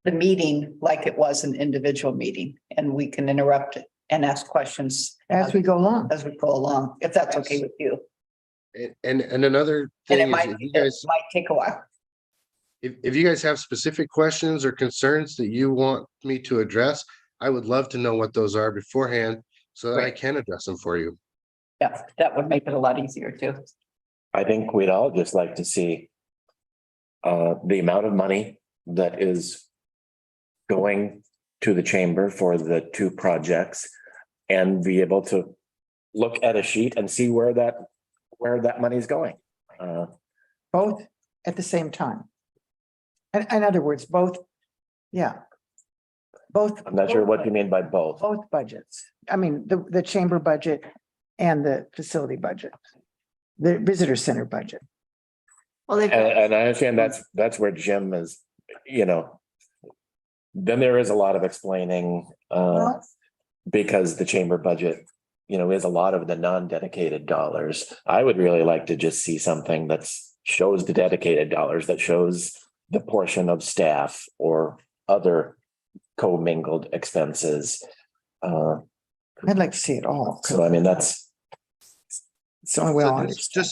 meeting like it was an individual meeting, and we can interrupt it and ask questions as we go along. If that's okay with you. And another And thing it is, might take a while. if you guys have specific questions or concerns that you want me to address, I would love to know what those are beforehand so that I can address them for you. Yeah, that would make it a lot easier too. I think we'd all just like to see the amount of money that is going to the chamber for the two projects and be able to look at a sheet and see where that money is going. Both at the same time. In other words, both, yeah. Both. I'm not sure what you mean by both. Both budgets. I mean, the chamber budget and the facility budget, the visitor center budget. Well, they've. And I understand that's where Jim is, then there is a lot of explaining, because the chamber budget, is a lot of the non-dedicated dollars. I would really like to just see something that shows the dedicated dollars, that shows the portion of staff or other commingled expenses. I'd like to see it all. So I mean, that's. It's the only way I'll understand.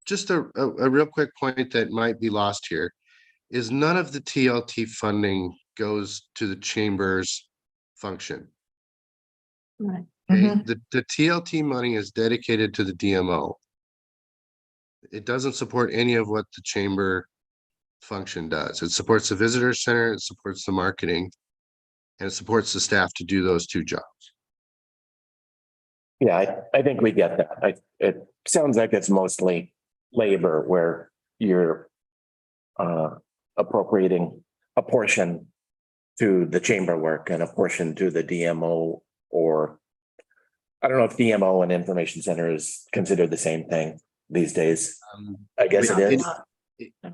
Just a real quick point that might be lost here is none of the TLT funding goes to the chamber's function. Right. Okay, the TLT money is dedicated to the DMO. It doesn't support any of what the chamber function does. It supports the visitor center, it supports the marketing, and it supports the staff to do those two jobs. Yeah, I think we get that. It sounds like it's mostly labor where you're appropriating a portion to the chamber work and a portion to the DMO, or I don't know if DMO and information center is considered the same thing these days. I guess it is.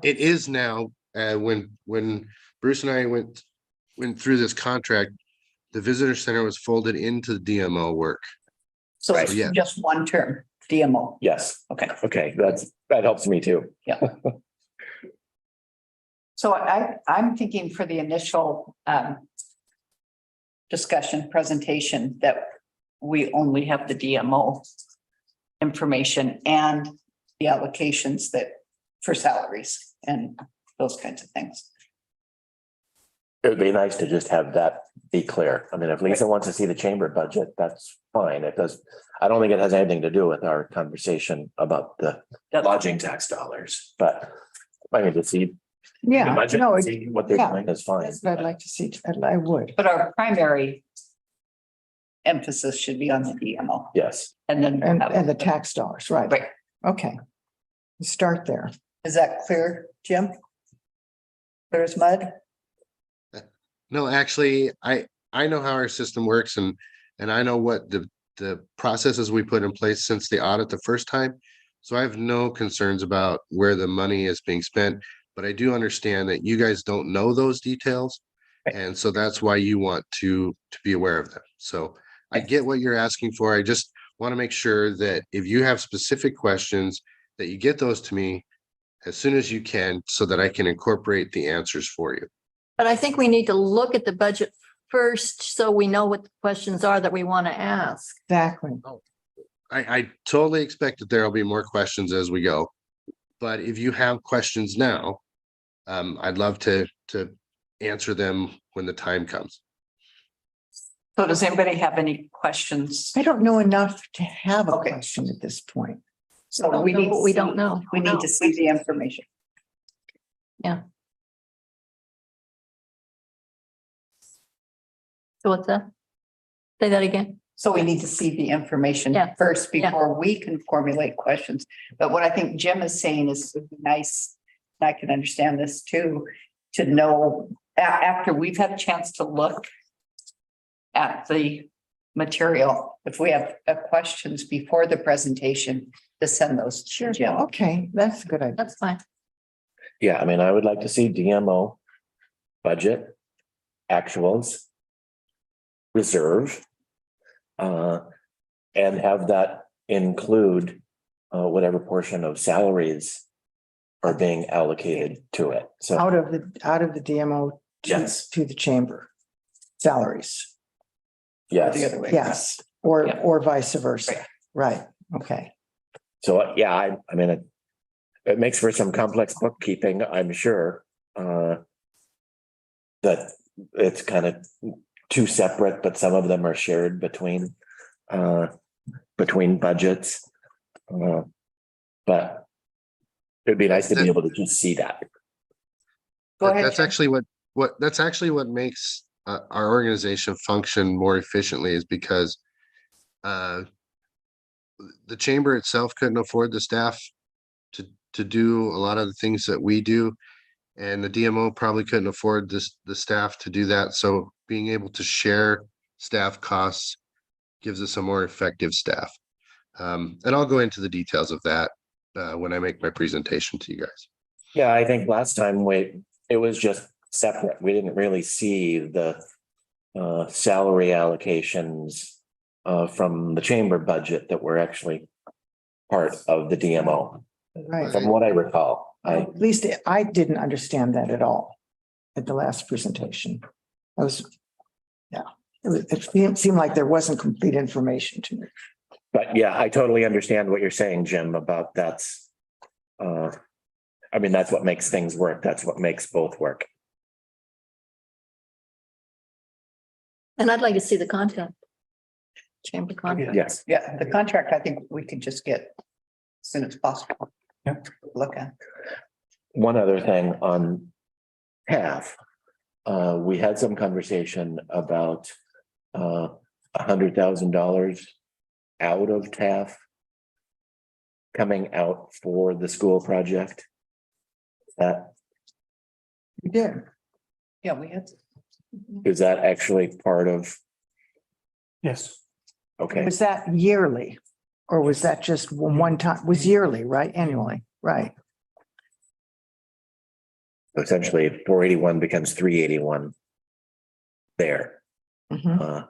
It is now, when Bruce and I went through this contract, the visitor center was folded into the DMO work. So it's yeah. just one term, DMO. Yes. Okay. Okay, that helps me too. Yeah. So I'm thinking for the initial discussion presentation that we only have the DMO information and the allocations that for salaries and those kinds of things. It would be nice to just have that be clear. I mean, if Lisa wants to see the chamber budget, that's fine. It does. I don't think it has anything to do with our conversation about the lodging tax dollars, but I need to see. Yeah, the budget no, and see what they're doing is fine. that's what I'd like to see. I would. But our primary emphasis should be on the DMO. Yes. And then. And the tax dollars, right? Right. Okay. Start there. Is that clear, Jim? Clear as mud? No, actually, I know how our system works and I know what the processes we put in place since the audit the first time. So I have no concerns about where the money is being spent, but I do understand that you guys don't know those details. And so that's why you want to be aware of them. So I get what you're asking for. I just want to make sure that if you have specific questions, that you get those to me as soon as you can so that I can incorporate the answers for you. But I think we need to look at the budget first, so we know what the questions are that we want to ask. Exactly. I totally expect that there will be more questions as we go. But if you have questions now, I'd love to answer them when the time comes. So does anybody have any questions? I don't know enough to have a question at this point. So we need. We don't know. We need to see the information. Yeah. So what's that? Say that again. So we need to see the information Yeah. first before we can formulate questions. But what I think Jim is saying is it would be nice, and I can understand this too, to know after we've had a chance to look at the material, if we have questions before the presentation, to send those to Jim. Okay, that's a good idea. That's fine. Yeah, I mean, I would like to see DMO budget, actuals, reserve, and have that include whatever portion of salaries are being allocated to it. So Out of the DMO Yes. to the chamber salaries. yes. The other way. Yes, Yeah. or vice versa. Right. Okay. So, yeah, I mean, it makes for some complex bookkeeping, I'm sure. That it's kind of two separate, but some of them are shared between budgets. But It'd be nice to be able to just see that. Go ahead. That's Jim. actually what makes our organization function more efficiently is because the chamber itself couldn't afford the staff to do a lot of the things that we do. And the DMO probably couldn't afford the staff to do that. So being able to share staff costs gives us a more effective staff. And I'll go into the details of that when I make my presentation to you guys. Yeah, I think last time it was just separate. We didn't really see the salary allocations from the chamber budget that were actually part of the DMO, Right. from what I recall. At least I didn't understand that at all at the last presentation. It seemed like there wasn't complete information to me. But yeah, I totally understand what you're saying, Jim, about that's that's what makes things work. That's what makes both work. And I'd like to see the contract. Chamber contract. Yes. Yeah, the contract, I think we could just get as soon as possible. Yeah. Look at. One other thing on TAF, we had some conversation about $100,000 out of TAF coming out for the school project. You did. Yeah, we had. Is that actually part of? Yes. Okay, Was that yearly? Or was that just one time? Was yearly, right? Annually, right? essentially 481 becomes 381 there. Mhm.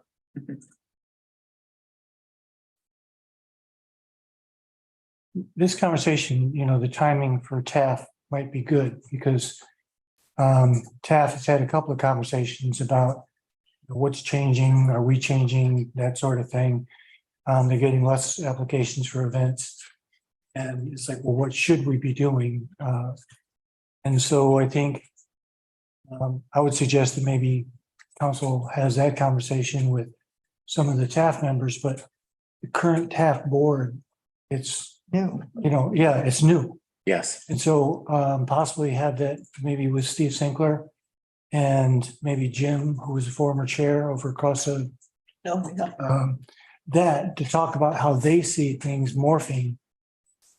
This conversation, the timing for TAF might be good because TAF has had a couple of conversations about what's changing, are we changing, that sort of thing. They're getting less applications for events. And it's like, well, what should we be doing? And so I think I would suggest that maybe council has that conversation with some of the TAF members, but the current TAF board, it's new, it's new. Yes. And so possibly have that maybe with Steve Sinkler and maybe Jim, who was a former chair over across the that to talk about how they see things morphing.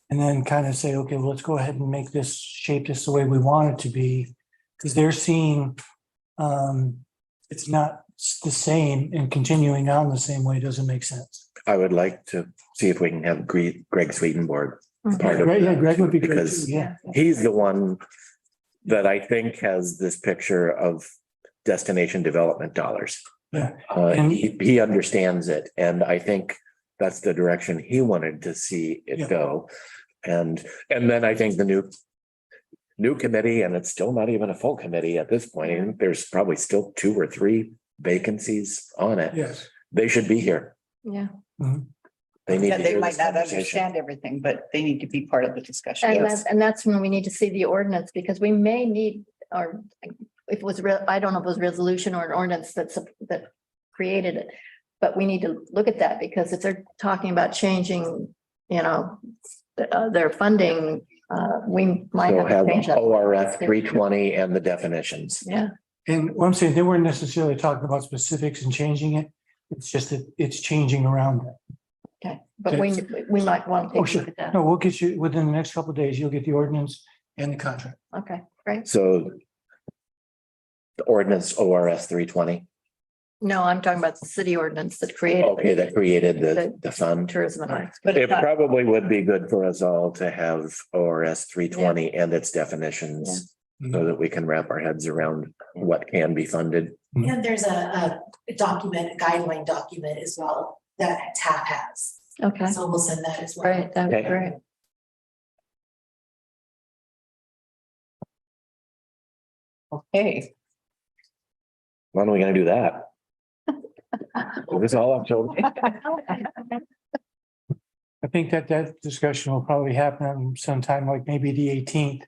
And then kind of say, okay, well, let's go ahead and make this shape this the way we want it to be. Because they're seeing it's not the same, and continuing on the same way doesn't make sense. I would like to see if we can have Greg Swedenborg part of Yeah, that, Greg would be great because too, yeah. he's the one that I think has this picture of destination development dollars. Yeah. He understands it, and I think that's the direction he wanted to see it go. And then I think the new committee, and it's still not even a full committee at this point. I think there's probably still 2 or 3 vacancies on it. Yes. They should be here. Yeah. They need to They hear might this not conversation. understand everything, but they need to be part of the discussion. And that's when we need to see the ordinance, because we may need, or if it was real, I don't know if it was resolution or an ordinance that created it. But we need to look at that, because if they're talking about changing, their funding, we might So have to have change that. ORF 320 and the definitions. Yeah. And what I'm saying, they weren't necessarily talking about specifics and changing it. It's just that it's changing around that. Okay, but we might want to Oh, take a sure. look at that. No, we'll get you, within the next couple of days, you'll get the ordinance and the contract. Okay, great. So the ordinance ORS 320, No, I'm talking about the city ordinance that created. okay, that created the fund. Tourism and arts. But It it's not- probably would be good for us all to have ORS 320 and its definitions so that we can wrap our heads around what can be funded. And there's a document, a guideline document as well that TAP has. Okay. So we'll send that as well. Right, that would be Okay. great. Okay, When are we gonna do that? Is this all October? I think that discussion will probably happen sometime like maybe the 18th.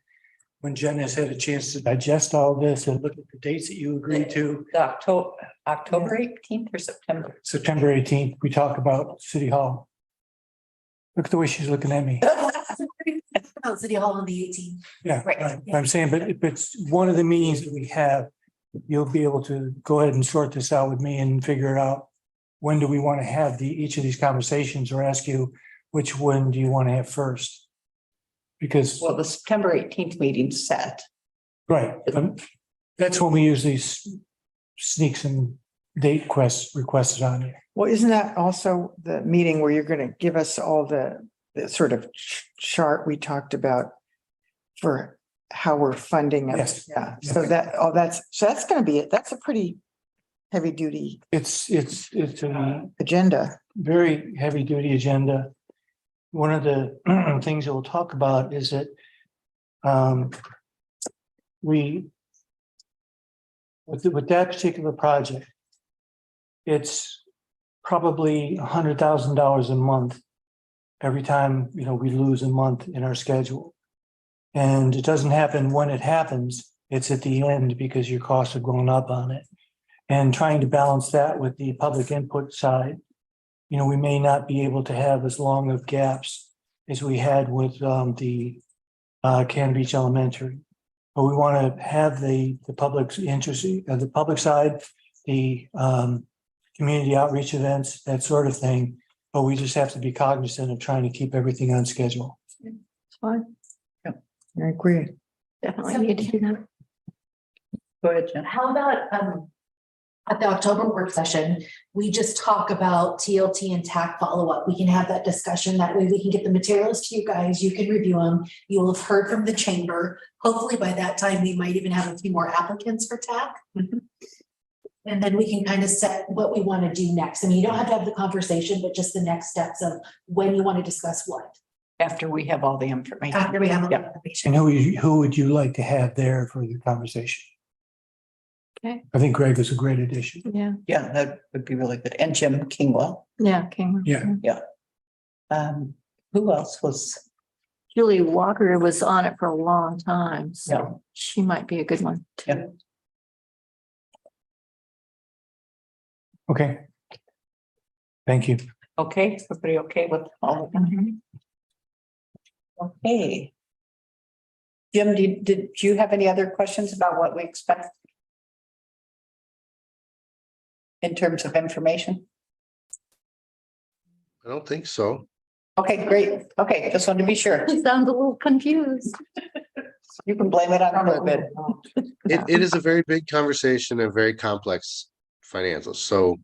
When Jen has had a chance to digest all this and look at the dates that you agreed to. the October 18th or September? September 18th, we talk about City Hall. Look at the way she's looking at me. Out City Hall on the 18th. Yeah, Right. right. I'm saying, but if it's one of the meetings that we have, you'll be able to go ahead and sort this out with me and figure it out. When do we want to have each of these conversations, or ask you, which one do you want to have first? Because, Well, the September 18th meeting's set. right, that's when we usually sneak some date requests on you. Well, isn't that also the meeting where you're going to give us all the sort of chart we talked about for how we're funding it? Yes. Yeah, so that's going to be it. That's a pretty heavy duty It's a agenda. very heavy duty agenda. One of the things that we'll talk about is that with that particular project, it's probably $100,000 a month every time, we lose a month in our schedule. And it doesn't happen when it happens, it's at the end because your costs are going up on it. And trying to balance that with the public input side, we may not be able to have as long of gaps as we had with the Cannon Beach Elementary. But we want to have the public's interest, the public side, the community outreach events, that sort of thing. But we just have to be cognizant of trying to keep everything on schedule. It's fine. I agree. Definitely need to do that. Go ahead, Jen. How about, at the October work session, we just talk about TLT and TAC follow-up. We can have that discussion. That way we can get the materials to you guys. You can review them. You will have heard from the chamber. Hopefully by that time, we might even have a few more applicants for TAC. And then we can kind of set what we want to do next. I mean, you don't have to have the conversation, but just the next steps of when you want to discuss what. After we have all the information. After we have all the Yeah. information. And who would you like to have there for the conversation? Okay. I think Greg is a great addition. Yeah, Yeah, that would be really good. And Jim Kingwell. yeah, King. Yeah. Who else was? Julie Walker was on it for a long time, Yeah. so she might be a good one too. Yeah. Okay. Thank you. Okay, everybody okay with all of them? Okay. Jim, did you have any other questions about what we expect? In terms of information? I don't think so. Okay, great. Okay, just wanted to be sure. He sounds a little confused. You can blame it on COVID. It is a very big conversation and very complex financials. So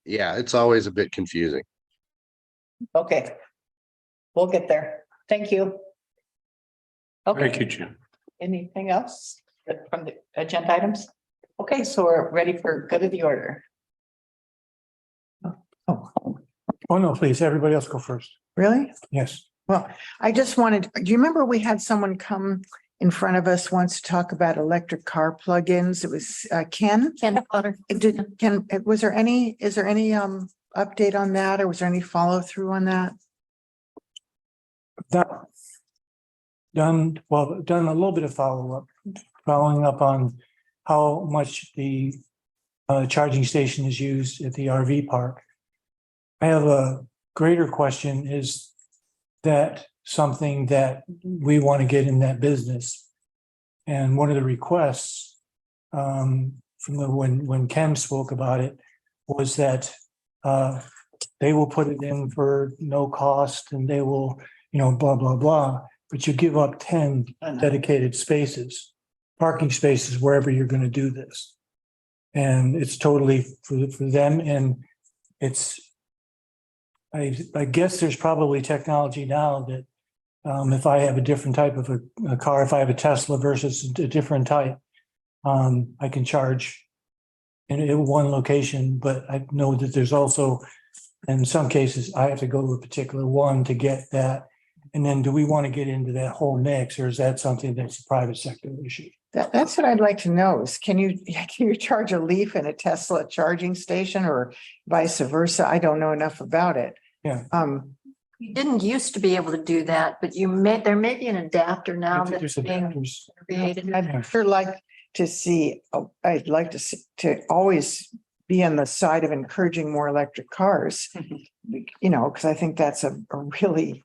yeah, it's always a bit confusing. Okay. We'll get there. Thank you. Thank Okay, you, Jim. anything else from the agenda items? Okay, so we're ready for good of the order. Oh, no, please, everybody else go first. Really? Yes. Well, I just wanted, do you remember we had someone come in front of us once to talk about electric car plugins? It was Ken. Ken Potter. Is there any update on that, or was there any follow through on that? Done a little bit of following up on how much the charging station is used at the RV park. I have a greater question. Is that something that we want to get in that business? And one of the requests from when Ken spoke about it was that they will put it in for no cost and they will, blah, blah, blah. But you give up 10 dedicated spaces, parking spaces, wherever you're going to do this. And it's totally for them. And it's, I guess there's probably technology now that if I have a different type of a car, if I have a Tesla versus a different type, I can charge in one location, but I know that there's also, in some cases, I have to go to a particular one to get that. And then do we want to get into that whole mix, or is that something that's a private sector issue? That's what I'd like to know is can you charge a Leaf in a Tesla charging station or vice versa? I don't know enough about it. Yeah. You didn't used to be able to do that, but there may be an adapter now I think that's there's being adapters. created. I'd sure like to see, I'd like to see, to always be on the side of encouraging more electric cars. Because I think that's a really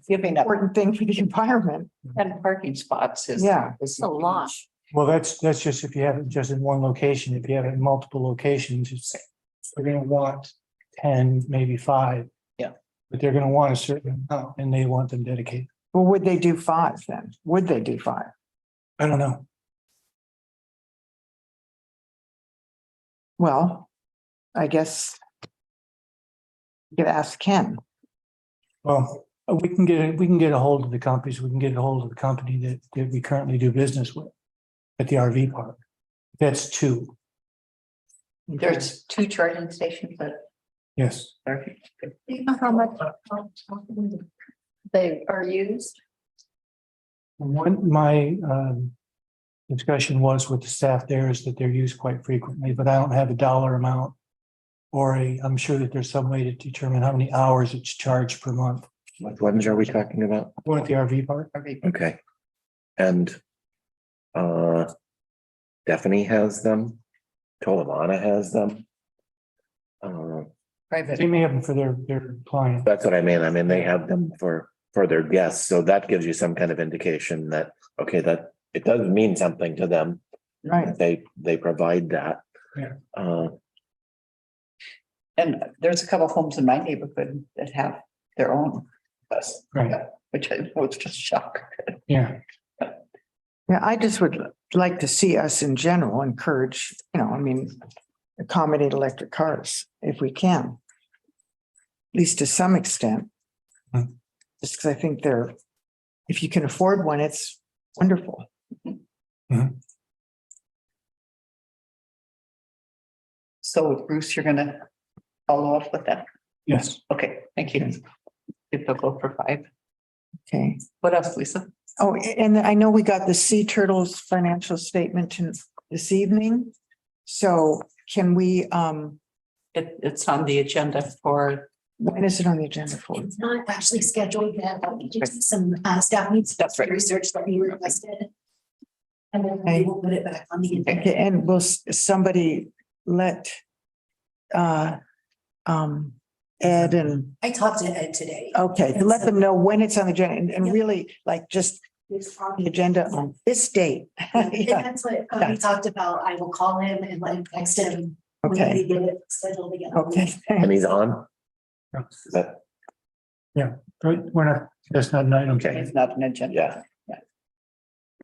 Giving up important thing for the environment. 10 parking spots is. Yeah. is a lot. Well, that's just if you have it just in one location. If you have it in multiple locations, it's, they're gonna want 10, maybe 5. Yeah. But they're gonna want a certain amount and they want them dedicated. Well, would they do 5 then? Would they do 5? I don't know. Well, I guess you could ask Ken. Well, we can get a hold of the companies. We can get a hold of the company that we currently do business with at the RV park. That's 2. There's 2 charging stations that Yes. are. Do you know how much they are used? One, my discussion was with the staff there is that they're used quite frequently, but I don't have a dollar amount. Or I'm sure that there's some way to determine how many hours it's charged per month. What ones are we talking about? One at the RV park. Okay. And Stephanie has them. Tolavana has them. They may have them for their client. That's what I mean. I mean, they have them for their guests. So that gives you some kind of indication that, okay, that it does mean something to them. Right. They provide that. Yeah. And there's a couple homes in my neighborhood that have their own bus. Right. Which I was just shocked. Yeah. Yeah, I just would like to see us in general encourage, I mean, accommodate electric cars if we can. At least to some extent. Hmm. Just because I think if you can afford one, it's wonderful. Mhm. So Bruce, you're gonna follow up with that? Yes. Okay, thank you. If they'll go for 5. Okay. What else, Lisa? Oh, and I know we got the Sea Turtles financial statement this evening. So can we, It's on the agenda for. when is it on the agenda for? It's not actually scheduled yet, but we did some staff needs. That's right. Research that we requested. And then Okay. we will put it back on the. agenda. Okay, and will somebody let Ed and, I talked to Ed today. okay, let them know when it's on the agenda and really like just it's on the agenda on this date. And Yeah. that's what we talked about. I will call him and let him text him. when Okay. we get it scheduled again. Okay. And he's on? That, Yeah, but we're not, that's not an item. okay, It's not an agenda. yeah.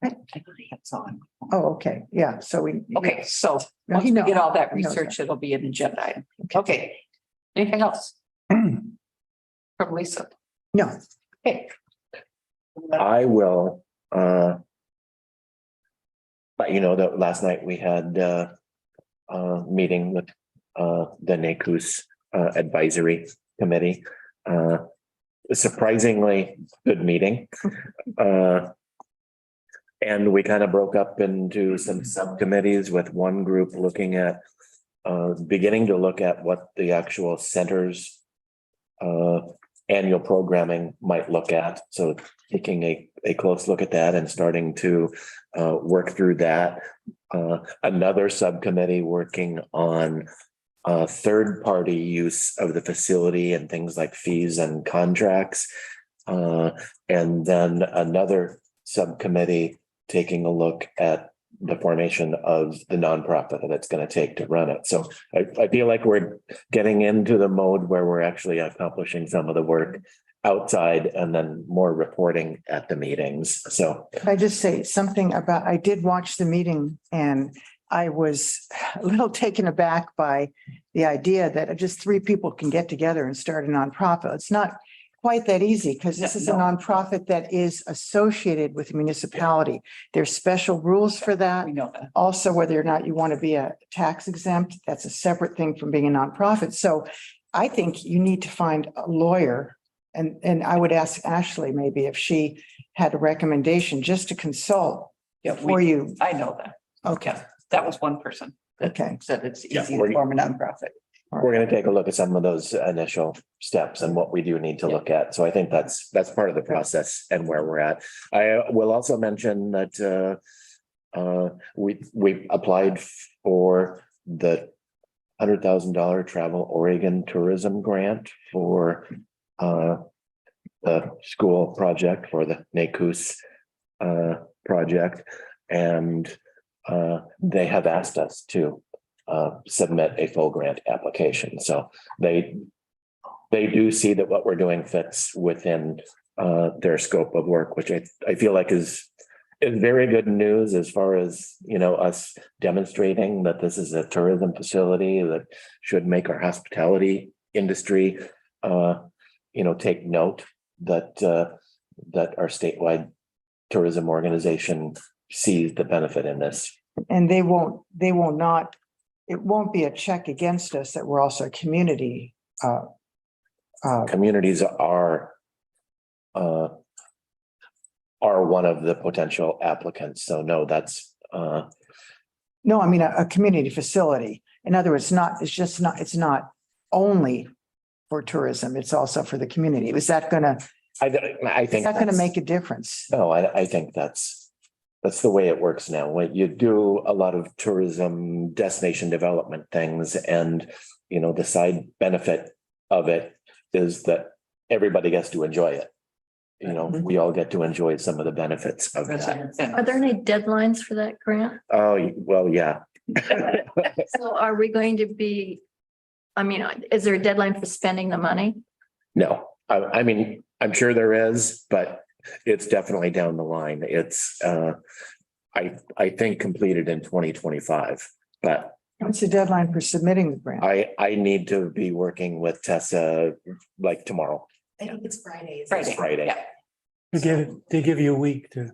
It's on. Oh, okay, yeah, so we. Okay, so No, once he we knows. get all that He knows research, it'll be an agenda item. Okay. Anything else from Lisa? No, Okay. I will, but you know, that last night we had meeting with the NACUS advisory committee. Surprisingly good meeting. And we kind of broke up into some subcommittees with one group looking at beginning to look at what the actual center's annual programming might look at. So taking a close look at that and starting to work through that. Another subcommittee working on third-party use of the facility and things like fees and contracts. And then another subcommittee taking a look at the formation of the nonprofit that it's going to take to run it. So I feel like we're getting into the mode where we're actually accomplishing some of the work outside and then more reporting at the meetings. So could I just say something about, I did watch the meeting and I was a little taken aback by the idea that just 3 people can get together and start a nonprofit. It's not quite that easy because this is a nonprofit that is associated with the municipality. There's special rules for that. We know that. Also, whether or not you want to be a tax exempt, that's a separate thing from being a nonprofit. So I think you need to find a lawyer. And I would ask Ashley maybe if she had a recommendation just to consult before you. I know that. Okay. That was one person that said it's easy to form a nonprofit. we're going to take a look at some of those initial steps and what we do need to look at. So I think that's part of the process and where we're at. I will also mention that we applied for the $100,000 Travel Oregon Tourism Grant for the school project for the NACUS project. And they have asked us to submit a full grant application. So they do see that what we're doing fits within their scope of work, which I feel like is very good news as far as, us demonstrating that this is a tourism facility that should make our hospitality industry, take note that that our statewide tourism organization sees the benefit in this. And they will not, it won't be a check against us that we're also a community. Communities are one of the potential applicants. So no, that's No, I mean, a community facility. In other words, it's not only for tourism, it's also for the community. Is that gonna, I think is that gonna make a difference? No, I think that's the way it works now. When you do a lot of tourism destination development things, and the side benefit of it is that everybody gets to enjoy it. We all get to enjoy some of the benefits of that. Are there any deadlines for that grant? Oh, well, yeah. So are we going to be, is there a deadline for spending the money? No, I mean, I'm sure there is, but it's definitely down the line. It's I think completed in 2025, but What's the deadline for submitting the grant? I need to be working with Tessa like tomorrow. I think it's Friday. It's Friday. They give you a week to,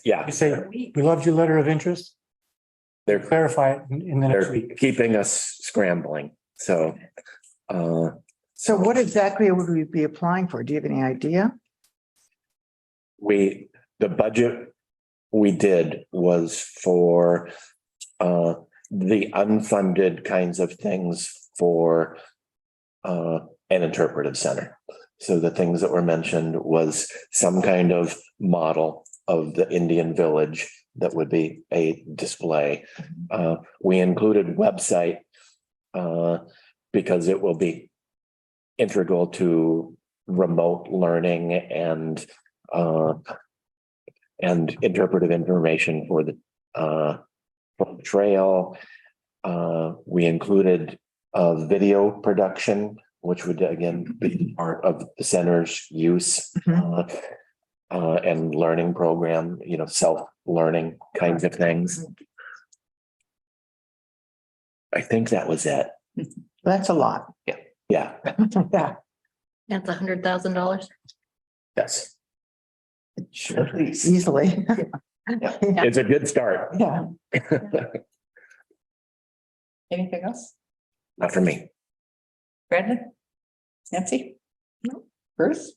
Yeah, you say, we loved your letter of interest, they're clarify it in the next they're week. keeping us scrambling. So So what exactly would we be applying for? Do you have any idea? the budget we did was for the unfunded kinds of things for an interpretive center. So the things that were mentioned was some kind of model of the Indian village that would be a display. We included website because it will be integral to remote learning and interpretive information for the trail. We included video production, which would again be part of the center's use and learning program, self-learning kinds of things. I think that was it. That's a lot. Yeah. Yeah. That's $100,000. Yes. Sure, easily. It's a good start. Yeah. Anything else? Not for me. Brandon? Nancy? Bruce?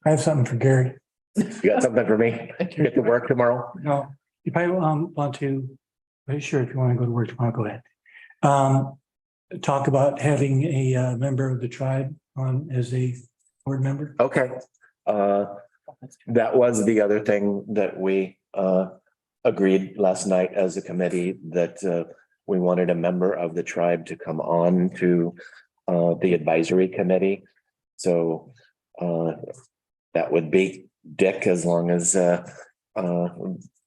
I have something for Gary. You got something for me? Get to work tomorrow? No, you probably want to, sure, if you want to go to work tomorrow, go ahead. Talk about having a member of the tribe on as a board member. Okay. That was the other thing that we agreed last night as a committee, that we wanted a member of the tribe to come on to the advisory committee. So that would be Dick, as long as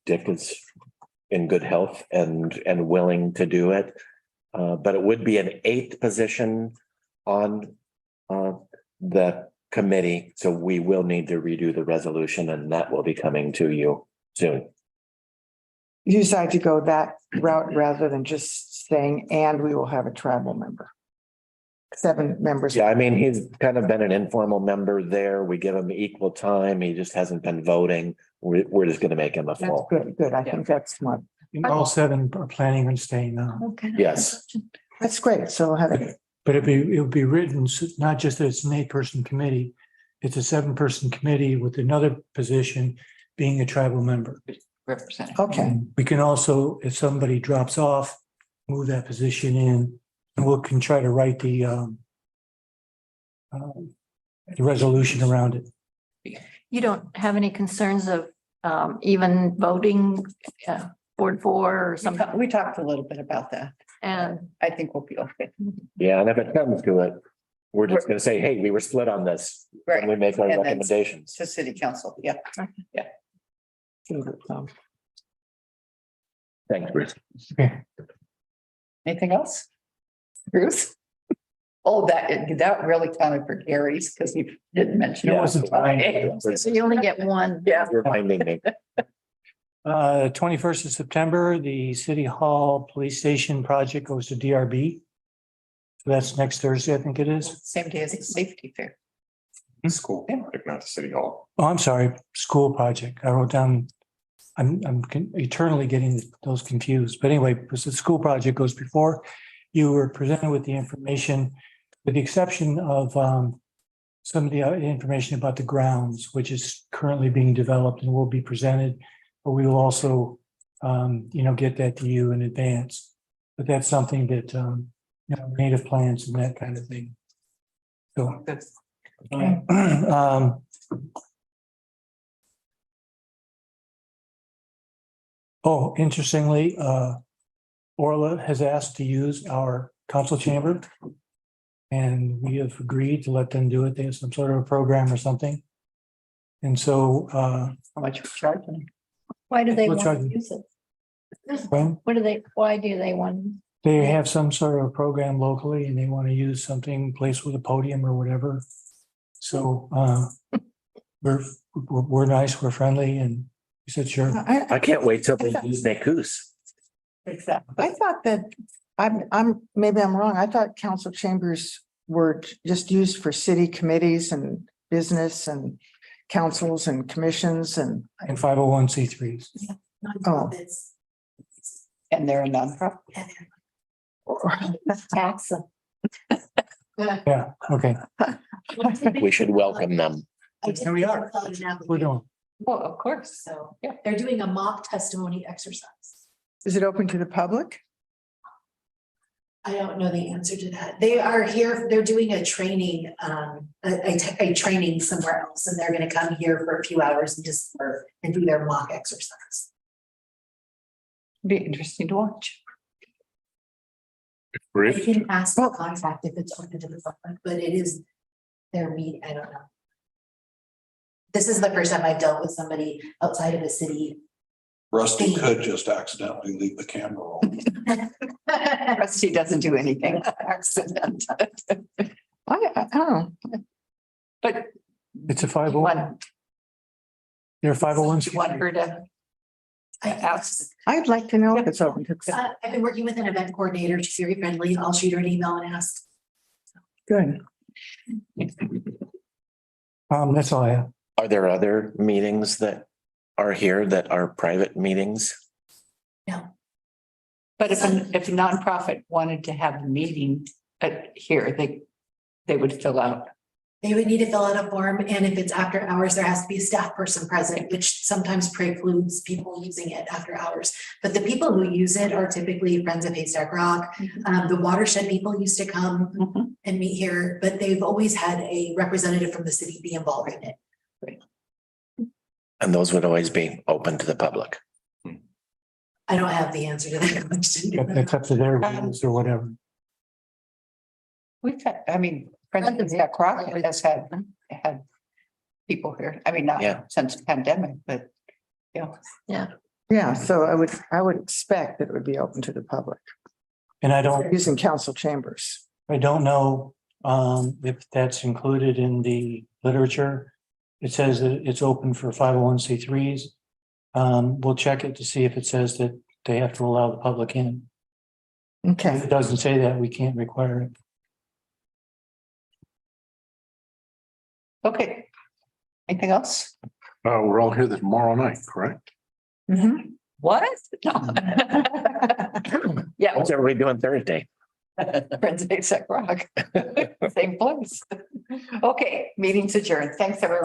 Dick is in good health and willing to do it. But it would be an 8th position on the committee. So we will need to redo the resolution, and that will be coming to you soon. You decide to go that route rather than just saying, and we will have a tribal member. 7 members. Yeah, I mean, he's kind of been an informal member there. We give him equal time. He just hasn't been voting. We're just going to make him a That's full. good. I think that's smart. All 7 are planning on staying on. Okay. Yes. That's great. So have it. But it would be written, not just that it's an 8-person committee, it's a 7-person committee with another position being a tribal member. Representative. Okay. We can also, if somebody drops off, move that position in, and we can try to write the resolution around it. You don't have any concerns of even voting Board 4 or something? We talked a little bit about that. And I think we'll be okay. Yeah, and if it comes to it, We're just gonna say, hey, we were split on this. Right. And we make our And that's- recommendations. To city council, yeah. Yeah. Thanks, Bruce. Anything else? Bruce? Oh, that really counted for Gary's because he didn't mention. It Yeah. wasn't mine. So you only get one. Yeah. Reminding me. 21st of September, the City Hall Police Station project goes to DRB. So that's next Thursday, I think it is. Same day as the safety fair. School, not the city hall. Oh, I'm sorry, school project. I wrote down, I'm eternally getting those confused. But anyway, because the school project goes before, you were presented with the information, with the exception of some of the information about the grounds, which is currently being developed and will be presented. But we will also, get that to you in advance. But that's something that, native plants and that kind of thing. So. Oh, interestingly, Orla has asked to use our council chamber. And we have agreed to let them do it. They have some sort of a program or something. And so, How much we're charging? Why do they We'll want try to to- use it? when Why do they want? they have some sort of program locally and they want to use something, place with a podium or whatever. So, we're nice, we're friendly, and we said, sure. I can't wait till they use Nakus. Exactly. I thought that, maybe I'm wrong. I thought council chambers were just used for city committees and business and councils and commissions and. And 501c3s. Nonprofits. And they're a nonprofit. Tax them. Yeah, okay. I think we should welcome them. Here we are. We're doing. Well, of course. So Yeah. they're doing a mock testimony exercise. Is it open to the public? I don't know the answer to that. They are here, they're doing a training, a training somewhere else, and they're gonna come here for a few hours and do their mock exercise. Be interesting to watch. They can ask for contact if it's open to the public, but it is their meet, I don't know. This is the first time I've dealt with somebody outside of the city. Rusty could just accidentally leave the camera on. Rusty doesn't do anything accident. I don't know. But It's a 501. You're a 501. you want her to ask? I'd like to know if it's open to. I've been working with an event coordinator. She's very friendly. I'll shoot her an email and ask. Good. That's all I have. Are there other meetings that are here that are private meetings? But if a nonprofit wanted to have a meeting here, they would fill out. They would need to fill out a form, and if it's after hours, there has to be a staff person present, which sometimes precludes people using it after hours. But the people who use it are typically Friends of Haystack Rock. The Watershed people used to come and meet here, but they've always had a representative from the city be involved in it. And those would always be open to the public. I don't have the answer to that question. It's up to their rules or whatever. We've had, Friends of Haystack Rock has had people here. Yeah. Not since the pandemic, but Yeah, so I would expect that it would be open to the public. And I don't, Using council chambers. I don't know if that's included in the literature. It says that it's open for 501c3s. We'll check it to see if it says that they have to allow the public in. If Okay. it doesn't say that, we can't require it. okay. Anything else? We're all here tomorrow night, correct? What? No. Yeah, What are we doing Thursday? Friends of Haystack Rock. Same place. Okay, meeting's adjourned. Thanks, everyone.